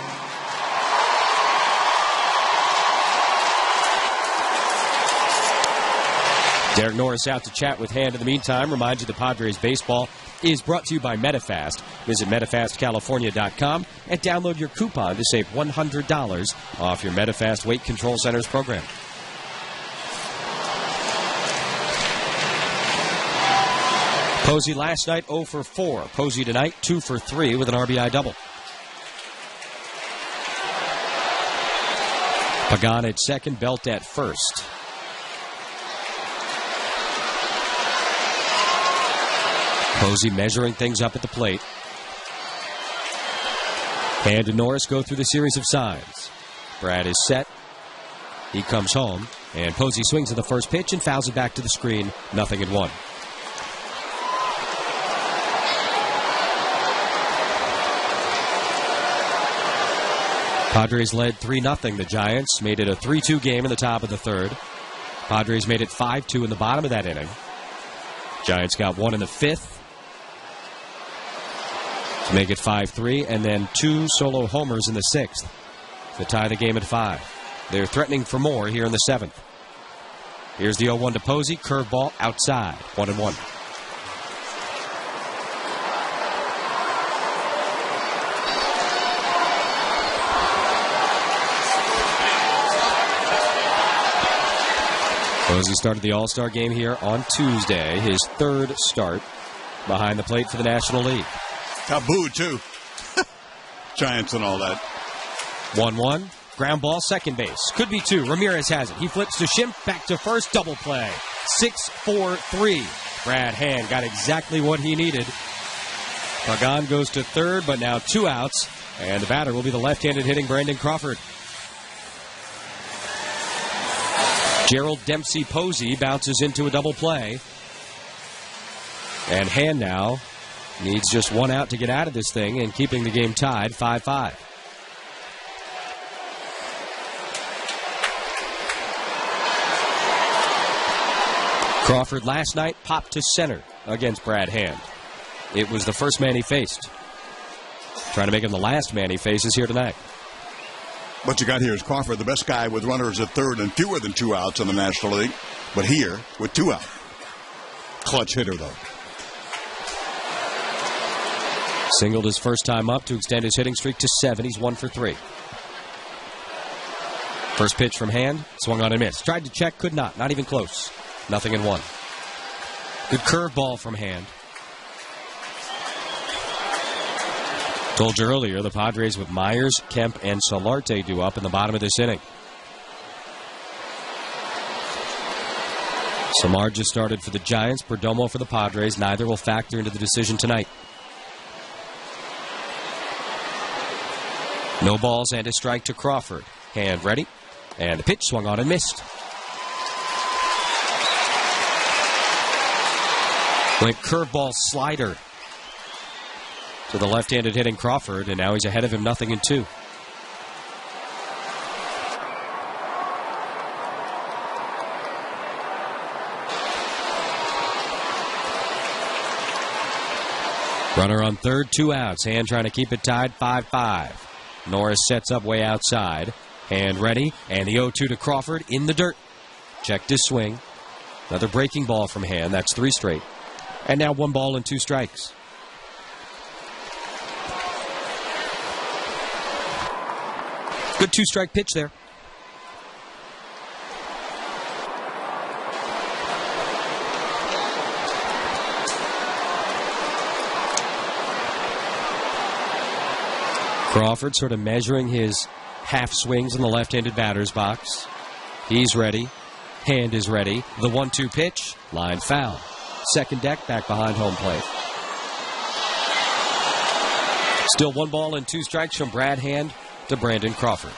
Derek Norris out to chat with Hand in the meantime. Reminds you the Padres baseball is brought to you by MetaFast. Visit MetaFastCalifornia.com and download your coupon to save $100 off your MetaFast Weight Control Centers program. Posey last night 0 for 4. Posey tonight 2 for 3 with an RBI double. Pagan at second, Belt at first. Posey measuring things up at the plate. Hand and Norris go through the series of signs. Brad is set. He comes home, and Posey swings at the first pitch and fouls it back to the screen. 0-1. Padres led 3-0. The Giants made it a 3-2 game in the top of the third. Padres made it 5-2 in the bottom of that inning. Giants got one in the 5th to make it 5-3, and then 2 solo homers in the 6th to tie the game at 5. They're threatening for more here in the 7th. Here's the 0-1 to Posey. Curveball outside. 1-1. Posey started the All-Star game here on Tuesday, his 3rd start behind the plate for the National League. Got booed, too. Giants and all that. 1-1. Ground ball, second base. Could be 2. Ramirez has it. He flips to Schimpf, back to first, double play. 6-4-3. Brad Hand got exactly what he needed. Pagan goes to 3rd, but now 2 outs, and the batter will be the left-handed hitting Brandon Crawford. Gerald Dempsey Posey bounces into a double play. And Hand now needs just 1 out to get out of this thing and keeping the game tied 5-5. Crawford last night popped to center against Brad Hand. It was the first man he faced. Trying to make him the last man he faces here tonight. What you got here is Crawford, the best guy with runners at 3rd and fewer than 2 outs in the National League. But here, with 2 out. Clutch hitter, though. Singled his first time up to extend his hitting streak to 7. He's 1 for 3. First pitch from Hand, swung on and missed. Tried to check, could not. Not even close. 0-1. Good curveball from Hand. Told you earlier, the Padres with Myers, Kemp, and Solarte due up in the bottom of this inning. Samardzija started for the Giants, Perdomo for the Padres. Neither will factor into the decision tonight. No balls and a strike to Crawford. Hand ready, and the pitch swung on and missed. Went curveball slider to the left-handed hitting Crawford, and now he's ahead of him 0-2. Runner on 3rd, 2 outs. Hand trying to keep it tied 5-5. Norris sets up way outside. Hand ready, and the 0-2 to Crawford in the dirt. Checked his swing. Another breaking ball from Hand. That's 3 straight. And now 1 ball and 2 strikes. Good 2-strike pitch there. Crawford sort of measuring his half swings in the left-handed batter's box. He's ready. Hand is ready. The 1-2 pitch. Line foul. Second deck back behind home plate. Still 1 ball and 2 strikes from Brad Hand to Brandon Crawford.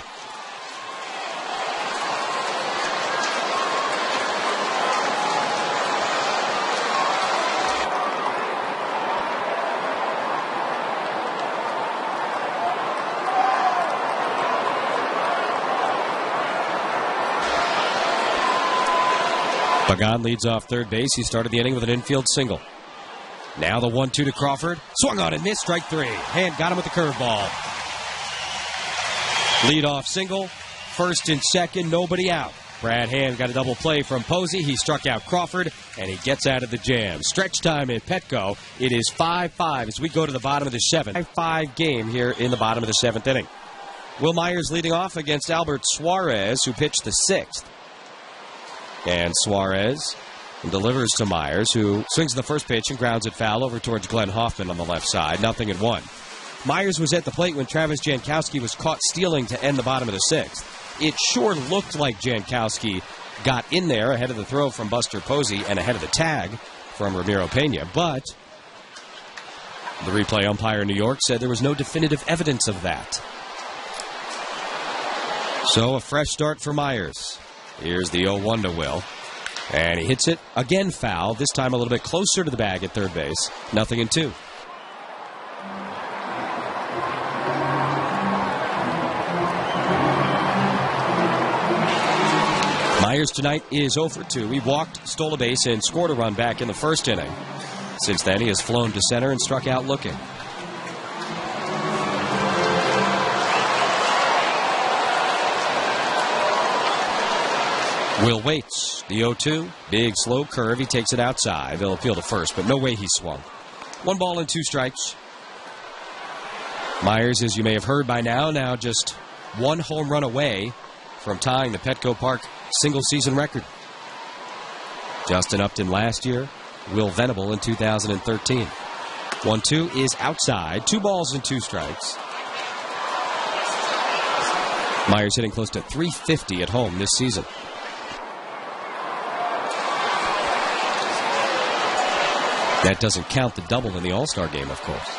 Pagan leads off 3rd base. He started the inning with an infield single. Now the 1-2 to Crawford. Swung on and missed. Strike 3. Hand got him with the curveball. Lead-off single. 1st and 2nd, nobody out. Brad Hand got a double play from Posey. He struck out Crawford, and he gets out of the jam. Stretch time in Petco. It is 5-5 as we go to the bottom of the 7th. 5-5 game here in the bottom of the 7th inning. Will Myers leading off against Albert Suarez, who pitched the 6th. And Suarez delivers to Myers, who swings the first pitch and grounds it foul over towards Glenn Hoffman on the left side. 0-1. Myers was at the plate when Travis Jankowski was caught stealing to end the bottom of the 6th. It sure looked like Jankowski got in there ahead of the throw from Buster Posey and ahead of the tag from Ramiro Pena, but the replay umpire in New York said there was no definitive evidence of that. So a fresh start for Myers. Here's the 0-1 to Will. And he hits it again foul, this time a little bit closer to the bag at 3rd base. 0-2. Myers tonight is 0 for 2. He walked, stole a base, and scored a run back in the first inning. Since then, he has flown to center and struck out looking. Will waits. The 0-2. Big slow curve. He takes it outside. They'll appeal to first, but no way he swung. 1 ball and 2 strikes. Myers, as you may have heard by now just 1 home run away from tying the Petco Park single-season record. Justin Upton last year. Will Venable in 2013. 1-2 is outside. 2 balls and 2 strikes. Myers hitting close to .350 at home this season. That doesn't count the double in the All-Star game, of course.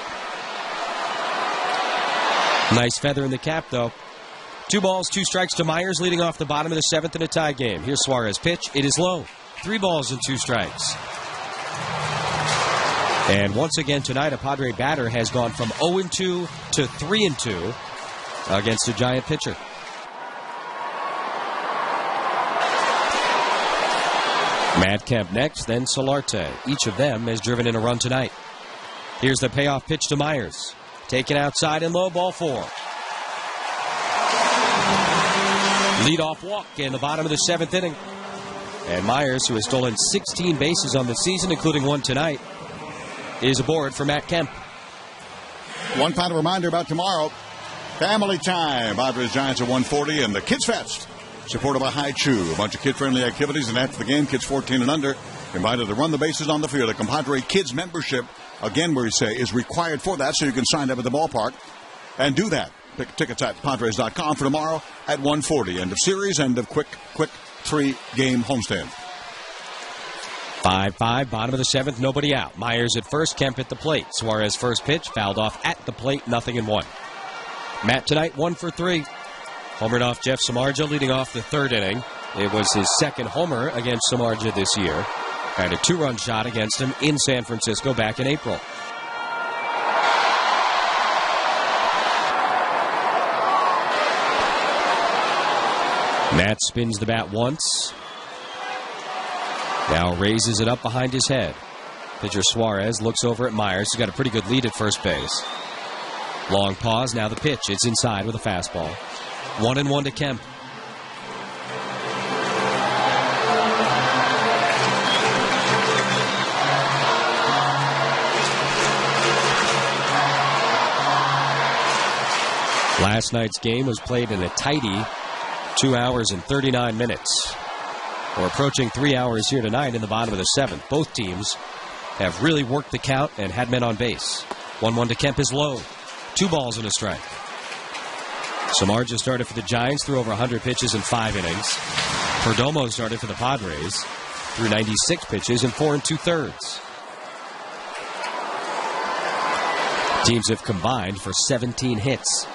Nice feather in the cap, though. 2 balls, 2 strikes to Myers, leading off the bottom of the 7th in a tie game. Here's Suarez pitch. It is low. 3 balls and 2 strikes. And once again tonight, a Padre batter has gone from 0-2 to 3-2 against a Giant pitcher. Matt Kemp next, then Solarte. Each of them has driven in a run tonight. Here's the payoff pitch to Myers. Taken outside and low, ball 4. Leadoff walk in the bottom of the 7th inning. And Myers, who has stolen 16 bases on the season, including 1 tonight, is aboard for Matt Kemp. One final reminder about tomorrow. Family time. Padres Giants at 1:40 and the Kids Fest. Supported by High Chew. A bunch of kid-friendly activities, and after the game, kids 14 and under invited to run the bases on the field. A Compadre Kids membership, again, we say, is required for that, so you can sign up at the ballpark and do that. Pick tickets at Padres.com for tomorrow at 1:40. End of series, end of quick 3-game homestand. 5-5, bottom of the 7th, nobody out. Myers at first, Kemp at the plate. Suarez first pitch, fouled off at the plate, 0-1. Matt tonight, 1 for 3. Homered off Jeff Samardzija, leading off the 3rd inning. It was his 2nd homer against Samardzija this year. Had a 2-run shot against him in San Francisco back in April. Matt spins the bat once. Now raises it up behind his head. Pitcher Suarez looks over at Myers. He's got a pretty good lead at first base. Long pause, now the pitch. It's inside with a fastball. 1-1 to Kemp. Last night's game was played in a tidy 2 hours and 39 minutes. We're approaching 3 hours here tonight in the bottom of the 7th. Both teams have really worked the count and had men on base. 1-1 to Kemp is low. 2 balls and a strike. Samardzija started for the Giants, threw over 100 pitches in 5 innings. Perdomo started for the Padres, threw 96 pitches in 4 2/3. Teams have combined for 17 hits.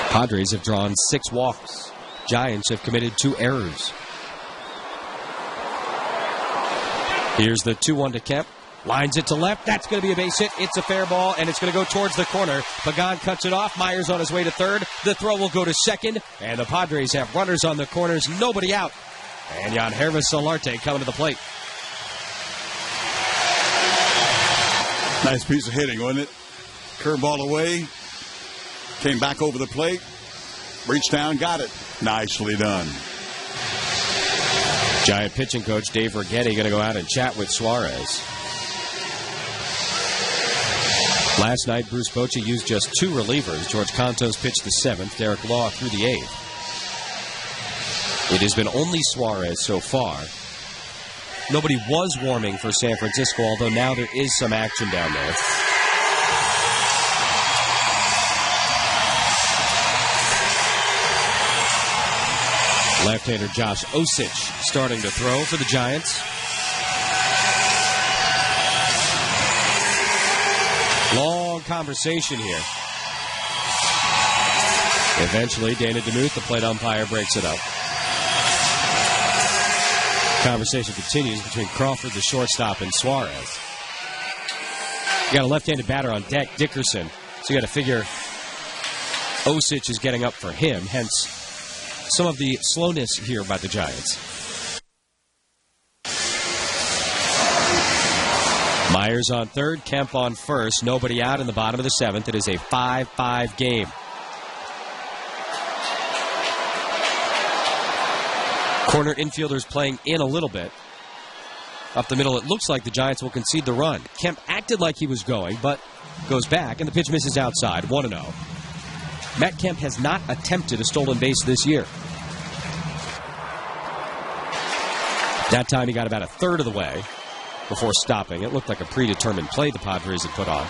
Padres have drawn 6 walks. Giants have committed 2 errors. Here's the 2-1 to Kemp. Lines it to left. That's going to be a base hit. It's a fair ball, and it's going to go towards the corner. Pagan cuts it off. Myers on his way to 3rd. The throw will go to 2nd, and the Padres have runners on the corners. Nobody out. And Yangervis Solarte coming to the plate. Nice piece of hitting, wasn't it? Curveball away. Came back over the plate. Reached down, got it. Nicely done. Giant pitching coach Dave Righetti going to go out and chat with Suarez. Last night, Bruce Bochy used just 2 relievers. George Contos pitched the 7th. Derek Law threw the 8th. It has been only Suarez so far. Nobody was warming for San Francisco, although now there is some action down there. Left-hander Josh Osich starting to throw for the Giants. Long conversation here. Eventually, Dana DeMuth, the plate umpire, breaks it up. Conversation continues between Crawford, the shortstop, and Suarez. You got a left-handed batter on deck, Dickerson. So you got to figure Osich is getting up for him, hence some of the slowness here by the Giants. Myers on third, Kemp on first. Nobody out in the bottom of the 7th. It is a 5-5 game. Corner infielders playing in a little bit. Up the middle, it looks like the Giants will concede the run. Kemp acted like he was going, but goes back, and the pitch misses outside. 1-0. Matt Kemp has not attempted a stolen base this year. That time he got about a third of the way before stopping. It looked like a predetermined play the Padres had put on.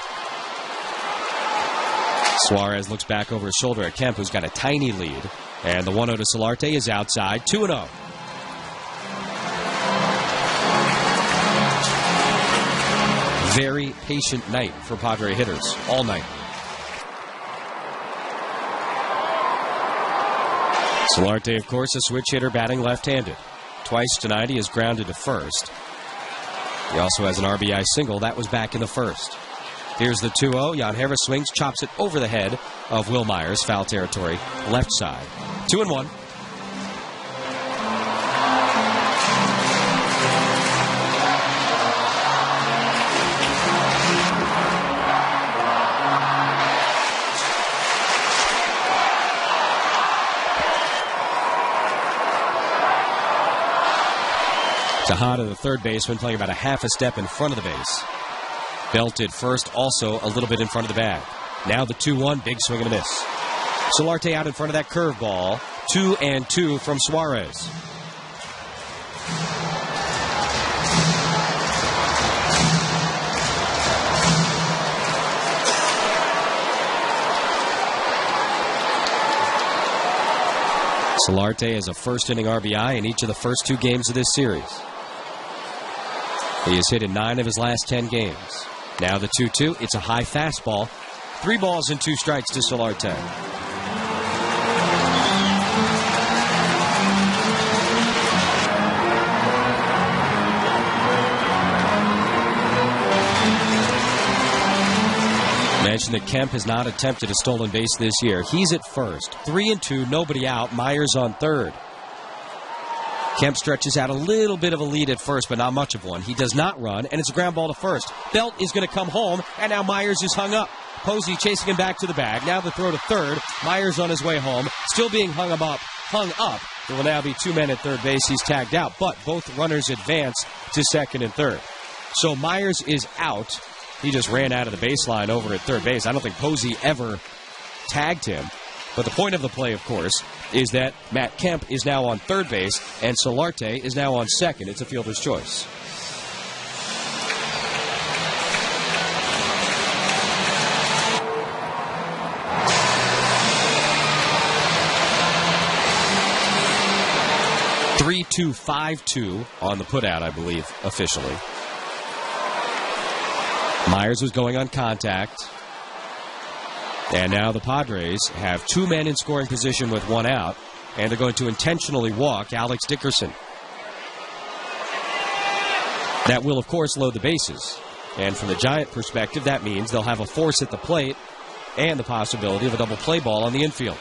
Suarez looks back over his shoulder at Kemp, who's got a tiny lead. And the 1-0 to Solarte is outside. 2-0. Very patient night for Padre hitters all night. Solarte, of course, a switch hitter batting left-handed. Twice tonight he has grounded to first. He also has an RBI single. That was back in the first. Here's the 2-0. Jan Hervis swings, chops it over the head of Will Myers. Foul territory, left side. 2-1. Tejada, the third baseman, playing about a half a step in front of the base. Belted first, also a little bit in front of the bag. Now the 2-1, big swing and a miss. Solarte out in front of that curveball. 2-2 from Suarez. Solarte has a first-inning RBI in each of the first 2 games of this series. He has hit in 9 of his last 10 games. Now the 2-2. It's a high fastball. 3 balls and 2 strikes to Solarte. Mentioned that Kemp has not attempted a stolen base this year. He's at first. 3-2, nobody out. Myers on third. Kemp stretches out a little bit of a lead at first, but not much of one. He does not run, and it's a ground ball to first. Belt is going to come home, and now Myers is hung up. Posey chasing him back to the bag. Now the throw to third. Myers on his way home, still being hung up. There will now be 2 men at third base. He's tagged out, but both runners advance to second and third. So Myers is out. He just ran out of the baseline over at third base. I don't think Posey ever tagged him. But the point of the play, of course, is that Matt Kemp is now on third base and Solarte is now on second. It's a fielder's choice. (3-2, 5-2) on the putout, I believe, officially. Myers was going on contact. And now the Padres have 2 men in scoring position with 1 out, and they're going to intentionally walk Alex Dickerson. That will, of course, load the bases. And from the Giant perspective, that means they'll have a force at the plate and the possibility of a double play ball on the infield.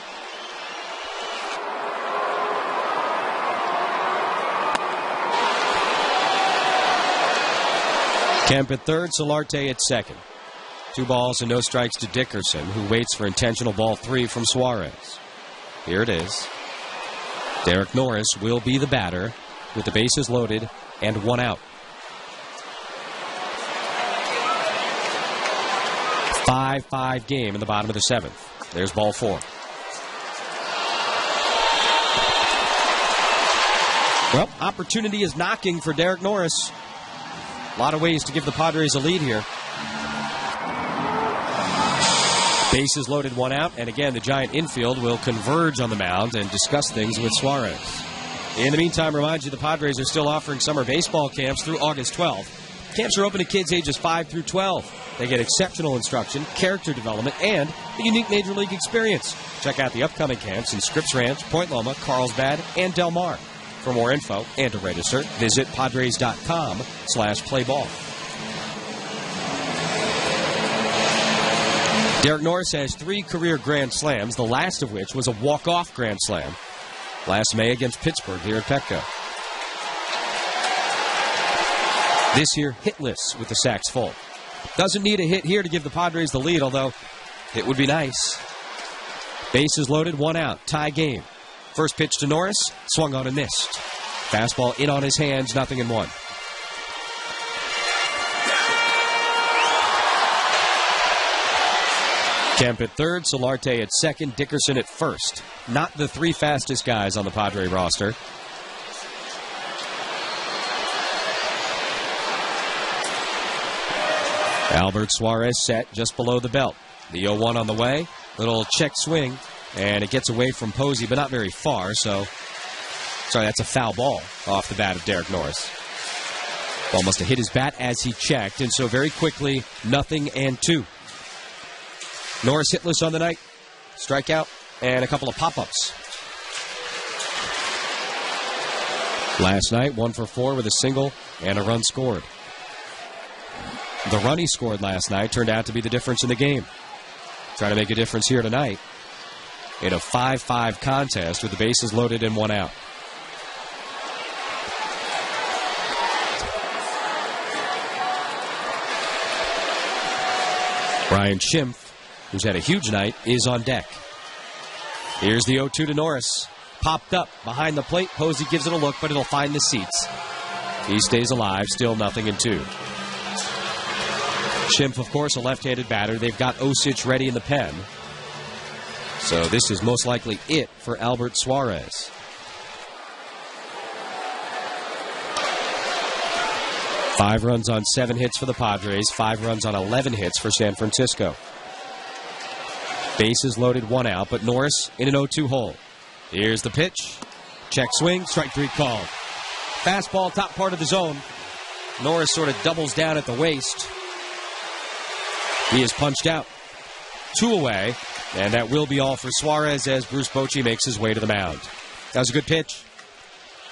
Kemp at third, Solarte at second. 2 balls and no strikes to Dickerson, who waits for intentional ball 3 from Suarez. Here it is. Derek Norris will be the batter with the bases loaded and 1 out. 5-5 game in the bottom of the 7th. There's ball 4. Well, opportunity is knocking for Derek Norris. A lot of ways to give the Padres a lead here. Bases loaded, 1 out, and again, the Giant infield will converge on the mound and discuss things with Suarez. In the meantime, remind you the Padres are still offering summer baseball camps through August 12th. Camps are open to kids ages 5 through 12. They get exceptional instruction, character development, and a unique Major League experience. Check out the upcoming camps in Scripps Ranch, Point Loma, Carlsbad, and Del Mar. For more info and to register, visit Padres.com/playball. Derek Norris has 3 career grand slams, the last of which was a walk-off grand slam. last May against Pittsburgh here at Petco. This year, hitless with the sacks full. Doesn't need a hit here to give the Padres the lead, although it would be nice. Bases loaded, 1 out, tie game. First pitch to Norris, swung on and missed. Fastball in on his hands, 0-1. Kemp at third, Solarte at second, Dickerson at first. Not the 3 fastest guys on the Padre roster. Albert Suarez set just below the belt. The 0-1 on the way. Little check swing, and it gets away from Posey, but not very far, so... Sorry, that's a foul ball off the bat of Derek Norris. Ball must have hit his bat as he checked, and so very quickly, 0-2. Norris hitless on the night. Strikeout, and a couple of pop-ups. Last night, 1 for 4 with a single and a run scored. The run he scored last night turned out to be the difference in the game. Trying to make a difference here tonight in a 5-5 contest with the bases loaded and 1 out. Ryan Schimpf, who's had a huge night, is on deck. Here's the 0-2 to Norris. Popped up behind the plate. Posey gives it a look, but it'll find the seats. He stays alive, still 0-2. Schimpf, of course, a left-handed batter. They've got Osich ready in the pen. So this is most likely it for Albert Suarez. Five runs on 7 hits for the Padres. 5 runs on 11 hits for San Francisco. Bases loaded, 1 out, but Norris in an 0-2 hole. Here's the pitch. Check swing, strike 3 called. Fastball, top part of the zone. Norris sort of doubles down at the waist. He is punched out. 2 away, and that will be all for Suarez as Bruce Bochy makes his way to the mound. That was a good pitch.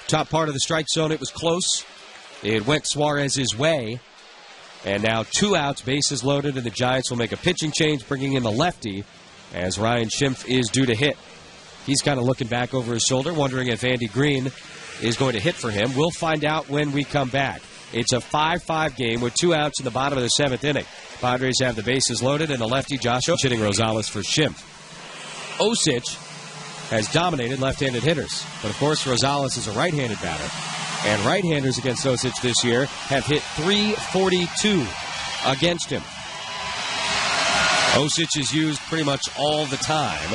Top part of the strike zone, it was close. It went Suarez's way, and now 2 outs, bases loaded, and the Giants will make a pitching change, bringing in the lefty as Ryan Schimpf is due to hit. He's kind of looking back over his shoulder, wondering if Andy Green is going to hit for him. We'll find out when we come back. It's a 5-5 game with 2 outs in the bottom of the 7th inning. Padres have the bases loaded, and the lefty Josh Osich hitting Rosales for Schimpf. Osich has dominated left-handed hitters, but of course Rosales is a right-handed batter. And right-handers against Osich this year have hit .342 against him. Osich is used pretty much all the time.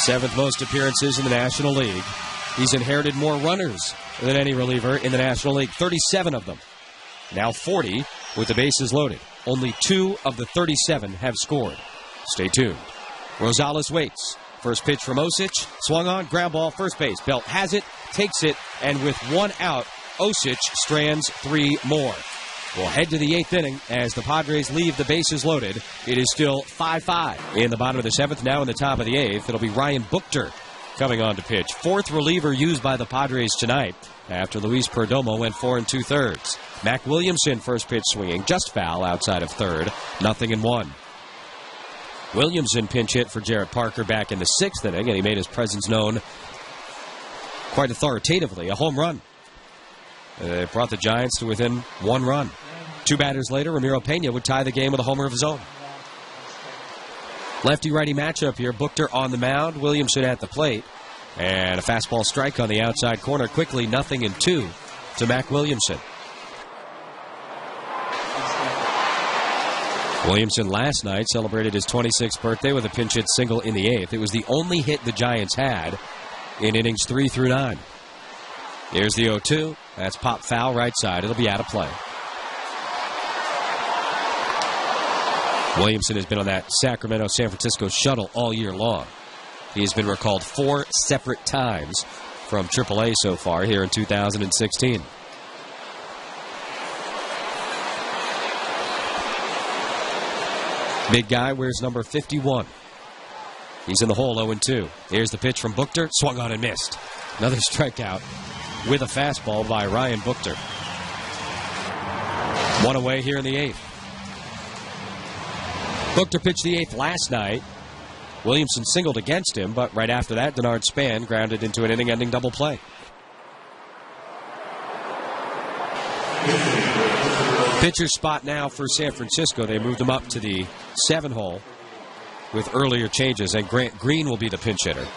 7th most appearances in the National League. He's inherited more runners than any reliever in the National League, 37 of them. Now 40 with the bases loaded. Only 2 of the 37 have scored. Stay tuned. Rosales waits. First pitch from Osich. Swung on, ground ball, first base. Belt has it, takes it, and with 1 out, Osich strands 3 more. We'll head to the 8th inning as the Padres leave the bases loaded. It is still 5-5 in the bottom of the 7th. Now in the top of the 8th, it'll be Ryan Buchter coming on to pitch. 4th reliever used by the Padres tonight after Luis Perdomo went 4 2/3. Mac Williamson, first pitch swinging, just foul outside of third. 0-1. Williamson pinch hit for Jarrett Parker back in the 6th inning, and he made his presence known quite authoritatively. A home run. It brought the Giants to within 1 run. 2 batters later, Ramiro Pena would tie the game with a homer of his own. Lefty-righty matchup here. Buchter on the mound, Williamson at the plate. And a fastball strike on the outside corner. Quickly, 0-2 to Mac Williamson. Williamson last night celebrated his 26th birthday with a pinch hit single in the 8th. It was the only hit the Giants had in innings 3 through 9. Here's the 0-2. That's pop foul right side. It'll be out of play. Williamson has been on that Sacramento-San Francisco shuttle all year long. He has been recalled 4 separate times from AAA so far here in 2016. Big guy wears number 51. He's in the hole, 0-2. Here's the pitch from Buchter. Swung on and missed. Another strikeout with a fastball by Ryan Buchter. 1 away here in the 8th. Buchter pitched the 8th last night. Williamson singled against him, but right after that, Denard Span grounded into an inning-ending double play. Pitcher spot now for San Francisco. They moved him up to the 7 hole with earlier changes, and Grant Green will be the pinch hitter.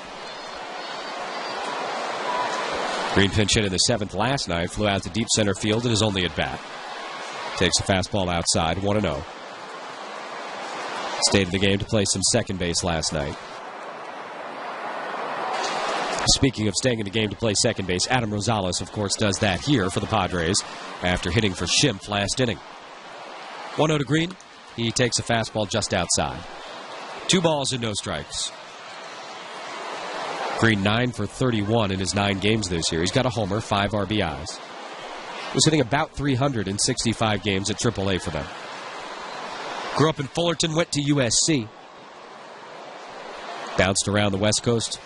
Green pinch hit in the 7th last night, flew out to deep center field in his only at-bat. Takes a fastball outside, 1-0. Stayed in the game to play some second base last night. Speaking of staying in the game to play second base, Adam Rosales, of course, does that here for the Padres after hitting for Schimpf last inning. 1-0 to Green. He takes a fastball just outside. 2 balls and no strikes. Green 9 for 31 in his 9 games this year. He's got a homer, 5 RBIs. Was hitting about 365 games at AAA for them. Grew up in Fullerton, went to USC. Bounced around the West Coast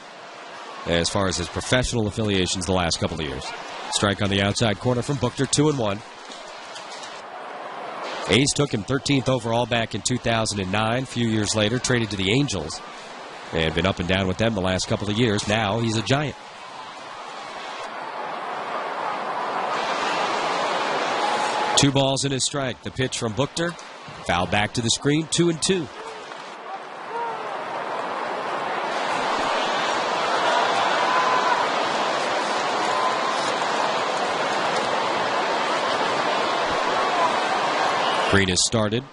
as far as his professional affiliations the last couple of years. Strike on the outside corner from Buchter, 2-1. A's took him 13th overall back in 2009. A few years later, traded to the Angels. And been up and down with them the last couple of years. Now he's a Giant. Two balls in his strike. The pitch from Buchter. Foul back to the screen, 2-2. Green has started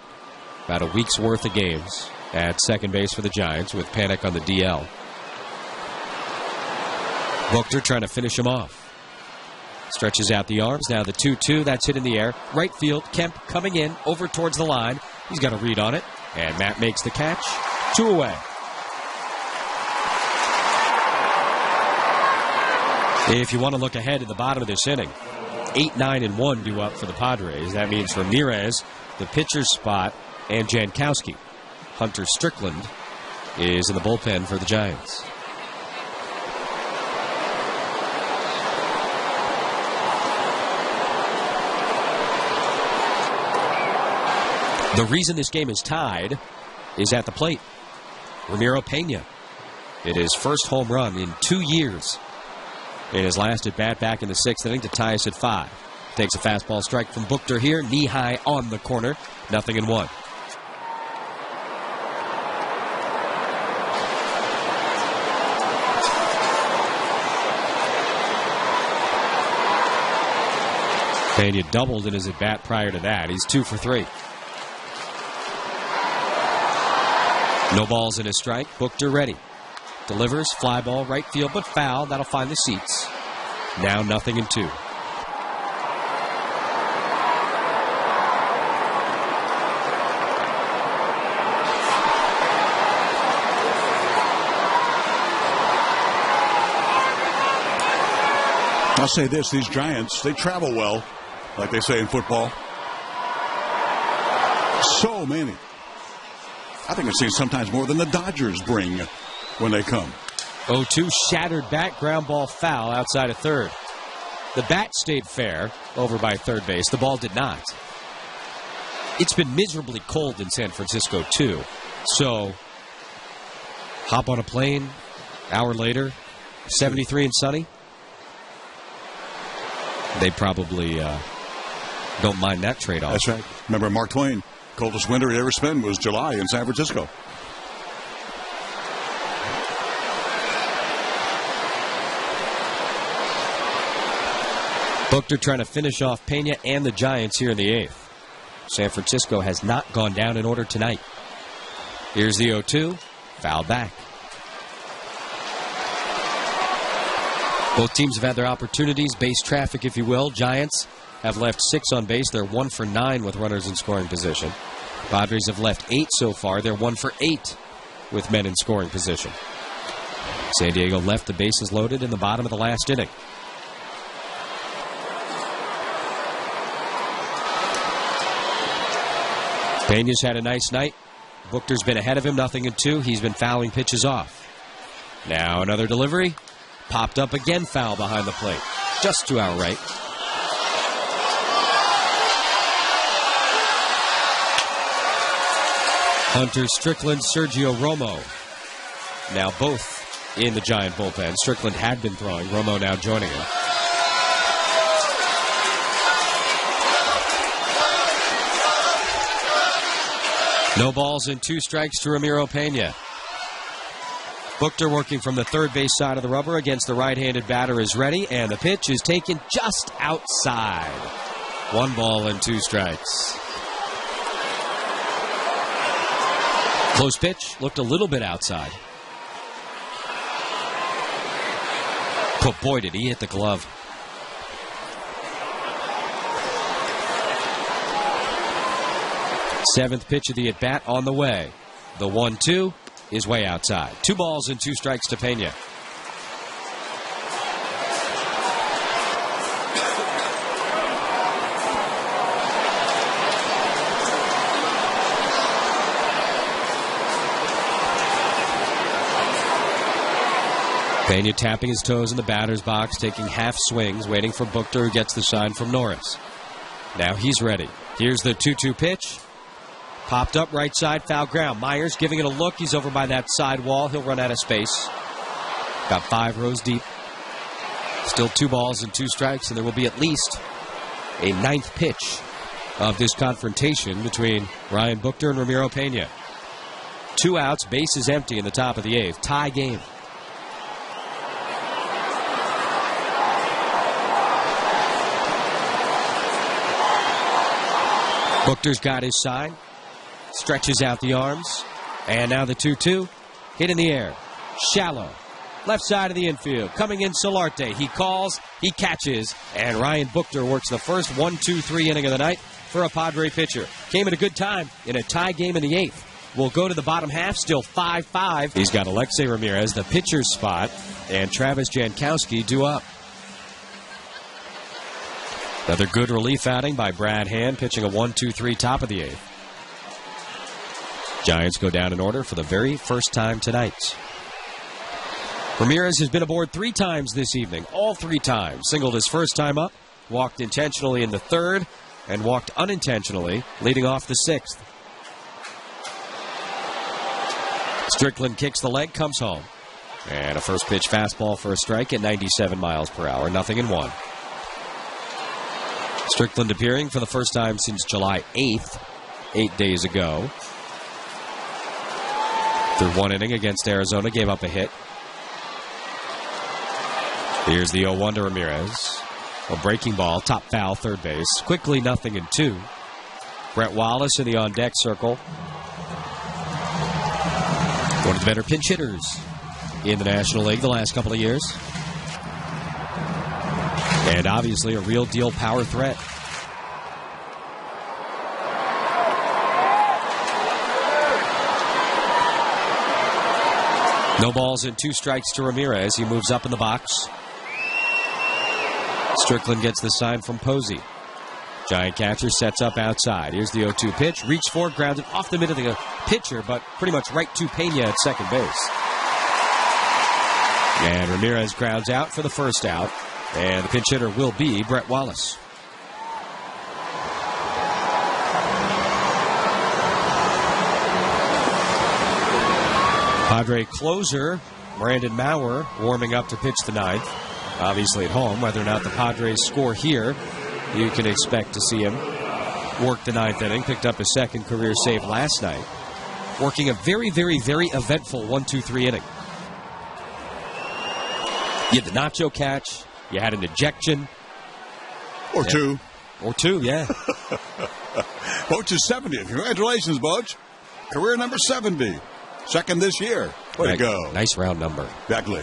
about a week's worth of games at second base for the Giants with Panic on the DL. Buchter trying to finish him off. Stretches out the arms. Now the 2-2. That's hit in the air. Right field. Kemp coming in over towards the line. He's got a read on it. And Matt makes the catch. 2 away. If you want to look ahead at the bottom of this inning, 8, 9, and 1 due up for the Padres. That means Ramirez, the pitcher's spot, and Jankowski. Hunter Strickland is in the bullpen for the Giants. The reason this game is tied is at the plate. Ramiro Pena. It is first home run in 2 years. In his last at bat back in the 6th inning to tie us at 5. Takes a fastball strike from Buchter here. Knee high on the corner. 0-1. Pena doubled in his at bat prior to that. He's 2 for 3. No balls in his strike. Buchter ready. Delivers, fly ball, right field, but foul. That'll find the seats. Now 0-2. I'll say this, these Giants, they travel well, like they say in football. So many. I think I've seen sometimes more than the Dodgers bring when they come. 0-2, shattered bat, ground ball foul outside of third. The bat stayed fair over by third base. The ball did not. It's been miserably cold in San Francisco, too. So, hop on a plane, hour later, 73 and sunny. They probably don't mind that trade-off. That's right. Remember Mark Twain, coldest winter he ever spent was July in San Francisco. Buchter trying to finish off Pena and the Giants here in the 8th. San Francisco has not gone down in order tonight. Here's the 0-2. Foul back. Both teams have had their opportunities, base traffic, if you will. Giants have left 6 on base. They're 1 for 9 with runners in scoring position. Padres have left 8 so far. They're 1 for 8 with men in scoring position. San Diego left the bases loaded in the bottom of the last inning. Pena's had a nice night. Buchter's been ahead of him, 0-2. He's been fouling pitches off. Now another delivery. Popped up again, foul behind the plate. Just to our right. Hunter Strickland, Sergio Romo now both in the Giant bullpen. Strickland had been throwing. Romo now joining him. No balls and 2 strikes to Ramiro Pena. Buchter working from the third base side of the rubber against the right-handed batter is ready, and the pitch is taken just outside. 1 ball and 2 strikes. Close pitch, looked a little bit outside. But boy, did he hit the glove. Seventh pitch of the at-bat on the way. The 1-2 is way outside. 2 balls and 2 strikes to Pena. Pena tapping his toes in the batter's box, taking half swings, waiting for Buchter, who gets the sign from Norris. Now he's ready. Here's the 2-2 pitch. Popped up right side, foul ground. Myers giving it a look. He's over by that side wall. He'll run out of space. Got 5 rows deep. Still 2 balls and 2 strikes, and there will be at least a 9th pitch of this confrontation between Ryan Buchter and Ramiro Pena. 2 outs, base is empty in the top of the 8th. Tie game. Buchter's got his sign. Stretches out the arms. And now the 2-2. Hit in the air. Shallow. Left side of the infield. Coming in Solarte. He calls. He catches. And Ryan Buchter works the first 1-2-3 inning of the night for a Padre pitcher. Came at a good time in a tie game in the 8th. We'll go to the bottom half. Still 5-5. He's got Alexei Ramirez, the pitcher's spot. And Travis Jankowski due up. Another good relief outing by Brad Hand, pitching a 1-2-3 top of the 8th. Giants go down in order for the very first time tonight. Ramirez has been aboard 3 times this evening, all 3 times. Singled his first time up, walked intentionally in the 3rd, and walked unintentionally, leading off the 6th. Strickland kicks the leg, comes home. And a first pitch fastball for a strike at 97 miles per hour, 0-1. Strickland appearing for the first time since July 8th, 8 days ago. Through 1 inning against Arizona, gave up a hit. Here's the 0-1 to Ramirez. A breaking ball, top foul, third base. Quickly 0-2. Brett Wallace in the on-deck circle. One of the better pinch hitters in the National League the last couple of years. And obviously a real deal power threat. No balls and 2 strikes to Ramirez. He moves up in the box. Strickland gets the sign from Posey. Giant catcher sets up outside. Here's the 0-2 pitch. Reach for, grounded off the mid of the pitcher, but pretty much right to Pena at second base. And Ramirez grounds out for the first out. And the pinch hitter will be Brett Wallace. Padre closer, Brandon Maurer, warming up to pitch the 9th. Obviously at home. Whether or not the Padres score here, you can expect to see him work the 9th inning. Picked up his 2nd career save last night. Working a very, very, very eventful 1-2-3 inning. You had the nacho catch. You had an ejection. Or 2. Or 2, yeah. Boch is 70. Congratulations, Boch. Career number 70. 2nd this year. Way to go. Nice round number. Exactly.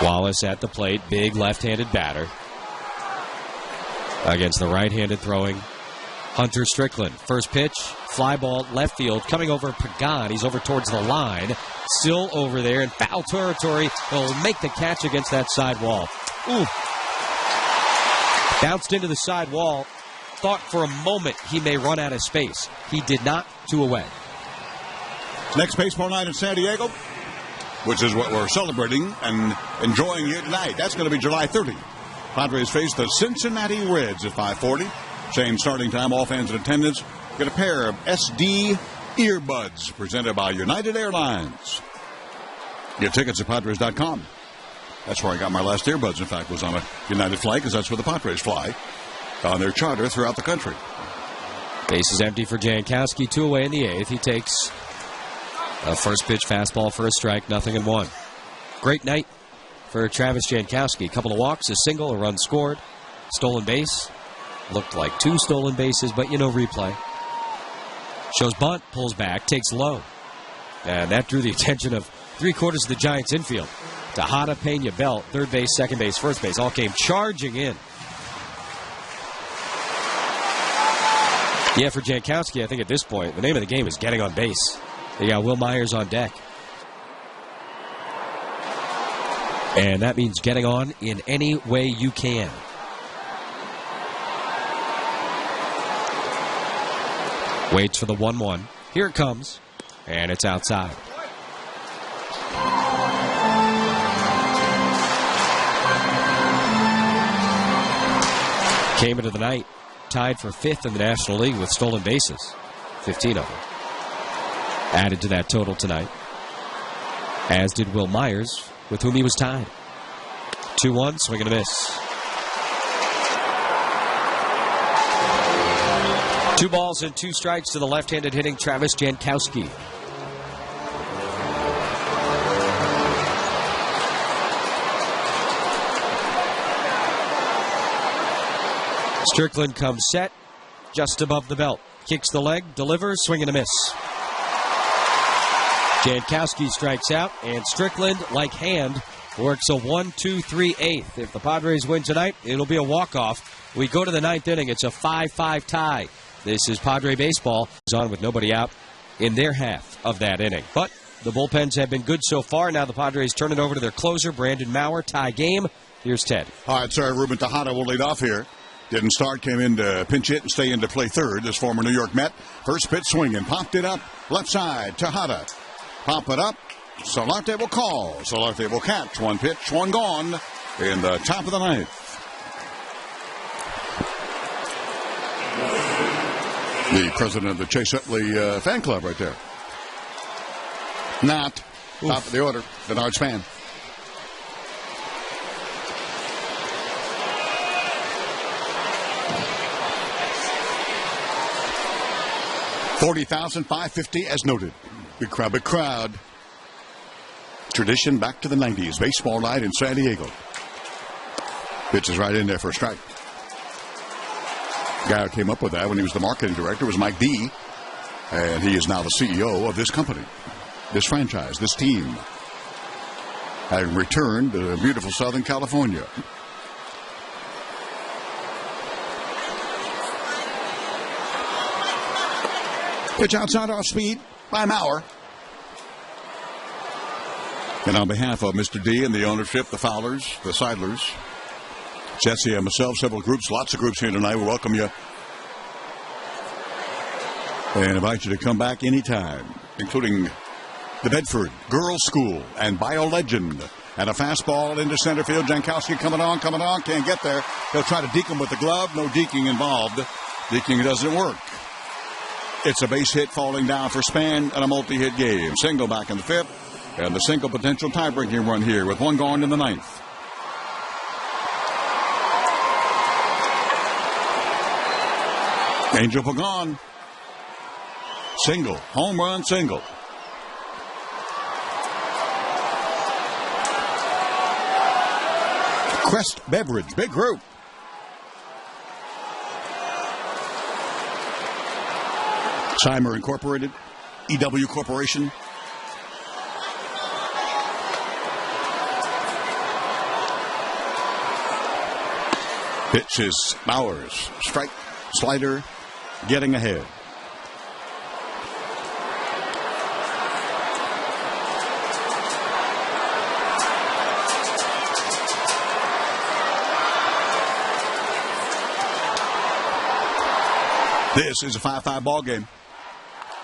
Wallace at the plate. Big left-handed batter. Against the right-handed throwing Hunter Strickland. First pitch. Fly ball left field. Coming over Pagan. He's over towards the line. Still over there in foul territory. He'll make the catch against that side wall. Ooh. Bounced into the side wall. Thought for a moment he may run out of space. He did not. 2 away. Next baseball night in San Diego, which is what we're celebrating and enjoying here tonight. That's going to be July 30. Padres face the Cincinnati Reds at 5:40. Same starting time. All fans in attendance Get a pair of SD earbuds presented by United Airlines. Get tickets at Padres.com. That's where I got my last earbuds, in fact, was on a United flight, because that's where the Padres fly on their charter throughout the country. Base is empty for Jankowski. 2 away in the 8th. He takes a first pitch fastball for a strike, 0-1. Great night for Travis Jankowski. A couple of walks, a single, a run scored, stolen base. Looked like 2 stolen bases, but replay. Shows bunt, pulls back, takes low. And that drew the attention of 3/4 of the Giants infield. Tejada, Pena, Belt, third base, second base, first base, all came charging in. Yeah, for Jankowski, I think at this point, the name of the game is getting on base. They got Will Myers on deck. And that means getting on in any way you can. Waits for the 1-1. Here it comes. And it's outside. Came into the night tied for 5th in the National League with stolen bases. 15 of them. Added to that total tonight. As did Will Myers, with whom he was tied. 2-1, swing and a miss. 2 balls and 2 strikes to the left-handed hitting Travis Jankowski. Strickland comes set, just above the belt. Kicks the leg, delivers, swing and a miss. Jankowski strikes out, and Strickland, like Hand, works a 1-2-3-8. If the Padres win tonight, it'll be a walk-off. We go to the 9th inning. It's a 5-5 tie. This is Padre baseball. It's on with nobody out in their half of that inning. But the bullpens have been good so far. Now the Padres turn it over to their closer, Brandon Maurer. Tie game. Here's Ted. All right, sir. Ruben Tejada will lead off here. Didn't start, came in to pinch hit and stay in to play third. This former New York Met. First pitch swinging, popped it up. Left side, Tejada. Pop it up. Solarte will call. Solarte will catch. 1 pitch, 1 gone in the top of the 9th. The president of the Chase Utley fan club right there. Not. Oof. Top of the order. Bernard Span. $40,550 as noted. Big crowd, big crowd. Tradition back to the 90s. Baseball night in San Diego. Pitch is right in there for a strike. The guy who came up with that when he was the marketing director was Mike D. And he is now the CEO of this company, this franchise, this team. Having returned to beautiful Southern California. Pitch outside off speed by Maurer. And on behalf of Mr. D and the ownership, the Fowlers, the Seidlers, Jesse and myself, several groups, lots of groups here tonight. We welcome you and invite you to come back anytime, including the Bedford Girls School and Bio Legend. And a fastball into center field. Jankowski coming on, can't get there. He'll try to deke him with the glove. No deking involved. Deking doesn't work. It's a base hit falling down for Span and a multi-hit game. Single back in the 5th. And the single potential tie-breaking run here with 1 gone in the 9th. Angel Pagan. Single. Home run single. Crest Beverage. Big group. Cymer Incorporated. EW Corporation. Pitch is Bowers. Strike, slider, getting ahead. This is a 5-5 ball game.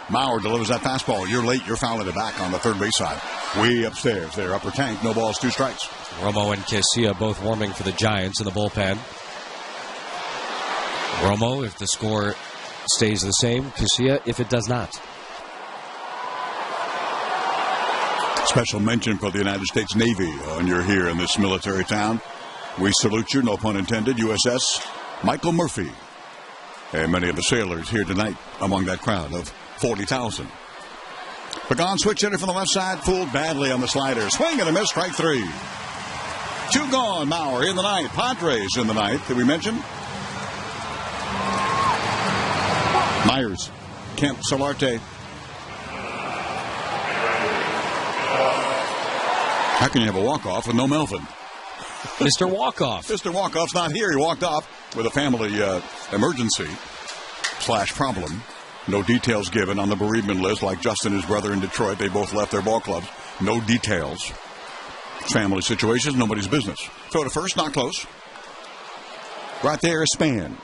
Maurer delivers that fastball. You're late. You're fouling it back on the third base side. Way upstairs there, upper tank. No balls, 2 strikes. Romo and Casilla both warming for the Giants in the bullpen. Romo, if the score stays the same. Casilla, if it does not. Special mention for the United States Navy when you're here in this military town. We salute you, no pun intended, USS Michael Murphy. And many of the sailors here tonight among that crowd of 40,000. Pagan switch hitter from the left side, fooled badly on the slider. Swing and a miss, strike 3. 2 gone, Mauer in the ninth. Padres in the ninth, did we mention? Myers, Kemp, Solarte. How can you have a walk-off with no Melvin? Mr. Walk-Off. Mr. Walk-Off's not here. He walked off with a family emergency / problem. No details given on the bereavement list, like Justin and his brother in Detroit. They both left their ball clubs. No details. Family situations, nobody's business. Throw to first, not close. Right there, a span.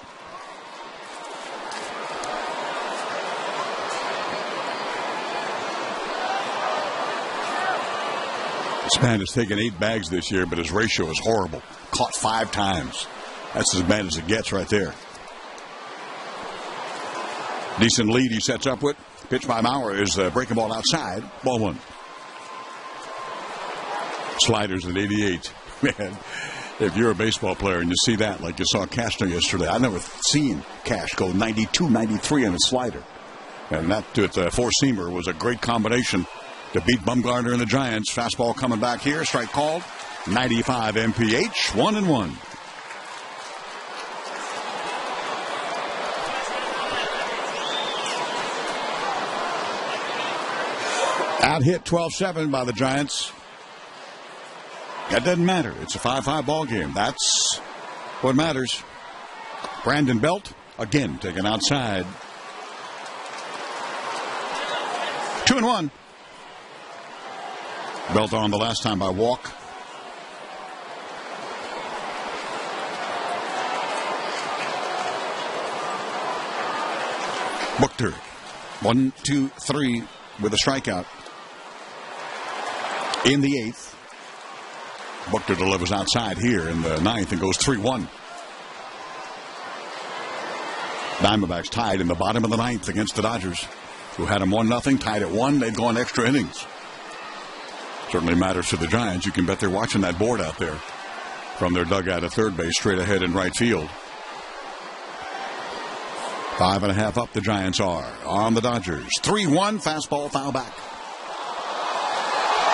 Span has taken 8 bags this year, but his ratio is horrible. Caught 5 times. That's as bad as it gets right there. Decent lead he sets up with. Pitch by Mauer is breaking ball outside. Ball 1. Sliders at 88. Man, if you're a baseball player and you see that like you saw Cashner yesterday, I've never seen Cash go 92, 93 on a slider. And that with four-seamer was a great combination to beat Bumgarner and the Giants. Fastball coming back here. Strike called. 95 mph. 1-1. Out hit 12-7 by the Giants. That doesn't matter. It's a 5-5 ball game. That's what matters. Brandon Belt again taken outside. 2-1. Belt on the last time by walk. Buchter. 1, 2, 3 with a strikeout. In the 8th. Buchter delivers outside here in the 9th and goes 3-1. Diamondbacks tied in the bottom of the 9th against the Dodgers, who had them 1-0, tied at 1. They'd gone extra innings. Certainly matters to the Giants. You can bet they're watching that board out there from their dugout at third base, straight ahead in right field. 5.5 up the Giants are on the Dodgers. 3-1, fastball, foul back.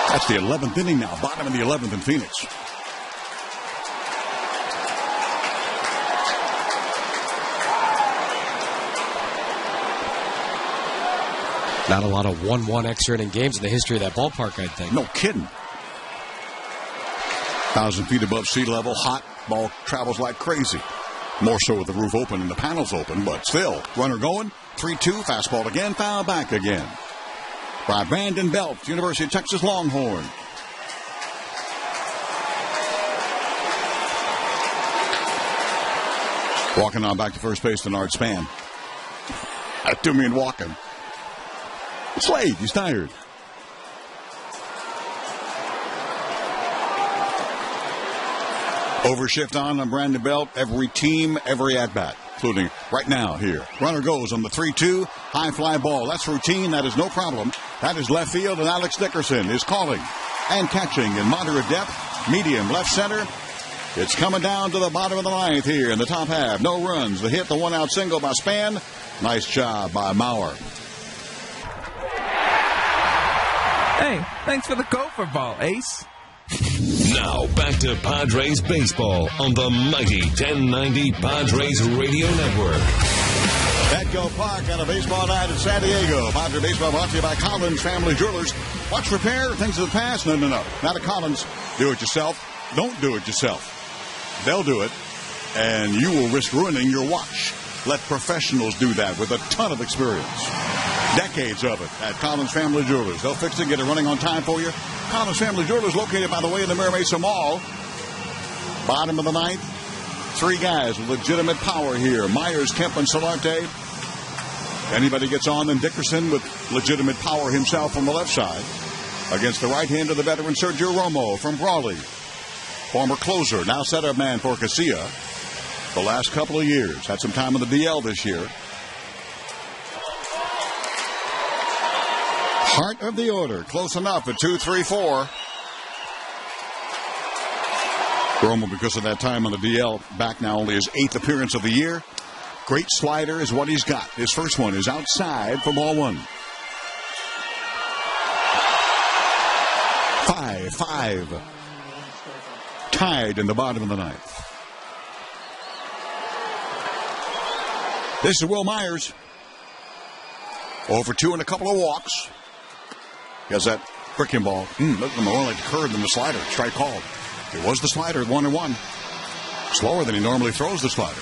That's the 11th inning now, bottom of the 11th in Phoenix. Not a lot of 1-1 extra inning games in the history of that ballpark, I think. No kidding. 1,000 feet above sea level, hot. Ball travels like crazy. More so with the roof open and the panels open, but still. Runner going. 3-2, fastball again, foul back again. By Brandon Belt, University of Texas Longhorn. Walking on back to first base, Denard Span. I do mean walking. Slade, he's tired. Overshift on Brandon Belt. Every team, every at-bat, including right now here. Runner goes on the 3-2. High fly ball. That's routine. That is no problem. That is left field, and Alex Dickerson is calling and catching in moderate depth. Medium left center. It's coming down to the bottom of the 9th here in the top half. No runs. The hit, the one-out single by Span. Nice job by Mauer. Hey, thanks for the gopher ball, Ace. Now, back to Padres baseball on the mighty 1090 Padres Radio Network. Petco Park on a baseball night in San Diego. Padre Baseball brought to you by Collins Family Jewelers. Watch, repair, things of the past? No. Not at Collins. Do it yourself. Don't do it yourself. They'll do it, and you will risk ruining your watch. Let professionals do that with a ton of experience. Decades of it at Collins Family Jewelers. They'll fix it, get it running on time for you. Collins Family Jewelers, located, by the way, in the Mira Mesa Mall. Bottom of the 9th. 3 guys with legitimate power here. Myers, Kemp, and Solarte. Anybody gets on, then Dickerson with legitimate power himself on the left side. Against the right hand of the veteran Sergio Romo from Brawley. Former closer, now setup man for Casilla. The last couple of years. Had some time on the DL this year. Heart of the order. Close enough at 2-3-4. Perdomo, because of that time on the DL, back now only his 8th appearance of the year. Great slider is what he's got. His first one is outside for ball 1. 5-5. Tied in the bottom of the 9th. This is Will Myers. 0 for 2 and a couple of walks. He has that breaking ball. Looking more like the curve than the slider. Strike called. It was the slider at 1-1. Slower than he normally throws the slider.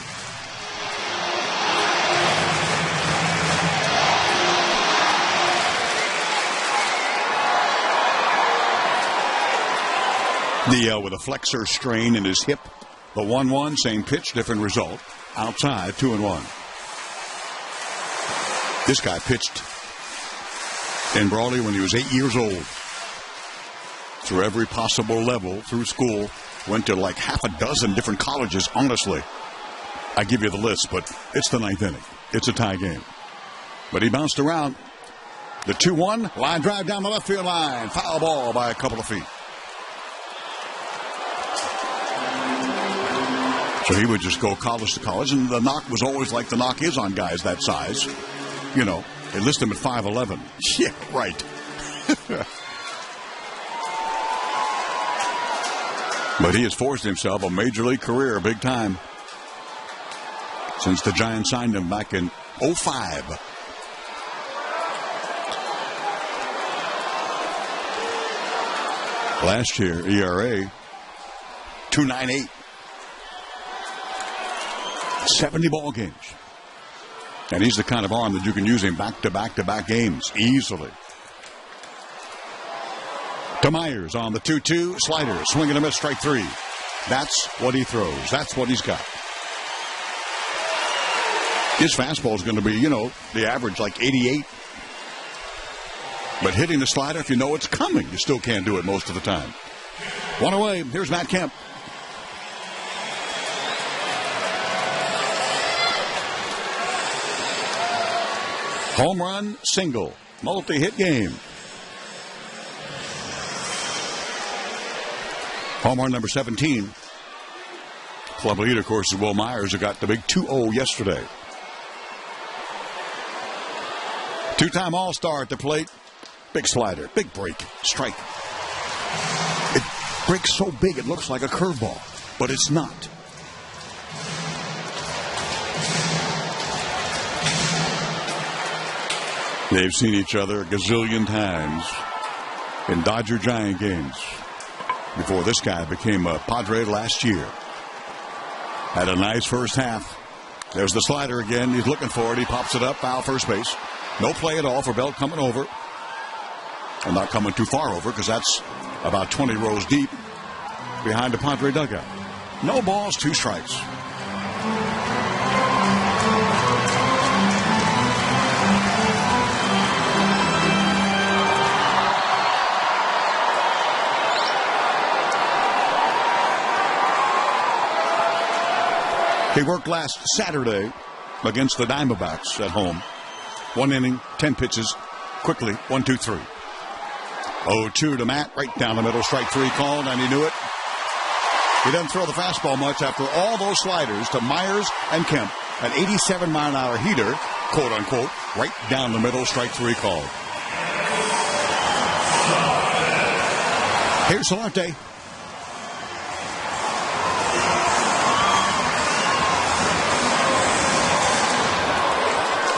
DL with a flexor strain in his hip. The 1-1, same pitch, different result. Outside, 2-1. This guy pitched in Brawley when he was 8 years old. Through every possible level, through school. Went to like half a dozen different colleges, honestly. I give you the list, but it's the 9th inning. It's a tie game. But he bounced around. The 2-1, line drive down the left field line. Foul ball by a couple of feet. So he would just go college to college, and the knock was always like the knock is on guys that size. You know, they list him at 5'11". Yeah, right. But he has forced himself a major league career, big time, since the Giants signed him back in 2005. Last year, ERA 2.98. 70 ball games. And he's the kind of arm that you can use in back-to-back-to-back games easily. To Myers on the 2-2 slider, swing and a miss, strike 3. That's what he throws. That's what he's got. His fastball is going to be, you know, the average like 88. But hitting the slider, if you know it's coming, you still can't do it most of the time. One away. Here's Matt Kemp. Home run, single, multi-hit game. Home run number 17. Club leader, of course, is Will Myers, who got the big 2-0 yesterday. Two-time All-Star at the plate. Big slider, big break, strike. It breaks so big it looks like a curveball, but it's not. They've seen each other a gazillion times in Dodger-Giant games before this guy became a Padre last year. Had a nice first half. There's the slider again. He's looking for it. He pops it up, foul first base. No play at all for Belt coming over. And not coming too far over because that's about 20 rows deep behind the Padre dugout. No balls, 2 strikes. He worked last Saturday against the Diamondbacks at home. 1 inning, 10 pitches, quickly, 1-2-3. 0-2 to Matt, right down the middle, strike 3 called, and he knew it. He doesn't throw the fastball much after all those sliders to Myers and Kemp. An 87-mile-an-hour heater, quote-unquote, right down the middle, strike 3 called. Here's Solarte.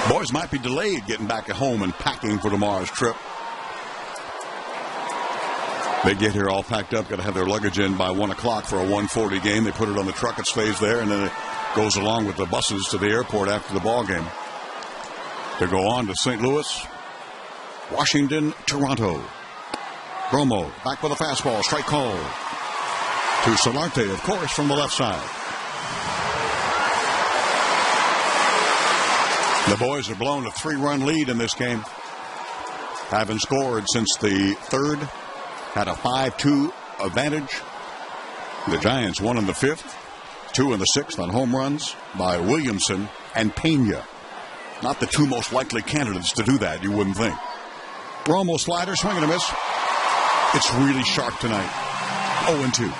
Boys might be delayed getting back at home and packing for tomorrow's trip. They get here all packed up, got to have their luggage in by 1 o'clock for a 1:40 game. They put it on the truck, it stays there, and then it goes along with the buses to the airport after the ball game. They go on to St. Louis, Washington, Toronto. Perdomo back with a fastball, strike call. To Solarte, of course, from the left side. The boys have blown a 3-run lead in this game. Haven't scored since the 3rd. Had a 5-2 advantage. The Giants won in the 5th. 2 in the 6th on home runs by Williamson and Pena. Not the 2 most likely candidates to do that, you wouldn't think. Romo slider, swing and a miss. It's really sharp tonight. 0-2.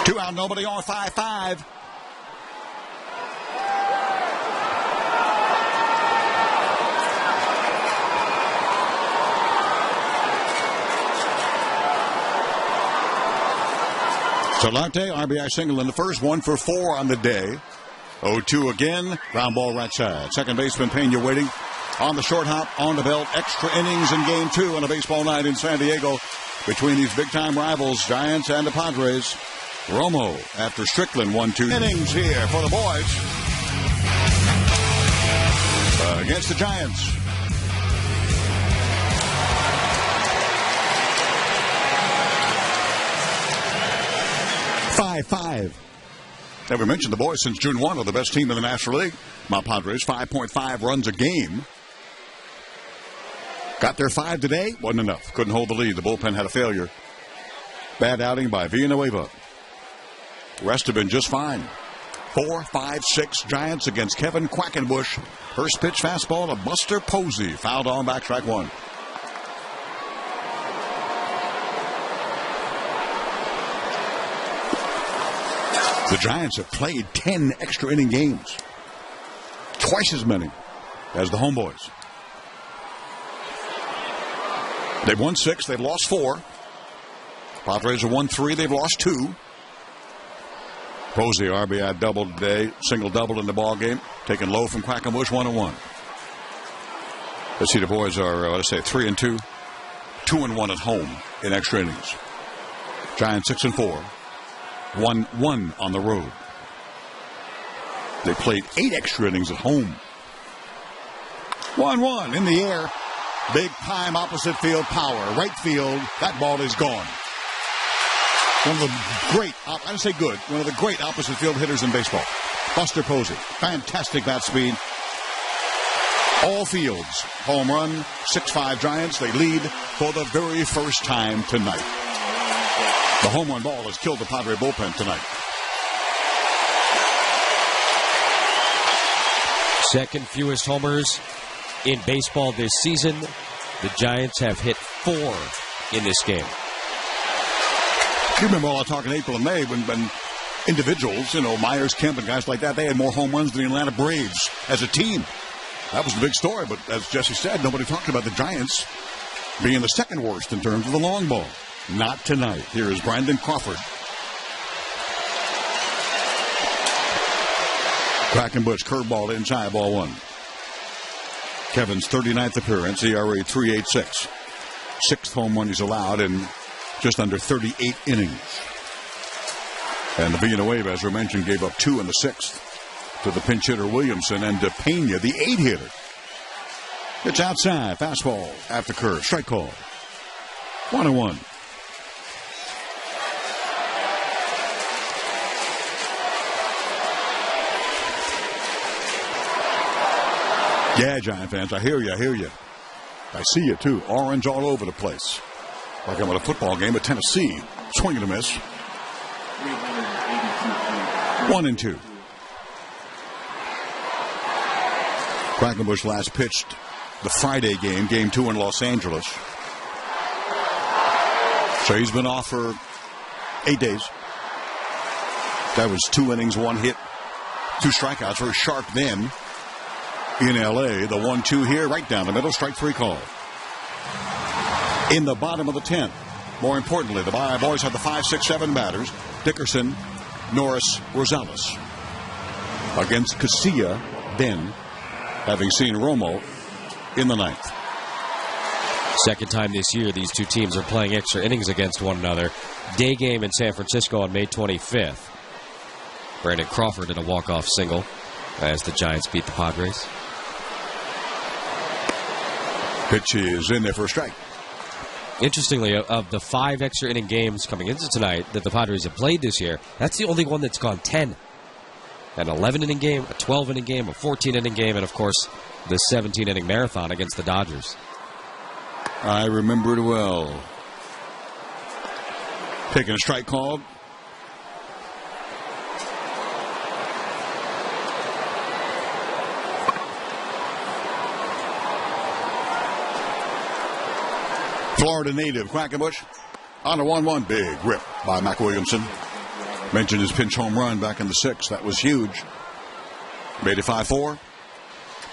Two out, nobody on, 5-5. Solarte, RBI single in the first, 1 for 4 on the day. 0-2 again, ground ball right side. Second baseman Pena waiting on the short hop, on the belt. Extra innings in game 2 on a baseball night in San Diego between these big-time rivals, Giants and the Padres. Romo after Strickland 1-2 innings here for the boys against the Giants. Five. Never mentioned the boys since June 1 are the best team in the National League. My Padres, 5.5 runs a game. Got their 5 today. Wasn't enough. Couldn't hold the lead. The bullpen had a failure. Bad outing by Villanueva. Rest have been just fine. 4, 5, 6 Giants against Kevin Quackenbush. First pitch fastball to Buster Posey. Fouled on back, strike 1. The Giants have played 10 extra inning games. Twice as many as the homeboys. They've won 6. They've lost 4. Padres have won 3. They've lost 2. Posey, RBI double today. Single double in the ball game. Taken low from Quackenbush, 1-1. Let's see, the boys are, 3-2. 2-1 at home in extra innings. Giants 6-4. 1-1 on the road. They played 8 extra innings at home. 1-1 in the air. Big time opposite field power. Right field. That ball is gone. One of the great, I don't say good, one of the great opposite field hitters in baseball. Buster Posey. Fantastic bat speed. All fields. Home run. 6-5 Giants. They lead for the very first time tonight. The home run ball has killed the Padre bullpen tonight. Second fewest homers in baseball this season. The Giants have hit 4 in this game. You remember all I talk in April and May when individuals, Myers, Kemp, and guys like that, they had more home runs than the Atlanta Braves as a team. That was the big story, but as Jesse said, nobody talked about the Giants being the second worst in terms of the long ball. Not tonight. Here is Brandon Crawford. Quackenbush curveball inside, ball 1. Kevin's 39th appearance, ERA 3.86. 6th home run he's allowed in just under 38 innings. And the Villanueva, as we mentioned, gave up 2 in the 6th to the pinch hitter Williamson and to Pena, the 8-hitter. It's outside, fastball after curve, strike call. 1-1. Yeah, Giant fans, I hear you. I see you, too. Orange all over the place. Like I'm at a football game at Tennessee. Swing and a miss. 1-2. Quackenbush last pitched the Friday game, game 2 in Los Angeles. So he's been off for 8 days. That was 2 innings, 1 hit, 2 strikeouts. Very sharp then. In L.A., the 1-2 here, right down the middle, strike 3 call. In the bottom of the 10th, more importantly, the boys have the 5, 6, 7 batters. Dickerson, Norris, Rosales. Against Casilla, then, having seen Romo in the 9th. Second time this year, these two teams are playing extra innings against one another. Day game in San Francisco on May 25th. Brandon Crawford did a walk-off single as the Giants beat the Padres. Pitch is in there for a strike. Interestingly, of the 5 extra inning games coming into tonight that the Padres have played this year, that's the only one that's gone 10. An 11-inning game, a 12-inning game, a 14-inning game, and, of course, the 17-inning marathon against the Dodgers. I remember it well. Taking a strike called. Florida native Quackenbush on a 1-1. Big rip by Mac Williamson. Mentioned his pinch home run back in the 6th. That was huge. Made it 5-4.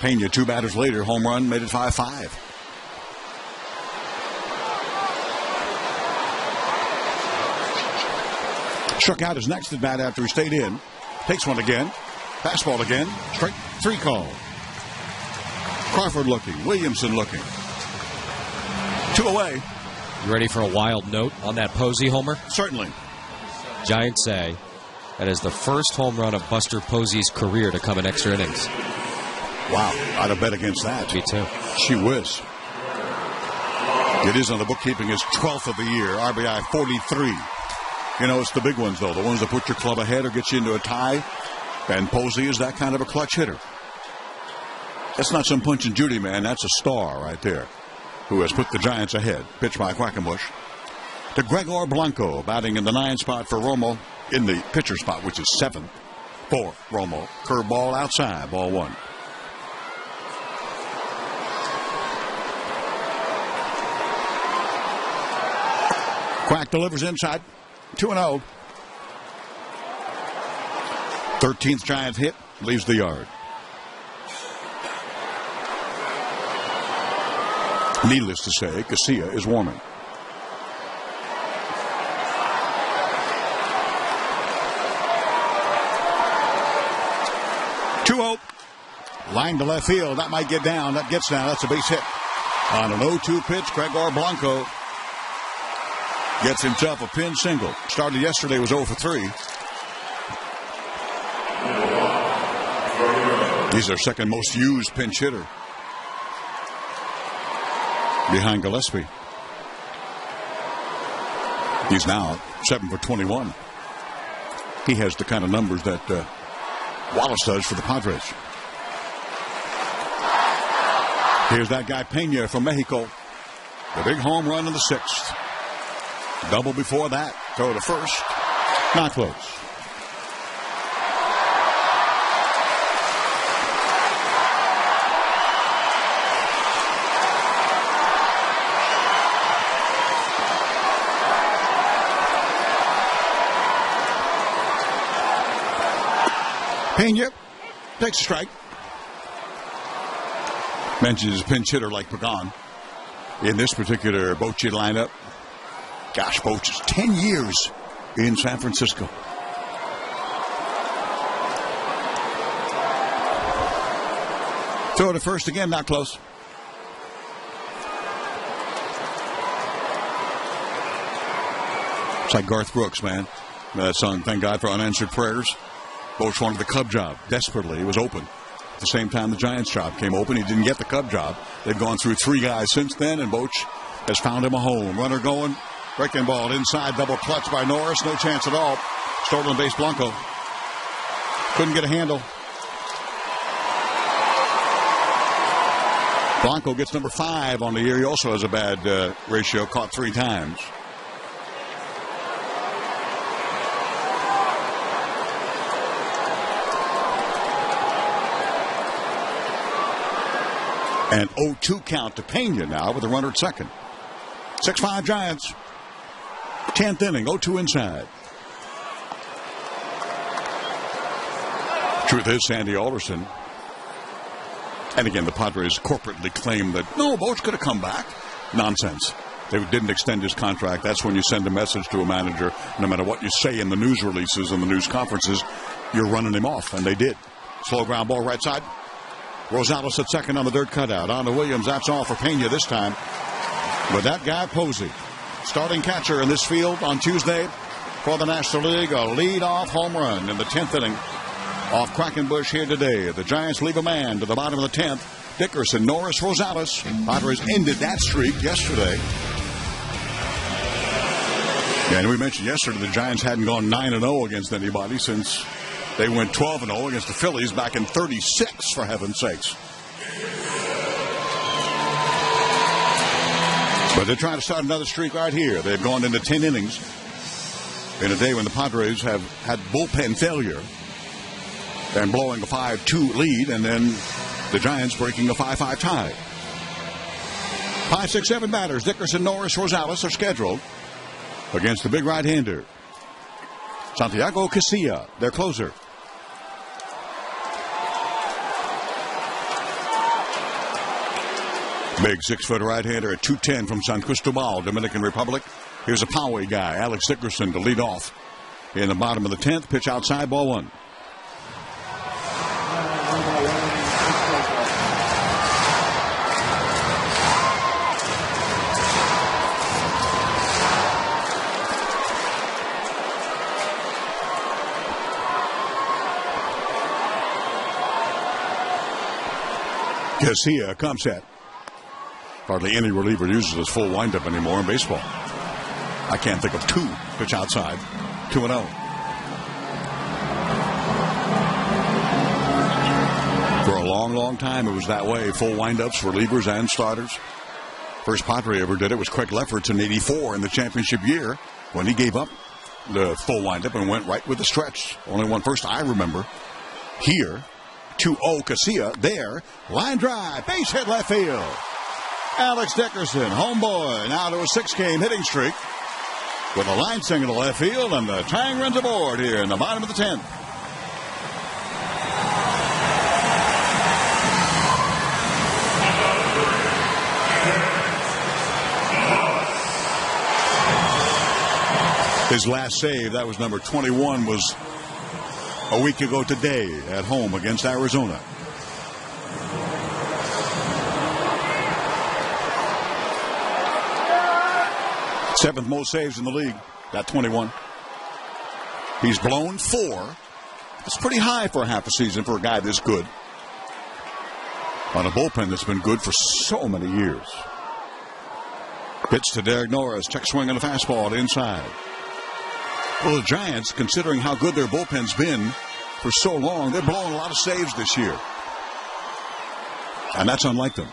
Pena, 2 batters later, home run, made it 5-5. Struck out his next at bat after he stayed in. Takes one again. Fastball again. Strike 3 call. Crawford looking. Williamson looking. 2 away. You ready for a wild note on that Posey homer? Certainly. Giants say that is the first home run of Buster Posey's career to come in extra innings. Wow. I'd have bet against that. Me too. She whiz. It is on the bookkeeping. His 12th of the year. RBI 43. You know, it's the big ones, though. The ones that put your club ahead or get you into a tie. And Posey is that kind of a clutch hitter. That's not some punch and Judy, man. That's a star right there who has put the Giants ahead. Pitch by Quackenbush to Gregor Blanco, batting in the 9 spot for Romo, in the pitcher spot, which is 7th for Romo. Curveball outside, ball 1. Quack delivers inside. 2-0. 13th Giant hit, leaves the yard. Needless to say, Casilla is warming. Line to left field. That might get down. That gets down. That's a base hit. On an 0-2 pitch, Gregor Blanco gets himself a pin single. Started yesterday, was 0 for 3. He's our second most used pinch hitter, behind Gillespie. He's now 7 for 21. He has the kind of numbers that Wallace does for the Padres. Here's that guy Pena from Mexico. The big home run in the 6th. Double before that. Throw to first. Not close. Pena takes a strike. Mentions his pinch hitter like Pagan in this particular Bochy lineup. Gosh, Boch is 10 years in San Francisco. Throw to first again, not close. It's like Garth Brooks, man. That song, Thank God for Unanswered Prayers. Boch wanted the Cub job desperately. It was open. At the same time, the Giants job came open. He didn't get the Cub job. They've gone through 3 guys since then, and Boch has found him a home. Runner going. Breaking ball inside. Double clutch by Norris. No chance at all. Stolen base Blanco. Couldn't get a handle. Blanco gets number 5 on the year. He also has a bad ratio. Caught 3 times. And 0-2 count to Pena now with a runner at second. 6-5 Giants. 10th inning, 0-2 inside. Truth is, Sandy Alderson. And again, the Padres corporately claim that, no, Boch could have come back. Nonsense. They didn't extend his contract. That's when you send a message to a manager. No matter what you say in the news releases and the news conferences, you're running him off. And they did. Slow ground ball right side. Rosales at second on the dirt cutout. On to Williams. That's all for Pena this time. But that guy, Posey, starting catcher in this field on Tuesday for the National League, a lead-off home run in the 10th inning off Quackenbush here today. The Giants leave a man to the bottom of the 10th. Dickerson, Norris, Rosales. Padres ended that streak yesterday. And we mentioned yesterday the Giants hadn't gone 9-0 against anybody since they went 12-0 against the Phillies back in 36, for heaven's sakes. But they're trying to start another streak right here. They've gone into 10 innings in a day when the Padres have had bullpen failure and blowing a 5-2 lead, and then the Giants breaking a 5-5 tie. 5, 6, 7 batters. Dickerson, Norris, Rosales are scheduled against the big right-hander. Santiago Casilla, their closer. Big 6-foot right-hander at 210 from San Cristobal, Dominican Republic. Here's a Poway guy, Alex Dickerson, to lead off in the bottom of the 10th. Pitch outside, ball 1. Casilla comes set. Hardly any reliever uses his full windup anymore in baseball. I can't think of 2. Pitch outside. 2-0. For a long, long time, it was that way. Full windups, relievers, and starters. First Padre ever did it was Craig Lefferts in '84 in the championship year when he gave up the full windup and went right with the stretch. Only one first I remember. Here, 2-0 Casilla. There, line drive, base hit left field. Alex Dickerson, homeboy, now to a 6-game hitting streak with a line single to left field, and the Tang runs aboard here in the bottom of the 10th. His last save, that was number 21, was a week ago today at home against Arizona. Seventh most saves in the league, got 21. He's blown 4. That's pretty high for a half a season for a guy this good. On a bullpen that's been good for so many years. Pitch to Derek Norris, check swing on a fastball to inside. Well, the Giants, considering how good their bullpen's been for so long, they're blowing a lot of saves this year. And that's unlike them.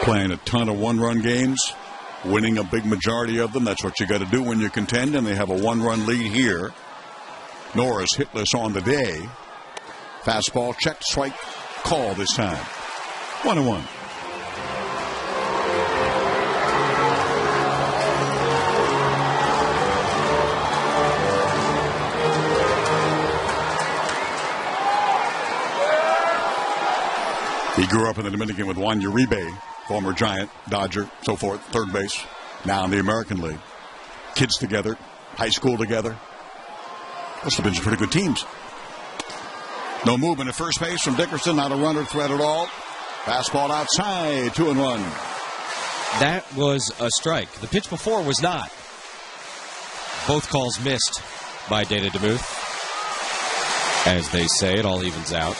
Playing a ton of one-run games, winning a big majority of them. That's what you got to do when you contend, and they have a 1-run lead here. Norris hitless on the day. Fastball checked, strike, call this time. 1-1. He grew up in the Dominican with Juan Uribe, former Giant, Dodger, so forth, third base, now in the American League. Kids together, high school together. Must have been some pretty good teams. No movement at first base from Dickerson, not a runner threat at all. Fastball outside, 2-1. That was a strike. The pitch before was not. Both calls missed by Data DeMuth. As they say, it all evens out.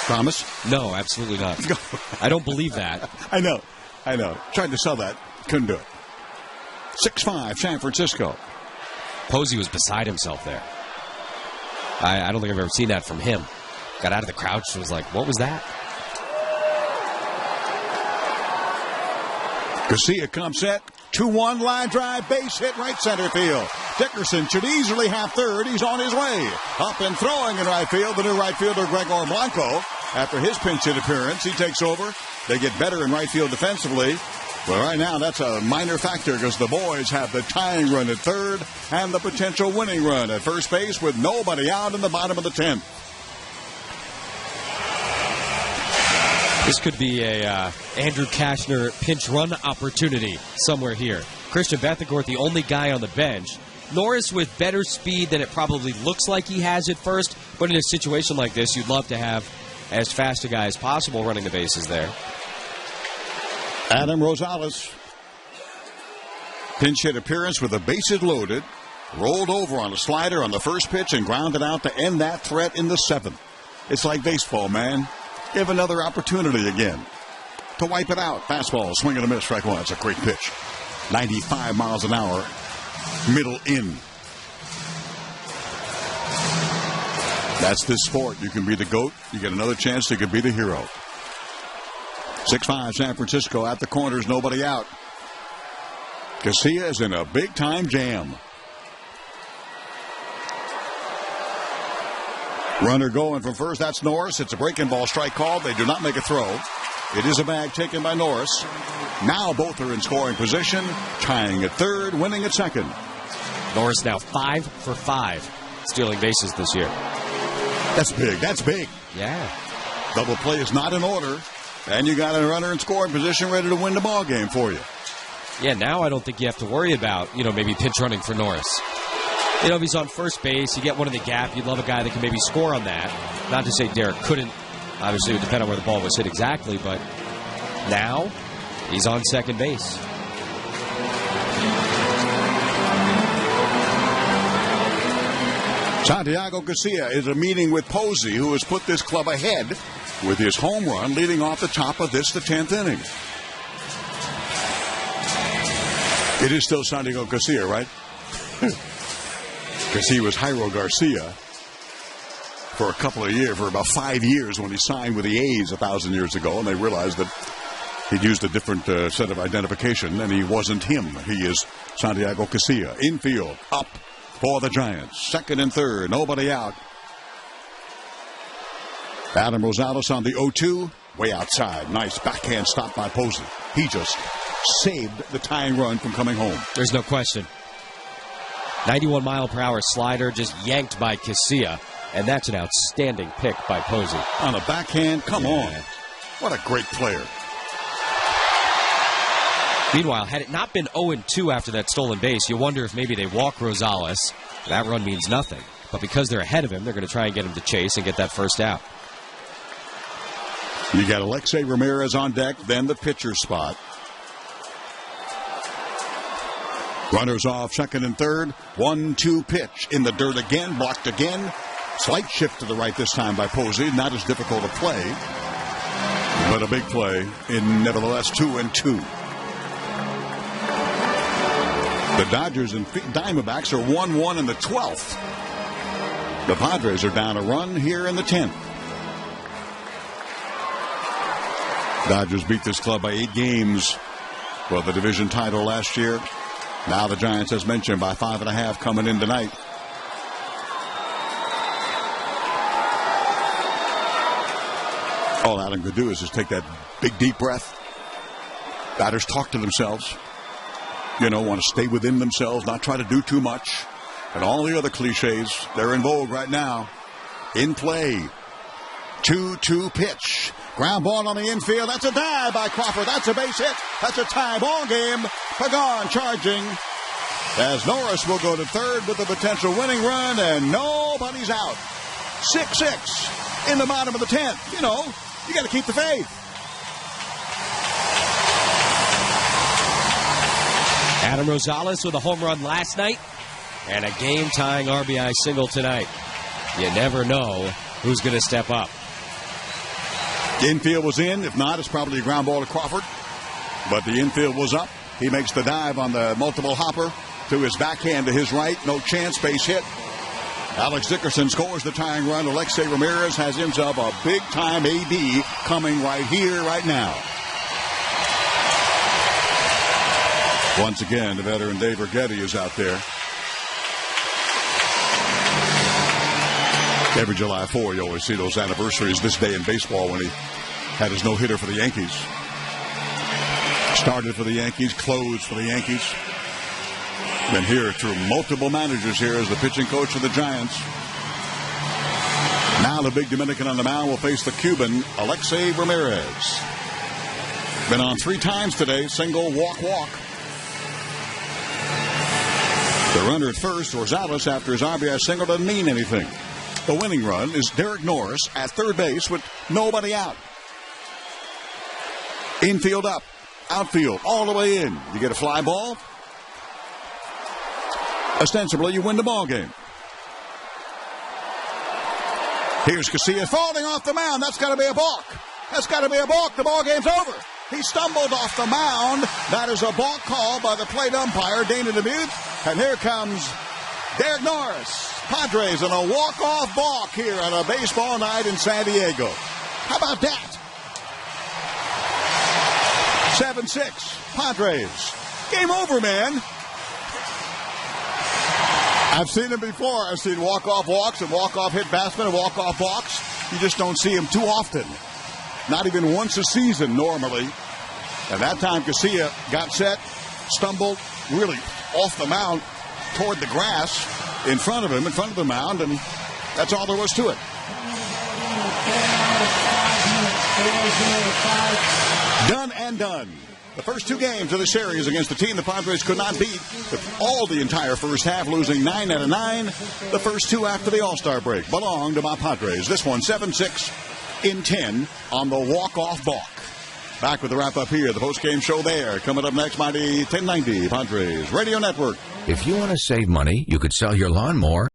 Promise? No, absolutely not. I don't believe that. I know. Tried to sell that. Couldn't do it. 6-5, San Francisco. Posey was beside himself there. I don't think I've ever seen that from him. Got out of the crouch and was like, what was that? Casilla comes set. 2-1 line drive, base hit right center field. Dickerson should easily have third. He's on his way. Up and throwing in right field. The new right fielder, Gregor Blanco. After his pinch hit appearance, he takes over. They get better in right field defensively. But right now, that's a minor factor because the boys have the tying run at third and the potential winning run at first base with nobody out in the bottom of the 10th. This could be a Andrew Kashner pinch run opportunity somewhere here. Christian Bethencourt, the only guy on the bench. Norris with better speed than it probably looks like he has at first. But in a situation like this, you'd love to have as fast a guy as possible running the bases there. Adam Rosales. Pinch hit appearance with the bases loaded. Rolled over on a slider on the first pitch and grounded out to end that threat in the 7th. It's like baseball, man. Give another opportunity again to wipe it out. Fastball, swing and a miss, strike 1. That's a great pitch. 95 miles an hour, middle in. That's this sport. You can be the GOAT. You get another chance. You can be the hero. 6-5 San Francisco at the corners. Nobody out. Casilla is in a big-time jam. Runner going from first. That's Norris. It's a breaking ball, strike called. They do not make a throw. It is a bag taken by Norris. Now both are in scoring position, tying at third, winning at second. Norris now 5 for 5 stealing bases this year. That's big. That's big. Yeah. Double play is not in order, and you got a runner in scoring position ready to win the ball game for you. Yeah, now I don't think you have to worry about, maybe pinch running for Norris. If he's on first base, you get one in the gap, you'd love a guy that can maybe score on that. Not to say Derek couldn't. Obviously, it would depend on where the ball was hit exactly, but now he's on second base. Santiago Garcia is a meeting with Posey, who has put this club ahead with his home run leading off the top of this, the 10th inning. It is still Santiago Garcia, right? Because he was Jairo Garcia for a couple of years, for about 5 years when he signed with the A's 1,000 years ago, and they realized that he'd used a different set of identification, and he wasn't him. He is Santiago Garcia. Infield, up for the Giants. Second and third, nobody out. Adam Rosales on the 0-2, way outside. Nice backhand stop by Posey. He just saved the tying run from coming home. There's no question. 91-mile-per-hour slider just yanked by Garcia, and that's an outstanding pick by Posey. On a backhand, come on. What a great player. Meanwhile, had it not been 0-2 after that stolen base, you wonder if maybe they walk Rosales. That run means nothing. But because they're ahead of him, they're going to try and get him to chase and get that first out. You got Alexei Ramirez on deck, then the pitcher spot. Runners off second and third. 1-2 pitch in the dirt again, blocked again. Slight shift to the right this time by Posey. Not as difficult a play, but a big play in nevertheless 2-2. The Dodgers and Diamondbacks are 1-1 in the 12th. The Padres are down a run here in the 10th. Dodgers beat this club by 8 games for the division title last year. Now the Giants, as mentioned, by 5.5 coming in tonight. All Adam could do is just take that big, deep breath. Batters talk to themselves. Want to stay within themselves, not try to do too much. And all the other cliches, they're in vogue right now. In play. 2-2 pitch. Ground ball on the infield. That's a dive by Crawford. That's a base hit. That's a tie ball game. Pagan charging. As Norris will go to third with a potential winning run, and nobody's out. 6-6 in the bottom of the 10th. You got to keep the faith. Adam Rosales with a home run last night and a game-tying RBI single tonight. You never know who's going to step up. The infield was in. If not, it's probably a ground ball to Crawford. But the infield was up. He makes the dive on the multiple hopper to his backhand to his right. No chance. Base hit. Alex Dickerson scores the tying run. Alexei Ramirez has himself a big-time AB coming right here, right now. Once again, the veteran Dave Urghetti is out there. Every July 4, you always see those anniversaries this day in baseball when he had his no-hitter for the Yankees. Started for the Yankees, closed for the Yankees. Been here through multiple managers here as the pitching coach of the Giants. Now the big Dominican on the mound will face the Cuban, Alexei Ramirez. Been on 3 times today, single, walk. The runner at first, Rosales, after his RBI single, doesn't mean anything. The winning run is Derek Norris at third base with nobody out. Infield up, outfield, all the way in. You get a fly ball. Ostensibly, you win the ball game. Here's Garcia falling off the mound. That's got to be a balk. The ball game's over. He stumbled off the mound. That is a balk call by the plate umpire, Dana DeMute. And here comes Derek Norris. Padres on a walk-off balk here on a baseball night in San Diego. How about that? 7-6. Padres. Game over, man. I've seen him before. I've seen walk-off walks and walk-off hit batsmen and walk-off walks. You just don't see him too often. Not even once a season normally. And that time Casilla got set, stumbled, really off the mound toward the grass in front of him, in front of the mound, and that's all there was to it. Done and done. The first two games of the series against the team the Padres could not beat, with all the entire first half, losing 9 out of 9. The first two after the All-Star break belong to my Padres. This one 7-6 in 10 on the walk-off balk. Back with the wrap-up here, the post-game show there. Coming up next, Mighty 1090 Padres Radio Network. If you want to save money, you could sell your lawnmower